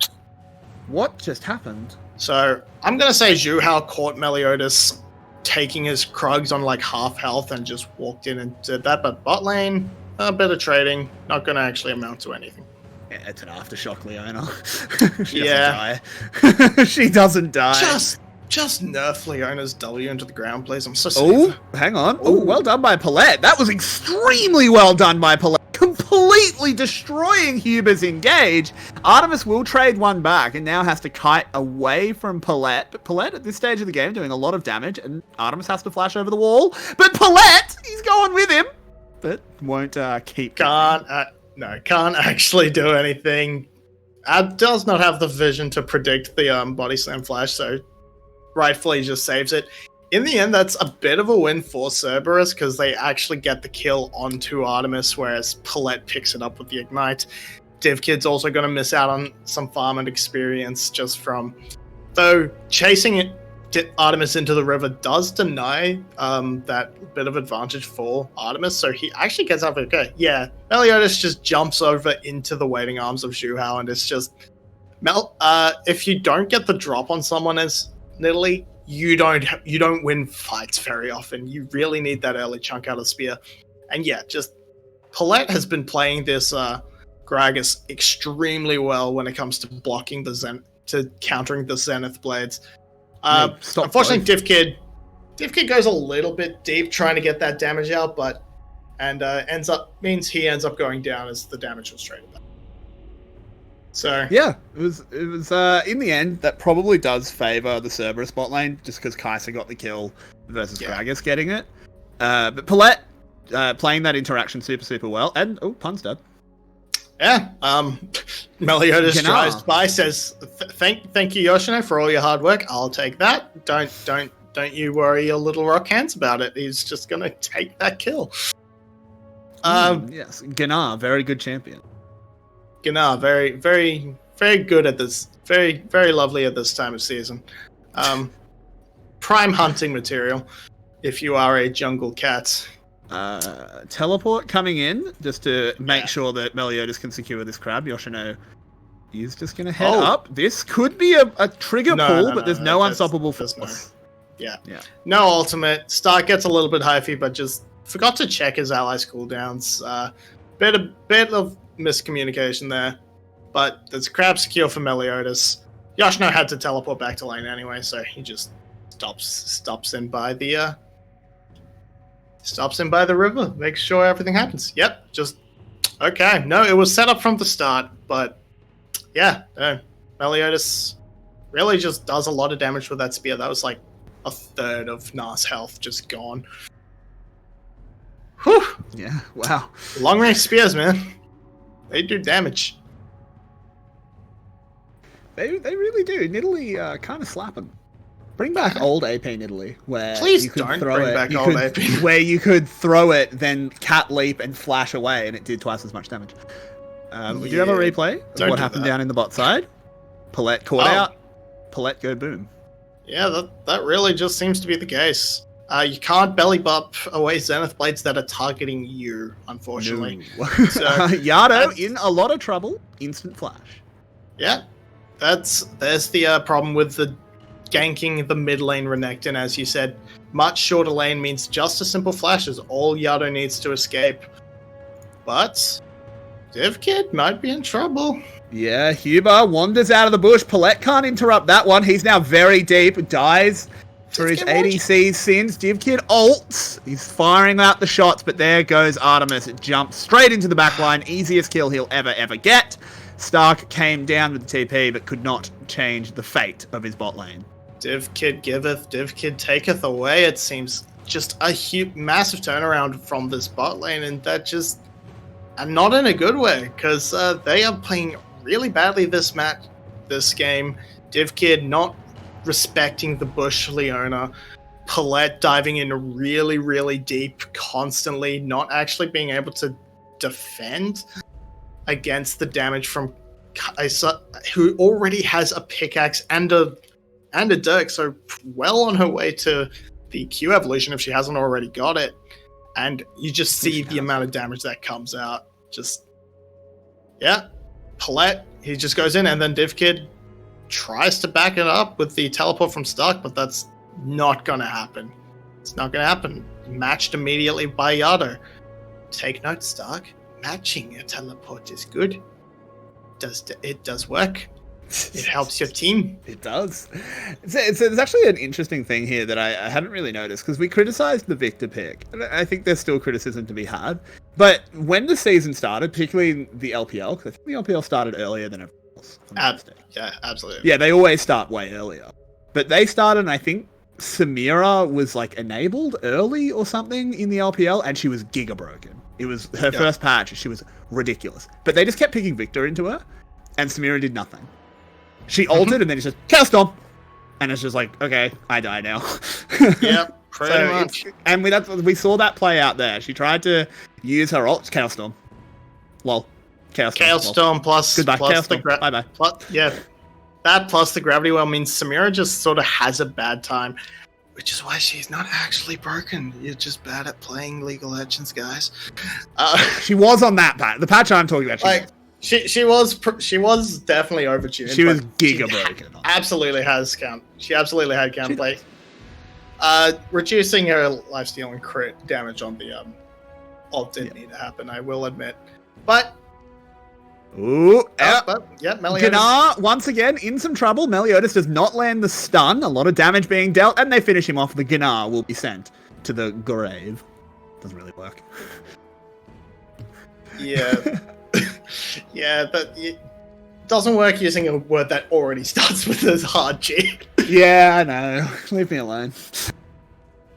What just happened? So I'm going to say Zhuhao caught Meliodas taking his Krugs on like half health and just walked in and did that. But bot lane, a bit of trading, not going to actually amount to anything. Yeah, it's an aftershock, Leona. She Yeah. doesn't die. She doesn't die. Just nerf Leona's W into the ground, please. I'm so sorry. Oh, hang on. Oh, well done by Paulette. That was extremely well done by Paulette. completely destroying Huber's engage. Artemis will trade one back and now has to kite away from Paulette. But Paulette at this stage of the game doing a lot of damage, and Artemis has to flash over the wall. But Paulette, he's going with him, but won't keep. Can't actually do anything. Does not have the vision to predict the body slam flash, so rightfully just saves it. In the end, that's a bit of a win for Cerberus because they actually get the kill onto Artemis, whereas Paulette picks it up with the ignite. DivKid's also going to miss out on some farm and experience just from... Though chasing Artemis into the river does deny that bit of advantage for Artemis, so he actually gets up okay. Yeah, Meliodas just jumps over into the waiting arms of Zhuhao, and it's just... if you don't get the drop on someone as Nidalee, you don't win fights very often. You really need that early chunk out of spear. And yeah, just Paulette has been playing this Gragas extremely well when it comes to blocking to countering the Zenith blades. Unfortunately, DivKid goes a little bit deep trying to get that damage out, but ends up going down as the damage was traded back. So yeah, it was in the end that probably does favor the Cerberus bot lane just because Kai'Sa got the kill versus Gragas getting it. But Paulette playing that interaction super well, and pun's dead. Yeah, Meliodas drives by, says, "Thank you, Yoshino, for all your hard work. I'll take that. Don't you worry your little rock hands about it. He's just gonna take that kill." Yes, Gnar, very good champion. Gnar, very, very, very good at this. Very, very lovely at this time of season. Prime hunting material if you are a jungle cat. Teleport coming in just to make sure that Meliodas can secure this crab. Yoshino is just going to head up. This could be a trigger pull, but there's no unstoppable force. Yeah. No ultimate. Stark gets a little bit hyphy, but just forgot to check his allies' cooldowns. Bit of miscommunication there, but there's crab secure for Meliodas. Yoshino had to teleport back to lane anyway, so he just stops in by the river, makes sure everything happens. Yep, just okay. No, it was set up from the start, but yeah, Meliodas really just does a lot of damage with that spear. That was like a third of Gnar's health just gone. Whew. Yeah, wow. Long range spears, man. They do damage. They really do. Nidalee kind of slapping. Bring back old AP Nidalee, where please you could don't throw bring it. back old AP. Where you could throw it, then cat leap and flash away, and it did twice as much damage. We do have a replay of what happened down in the bot side. Paulette caught out. Paulette go boom. Yeah, that really just seems to be the case. You can't belly bump away Zenith Blades that are targeting you, unfortunately. No. So, Yado in a lot of trouble. Instant flash. Yeah, there's the problem with the ganking the mid lane Renekton, as you said. Much shorter lane means just a simple flash is all Yado needs to escape. But DivKid might be in trouble. Yeah, Huber wanders out of the bush. Paulette can't interrupt that one. He's now very deep. Dies for his ADC sins. DivKid ults. He's firing out the shots, but there goes Artemis. It jumps straight into the backline. Easiest kill he'll ever get. Stark came down with the TP, but could not change the fate of his bot lane. DivKid giveth, DivKid taketh away. It seems just a massive turnaround from this bot lane, and that just... and not in a good way, because they are playing really badly this game. DivKid not respecting the bush Leona. Paulette diving in really, really deep, constantly, not actually being able to defend against the damage from Kai'Sa, who already has a pickaxe and a Dirk, so well on her way to the Q evolution if she hasn't already got it. And you just see the amount of damage that comes out. Just, yeah, Paulette, he just goes in, and then DivKid tries to back it up with the teleport from Stark, but that's not going to happen. It's not going to happen. Matched immediately by Yado. Take note, Stark. Matching your teleport is good. It does work. It helps your team. It does. There's actually an interesting thing here that I hadn't really noticed, because we criticized the Victor pick. And I think there's still criticism to be had. But when the season started, particularly the LPL, because I think the LPL started earlier than everyone else. if I'm not mistaken. Yeah, absolutely. Yeah, they always start way earlier. But they started, and I think Samira was like enabled early or something in the LPL, and she was giga broken. It was her first patch. She was ridiculous. But they just kept picking Victor into her, and Samira did nothing. She altered, and then it's just Chaos Storm, and it's just like, okay, I die now. Yep, pretty much. And we saw that play out there. She tried to use her ult, Chaos Storm. Lol. Chaos Storm plus Goodbye. plus Chaos the Storm. Bye-bye. Yeah, that plus the gravity well means Samira just sort of has a bad time, which is why she's not actually broken. You're just bad at playing League of Legends, guys. She was on that patch. The patch I'm talking about. She was definitely overtuned. She was but giga broken. Absolutely has count. She absolutely had counterplay. Reducing her lifesteal and crit damage on the ult did need to happen, I will admit. But Meliodas. Gnar, once again, in some trouble. Meliodas does not land the stun. A lot of damage being dealt, and they finish him off. The Gnar will be sent to the grave. Doesn't really work. Yeah. Yeah, but it doesn't work using a word that already starts with a hard G. Yeah, I know. Leave me alone.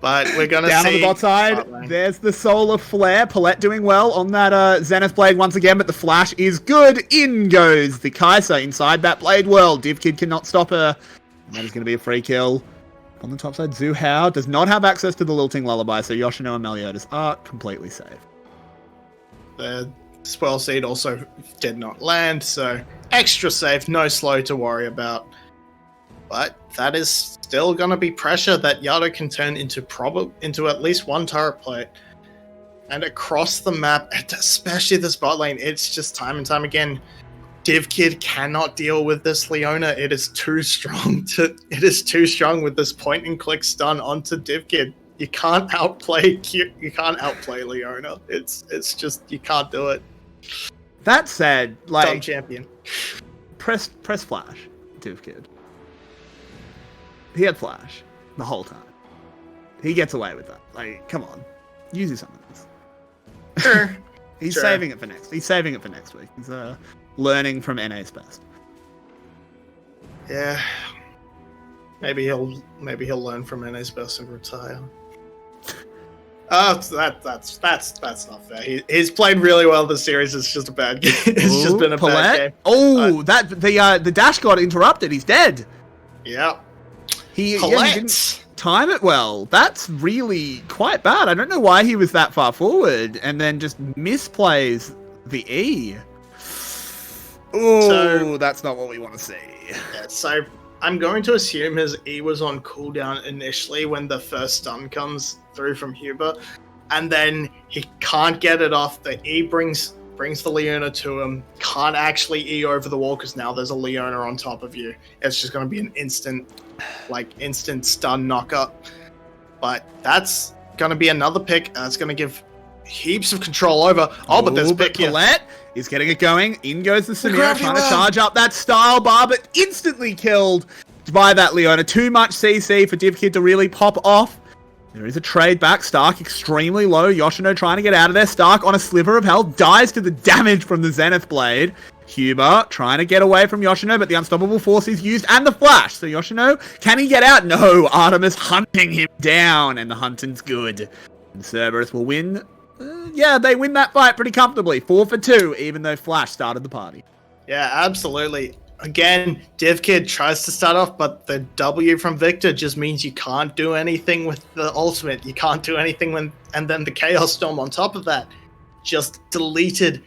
But we're going to see... Down on the bot side, there's the Solar Flare. Paulette doing well on that Zenith Blade once again, but the flash is good. In goes the Kai'Sa inside that Blade World. DivKid cannot stop her. And that is going to be a free kill. On the top side, Zhu Hao does not have access to the Lilting Lullaby, so Yoshino and Meliodas are completely safe. The Swell Seed also did not land, so extra safe, no slow to worry about. But that is still going to be pressure that Yado can turn into at least one turret plate. And across the map, especially the spot lane, it's just time and time again. DivKid cannot deal with this Leona. It is too strong with this point and click stun onto DivKid. You can't outplay Leona. It's just you can't do it. That said, like Dumb champion. Press flash, DivKid. He had flash the whole time. He gets away with that. Like, come on, use your summons. Sure. He's saving it for next. He's saving it for next week. He's learning from NA's best. Yeah. Maybe he'll learn from NA's best and retire. Oh, that's not fair. He's played really well this series. It's just a bad game. It's just been a bad game. Oh, the dash got interrupted. He's dead. Yeah. He didn't time it well. That's really quite bad. I don't know why he was that far forward and then just misplays the E. Oh, that's not what we want to see. Yeah, so I'm going to assume his E was on cooldown initially when the first stun comes through from Huber, and then he can't get it off. The E brings the Leona to him, can't actually E over the wall because now there's a Leona on top of you. It's just going to be an instant stun knocker. But that's going to be another pick. That's going to give heaps of control over. Oh, but there's pick here. Paulette is getting it going. In goes the Samira, trying to charge up that style bar, but instantly killed by that Leona. Too much CC for DivKid to really pop off. There is a trade back. Stark extremely low. Yoshino trying to get out of there. Stark on a sliver of health. Dies to the damage from the Zenith Blade. Huber trying to get away from Yoshino, but the Unstoppable Force is used and the flash. So Yoshino, can he get out? No. Artemis hunting him down, and the hunting's good. And Cerberus will win. Yeah, they win that fight pretty comfortably. 4-for-2, even though Flash started the party. Yeah, absolutely. Again, DivKid tries to start off, but the W from Victor just means you can't do anything with the ultimate. You can't do anything and then the Chaos Storm on top of that just deleted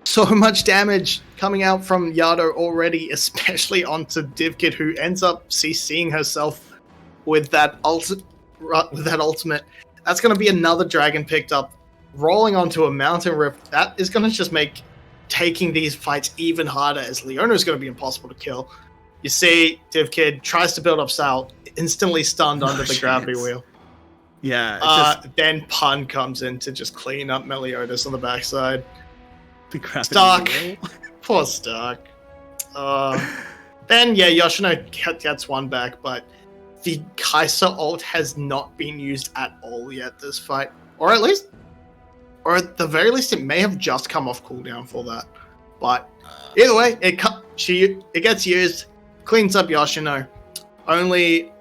so much damage coming out from Yado already, especially onto DivKid, who ends up CCing herself with that ultimate. That's going to be another dragon picked up, rolling onto a mountain rift. That is going to just make taking these fights even harder, as Leona is going to be impossible to kill. You see DivKid tries to build up Sal, instantly stunned under the gravity wheel. Yeah. Then Pun comes in to just clean up Meliodas on the backside. Stark. Poor Stark. Then, yeah, Yoshino gets one back, but the Kai'Sa ult has not been used at all yet this fight. Or at least or at the very least, it may have just come off cooldown for that. But either way, it gets used, cleans up Yoshino. Only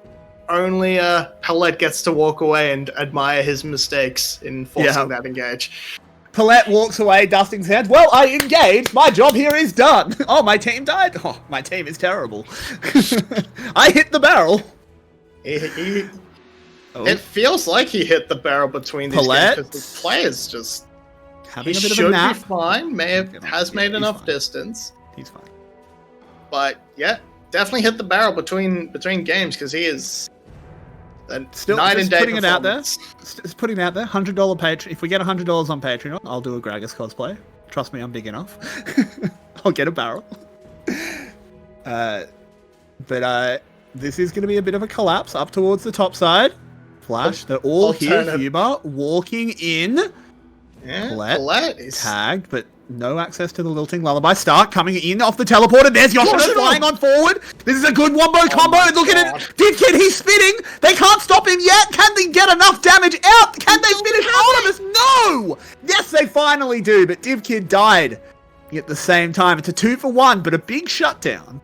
Palette gets to walk away and admire his mistakes in forcing that engage. Palette walks away, dusting his hands. Well, I engaged. My job here is done. Oh, my team died. Oh, my team is terrible. I hit the barrel. It feels like he hit the barrel between these games because the players just having he a bit should of a nap. be fine. Has made enough distance. He's fine. But yeah, definitely hit the barrel between games because he is still night and day putting it out there. performance. Just putting it out there. $100 Patreon. If we get $100 on Patreon, I'll do a Gragas cosplay. Trust me, I'm big enough. I'll get a barrel. But this is going to be a bit of a collapse up towards the top side. Flash, they're all here. Huber walking in. Yeah, Palette is tagged, but no access to the Lilting Lullaby. Stark coming in off the teleporter. There's Yoshino flying on forward. This is a good wombo combo. Look at it. Div Kid, he's spinning. They can't stop him yet. Can they get enough damage out? Can they finish Ultimus? No! Yes, they finally do, but Div Kid died at the same time. It's a 2-for-1, but a big shutdown.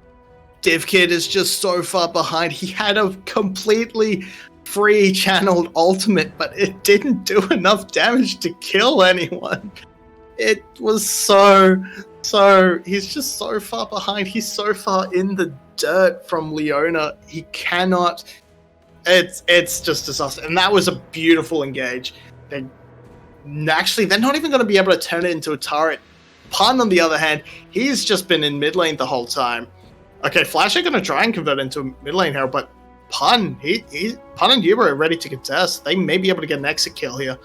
Div Kid is just so far behind. He had a completely free channeled ultimate, but it didn't do enough damage to kill anyone. It was so he's just so far behind. He's so far in the dirt from Leona. He cannot. It's just disaster. And that was a beautiful engage. They're not even going to be able to turn it into a turret. Pun, on the other hand, he's just been in mid lane the whole time. Okay, Flash are going to try and convert into a mid lane hero, but Pun Pun and Huber are ready to contest. They may be able to get an exit kill here.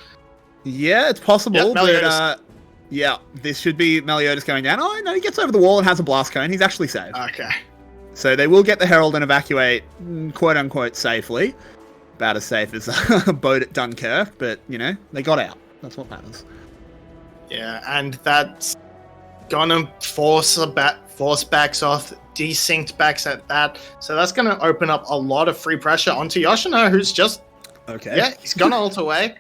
Yeah, it's possible, Yep, but yeah, this should be Meliodas going down. Oh, no, he gets over the wall and has a blast cone. He's actually safe. Okay. So they will get the Herald and evacuate, quote-unquote, safely. About as safe as a boat at Dunkirk, but, you know, they got out. That's what matters. Yeah, and that's gonna force backs off, desynced backs at that. So that's gonna open up a lot of free pressure onto Yoshino, who's just... Okay. Yeah, he's gonna ult away.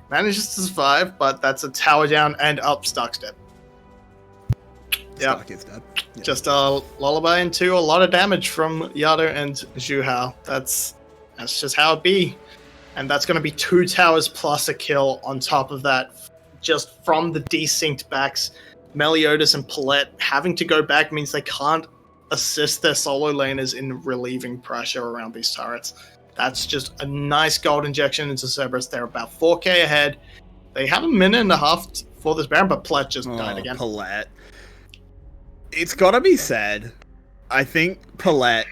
Manages to survive, but that's a tower down and up Stark step. Yeah, Is dead. Yep. just a lullaby into a lot of damage from Yado and Zhuhao. That's just how it be. And that's going to be 2 towers plus a kill on top of that, just from the desynced backs. Meliodas and Palette having to go back means they can't assist their solo laners in relieving pressure around these turrets. That's just a nice gold injection into Cerberus. They're about 4k ahead. They have a minute and a half for this Baron, but Palette just died again. Palette. It's gotta be said, I think Palette,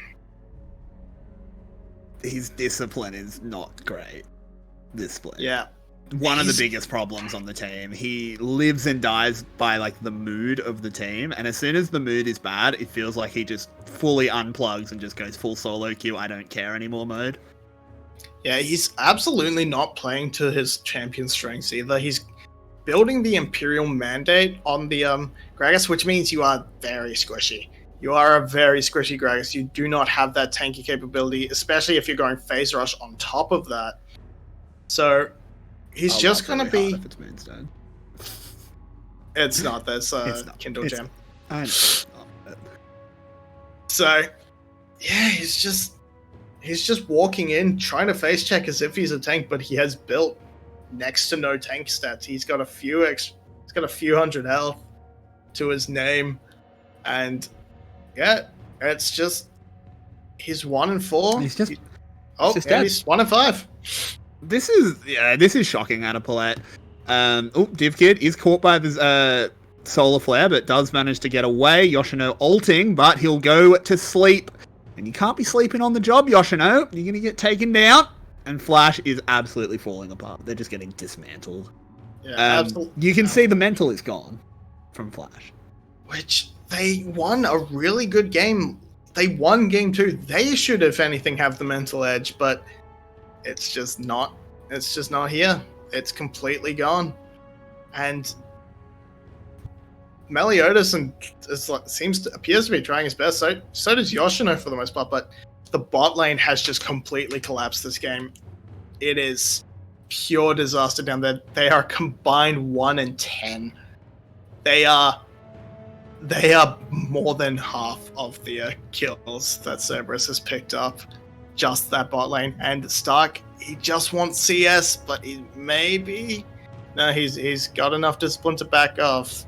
his discipline is not great this split. Yeah. One of the biggest problems on the team. He lives and dies by, like, the mood of the team, and as soon as the mood is bad, it feels like he just fully unplugs and just goes full solo queue, I don't care anymore mode. Yeah, he's absolutely not playing to his champion strengths either. He's building the Imperial Mandate on the Gragas, which means you are very squishy. You are a very squishy Gragas. You do not have that tanky capability, especially if you're going phase rush on top of that. So he's just going to be... If it's Moonstone. It's not. There's It's not. Kindle It's- Gem. I know. So, yeah, he's just walking in, trying to face check as if he's a tank, but he has built next to no tank stats. He's got a few hundred health to his name, and yeah, it's just he's 1-4. He's just and dead. he's 1-5. This is shocking out of Palette. Div Kid is caught by this solar flare, but does manage to get away. Yoshino ulting, but he'll go to sleep. And you can't be sleeping on the job, Yoshino. You're going to get taken down. And Flash is absolutely falling apart. They're just getting dismantled. Yeah, absolutely. You can see the mental is gone from Flash. Which they won a really good game. They won game 2. They should, if anything, have the mental edge, but it's just not. It's just not here. It's completely gone. And Meliodas appears to be trying his best. So does Yoshino for the most part, but the bot lane has just completely collapsed this game. It is pure disaster down there. They are combined 1-10. They are more than half of the kills that Cerberus has picked up. Just that bot lane. And Stark, he just wants CS, but he's got enough discipline to back off.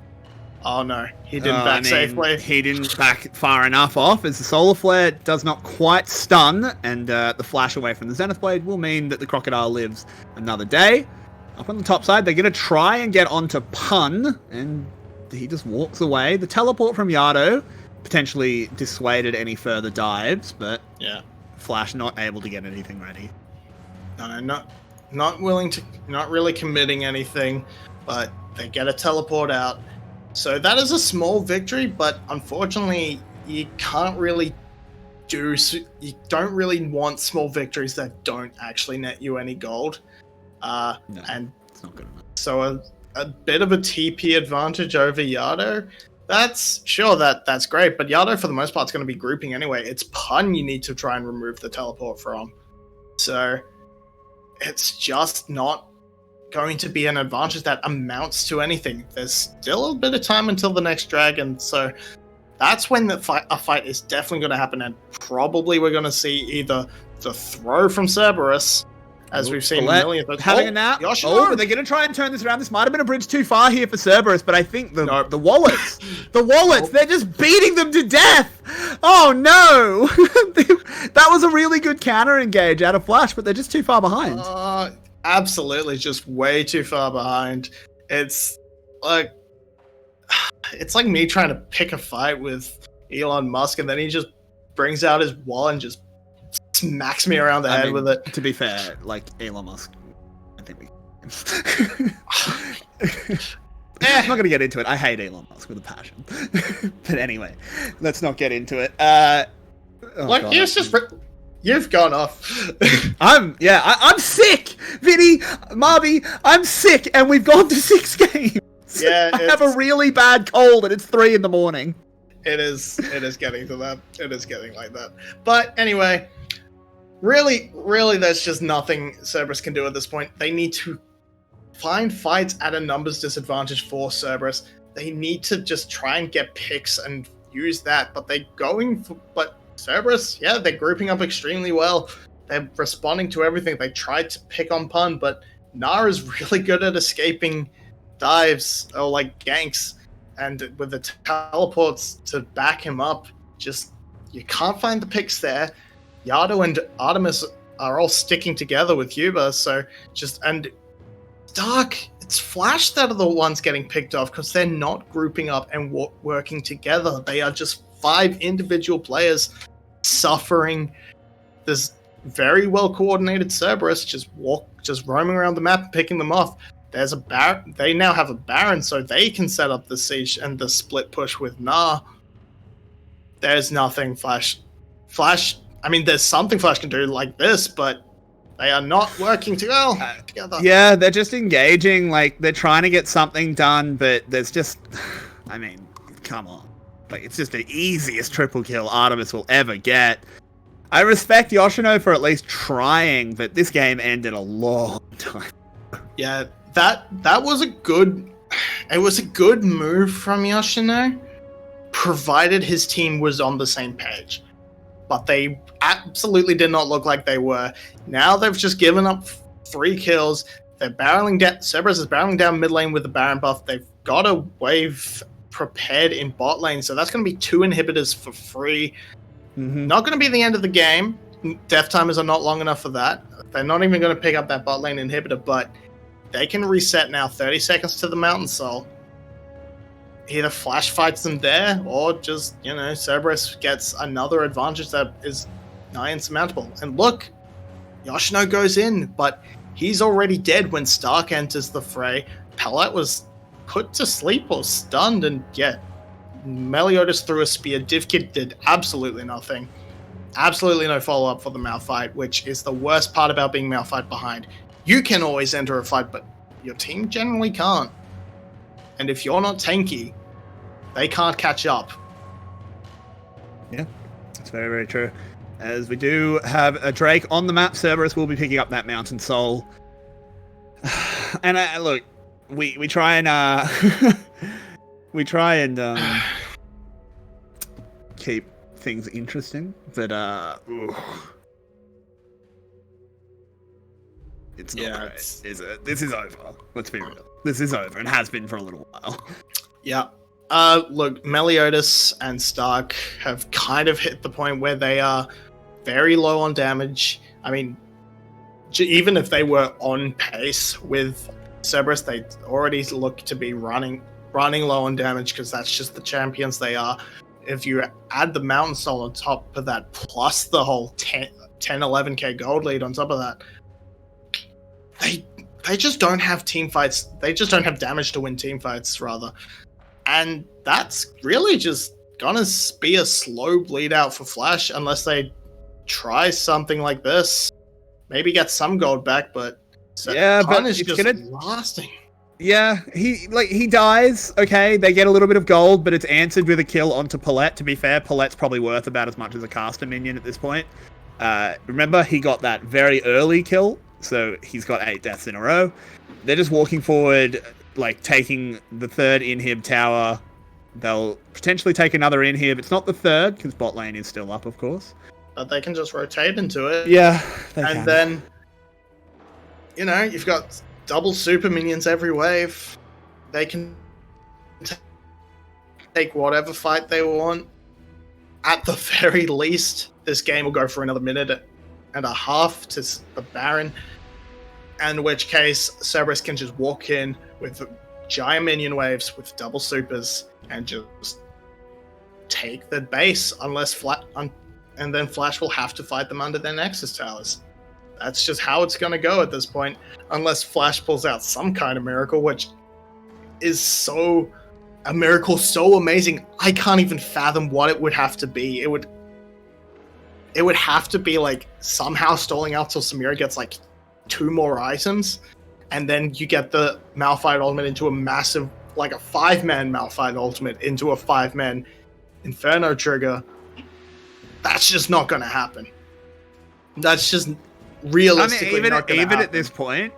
Oh no, he didn't back safely. He didn't back far enough off, as the Solar Flare does not quite stun, and the flash away from the Zenith Blade will mean that the Crocodile lives another day. Up on the top side, they're going to try and get onto Pun, and he just walks away. The teleport from Yado potentially dissuaded any further dives, but yeah, Flash not able to get anything ready. No, not willing to, not really committing anything, but they get a teleport out. So that is a small victory, but unfortunately, you don't really want small victories that don't actually net you any gold. No, and it's not good enough. So a bit of a TP advantage over Yado. That's great, but Yado for the most part is going to be grouping anyway. It's Pun you need to try and remove the teleport from. So it's just not going to be an advantage that amounts to anything. There's still a bit of time until the next dragon, so that's when a fight is definitely going to happen, and probably we're going to see either the throw from Cerberus, as we've seen millions of times. Having a nap. They're going to try and turn this around. This might have been a bridge too far here for Cerberus, but I think the wallets, they're just beating them to death. Oh no! That was a really good counter engage out of Flash, but they're just too far behind. Absolutely, just way too far behind. It's like me trying to pick a fight with Elon Musk, and then he just brings out his wall and just smacks me around the head with it. To be fair, like Elon Musk, I think I'm not going to get into it. I hate Elon Musk with a passion. But anyway, let's not get into it. You've gone off. I'm sick, Vinny, Marby. I'm sick, and we've gone to 6 games. Yeah, I have a really bad cold, and it's 3 a.m. It is getting to that. It is getting like that. But anyway, really, there's just nothing Cerberus can do at this point. They need to find fights at a numbers disadvantage for Cerberus. They need to just try and get picks and use that. But Cerberus, yeah, they're grouping up extremely well. They're responding to everything. They tried to pick on Pun, but Gnar is really good at escaping dives or like ganks, and with the teleports to back him up, just you can't find the picks there. Yado and Artemis are all sticking together with Yuba, so and Dark, it's Flash that are the ones getting picked off because they're not grouping up and working together. They are just 5 individual players suffering this very well coordinated Cerberus just roaming around the map and picking them off. There's a Baron. They now have a Baron, so they can set up the siege and the split push with Gnar. There's nothing Flash. I mean, there's something Flash can do like this, but they are not working together. Yeah, they're just engaging. Like they're trying to get something done, but there's just, I mean, come on. Like, it's just the easiest triple kill Artemis will ever get. I respect Yoshino for at least trying, but this game ended a long time. Yeah, that was a good move from Yoshino, provided his team was on the same page. But they absolutely did not look like they were. Now they've just given up 3 kills. They're barreling down. Cerberus is barreling down mid lane with the Baron buff. They've got a wave prepared in bot lane, so that's going to be 2 inhibitors for free. Mm-hmm. Not going to be the end of the game. Death timers are not long enough for that. They're not even going to pick up that bot lane inhibitor, but they can reset now. 30 seconds to the Mountain Soul. Either Flash fights them there, or just, Cerberus gets another advantage that is nigh insurmountable. And look, Yoshino goes in, but he's already dead when Stark enters the fray. Palette was put to sleep or stunned, and yeah, Meliodas threw a spear. Divkid did absolutely nothing. Absolutely no follow-up for the Malphite, which is the worst part about being Malphite behind. You can always enter a fight, but your team generally can't. And if you're not tanky, they can't catch up. Yeah, that's very, very true. As we do have a Drake on the map, Cerberus will be picking up that Mountain Soul. And look, we try and we try and keep things interesting, but it's not great, is it? This is over. Let's be real. This is over and has been for a little while. Yeah. Look, Meliodas and Stark have kind of hit the point where they are very low on damage. I mean, even if they were on pace with Cerberus, they already look to be running low on damage because that's just the champions they are. If you add the Mountain Soul on top of that, plus the whole 11k gold lead on top of that, they just don't have team fights. They just don't have damage to win team fights, rather. And that's really just gonna be a slow bleed out for Flash unless they try something like this. Maybe get some gold back, but but is it's just gonna lasting. Yeah, he dies. Okay, they get a little bit of gold, but it's answered with a kill onto Paulette. To be fair, Paulette's probably worth about as much as a caster minion at this point. Remember, he got that very early kill, so he's got 8 deaths in a row. They're just walking forward, like taking the third inhib tower. They'll potentially take another inhib. It's not the third, because bot lane is still up, of course. But they can just rotate into it. Yeah, and then, you've got double super minions every wave. They can take whatever fight they want. At the very least, this game will go for another minute and a half to the Baron. In which case, Cerberus can just walk in with giant minion waves with double supers and just take the base, and then Flash will have to fight them under their Nexus towers. That's just how it's going to go at this point, unless Flash pulls out some kind of miracle, which is a miracle so amazing. I can't even fathom what it would have to be. It would have to be like somehow stalling out till Samira gets like 2 more items, and then you get the Malphite ultimate into a massive, like a 5-man Malphite ultimate into a 5-man Inferno trigger. That's just not going to happen. That's just realistically not going to happen. Even at this point,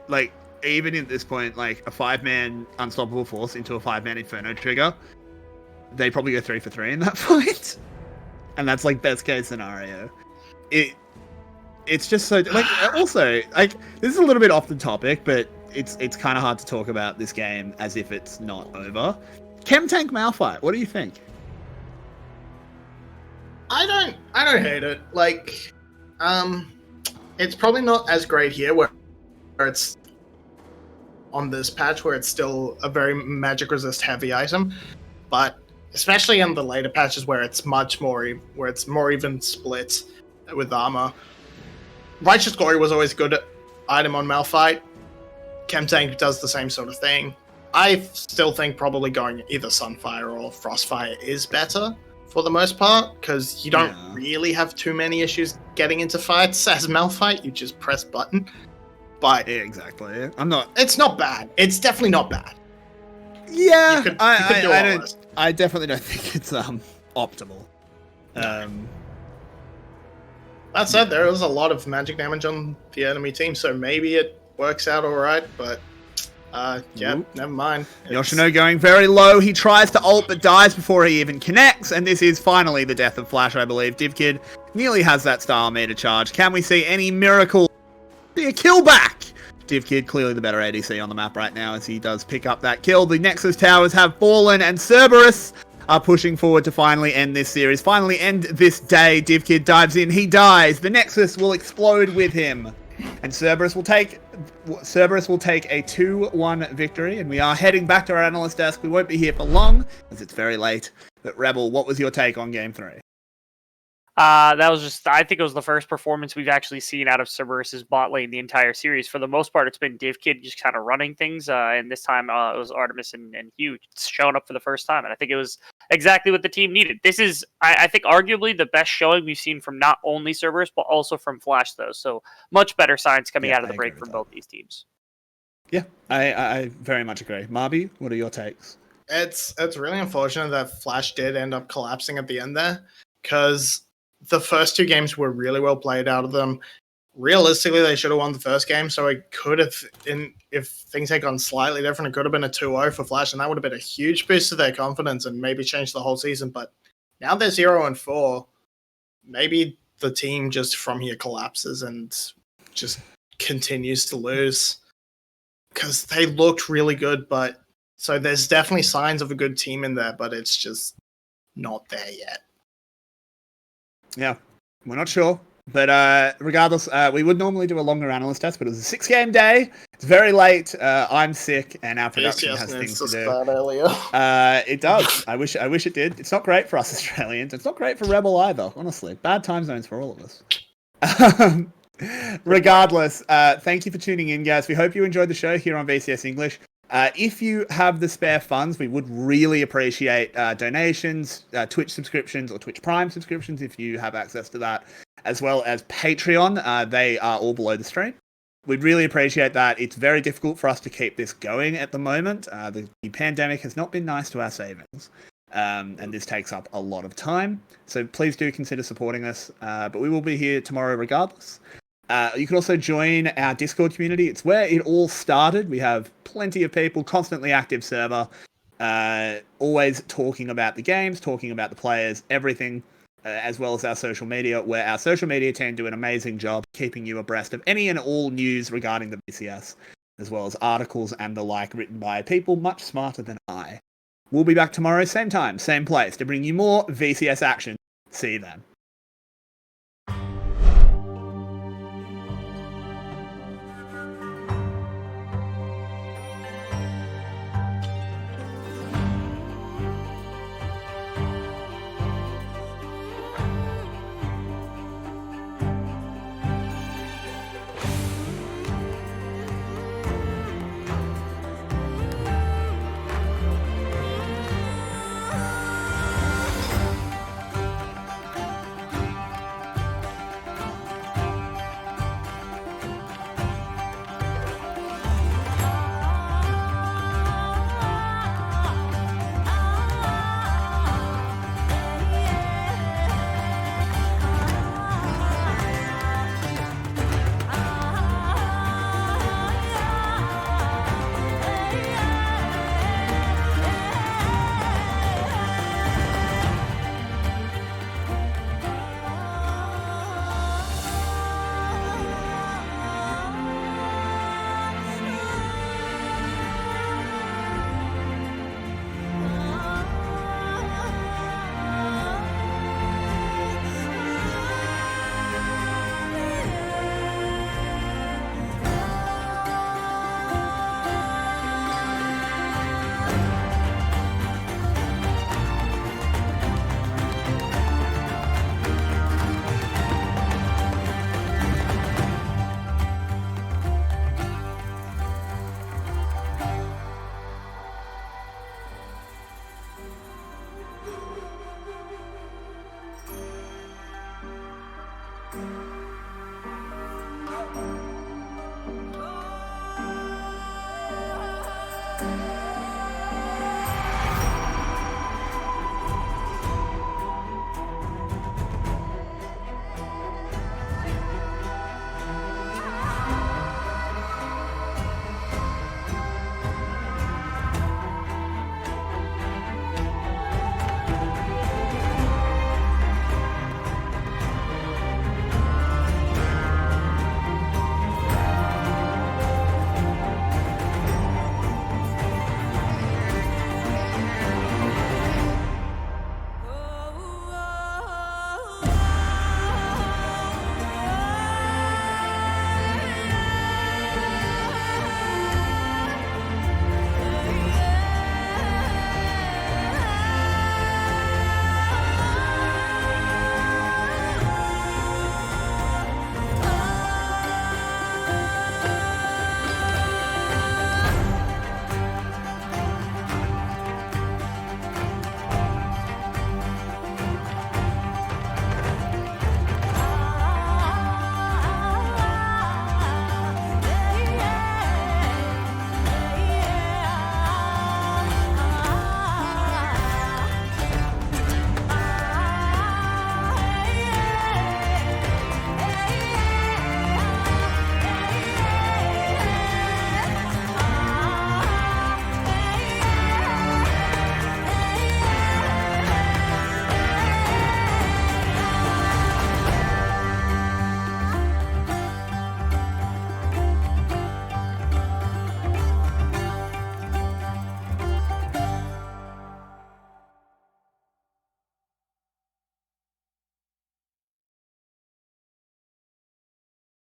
like a 5-man Unstoppable Force into a 5-man Inferno trigger, they probably go 3 for 3 in that fight, and that's like best case scenario. It's just so like also like this is a little bit off the topic, but it's kind of hard to talk about this game as if it's not over. Chem Tank Malphite, what do you think? I don't hate it. Like, it's probably not as great here where it's on this patch where it's still a very magic resist heavy item, but especially in the later patches where it's more even split with armor. Righteous Glory was always a good item on Malphite. Chem Tank does the same sort of thing. I still think probably going either Sunfire or Frostfire is better for the most part, because you don't really have too many issues getting into fights as Malphite. You just press button. But yeah, exactly. It's not bad. It's definitely not bad. Yeah, you could do I definitely don't think it's optimal. That said, there is a lot of magic damage on the enemy team, so maybe it works out alright, but never mind. Yoshino going very low. He tries to ult, but dies before he even connects, and this is finally the death of Flash, I believe. DivKid nearly has that star meter charge. Can we see any miracle? See a kill back! DivKid clearly the better ADC on the map right now as he does pick up that kill. The Nexus towers have fallen, and Cerberus are pushing forward to finally end this series, finally end this day. DivKid dives in, he dies, the Nexus will explode with him, and Cerberus will take a 2-1 victory, and we are heading back to our analyst desk. We won't be here for long, as it's very late. But Rebel, what was your take on Game 3? That was just, I think it was the first performance we've actually seen out of Cerberus's bot lane the entire series. For the most part, it's been DivKid just kind of running things, and this time it was Artemis and Hugh showing up for the first time, and I think it was exactly what the team needed. This is, I think, arguably the best showing we've seen from not only Cerberus, but also from Flash, though, so much better signs coming out of the break from both these teams. Yeah, I very much agree. Marby, what are your takes? It's really unfortunate that Flash did end up collapsing at the end there, because the first 2 games were really well played out of them. realistically, they should have won the first game. So it could have, if things had gone slightly different, it could have been a 2-0 for Flash, and that would have been a huge boost to their confidence and maybe changed the whole season. But now they're 0-4. Maybe the team just from here collapses and just continues to lose because they looked really good. But so there's definitely signs of a good team in there, but it's just not there yet. Yeah, we're not sure. But regardless, we would normally do a longer analyst test, but it was a 6-game day. It's very late. I'm sick, and our production VCS has needs things to to do. start earlier. It does. I wish it did. It's not great for us Australians. It's not great for Rebel either, honestly. Bad time zones for all of us. Regardless, thank you for tuning in, guys. We hope you enjoyed the show here on VCS English. If you have the spare funds, we would really appreciate donations, Twitch subscriptions, or Twitch Prime subscriptions if you have access to that, as well as Patreon. They are all below the stream. We'd really appreciate that. It's very difficult for us to keep this going at the moment. The pandemic has not been nice to our savings, and this takes up a lot of time. So please do consider supporting us. But we will be here tomorrow regardless. You can also join our Discord community. It's where it all started. We have plenty of people, constantly active server, always talking about the games, talking about the players, everything, as well as our social media, where our social media team do an amazing job keeping you abreast of any and all news regarding the VCS, as well as articles and the like written by people much smarter than I. We'll be back tomorrow, same time, same place, to bring you more VCS action. See you then.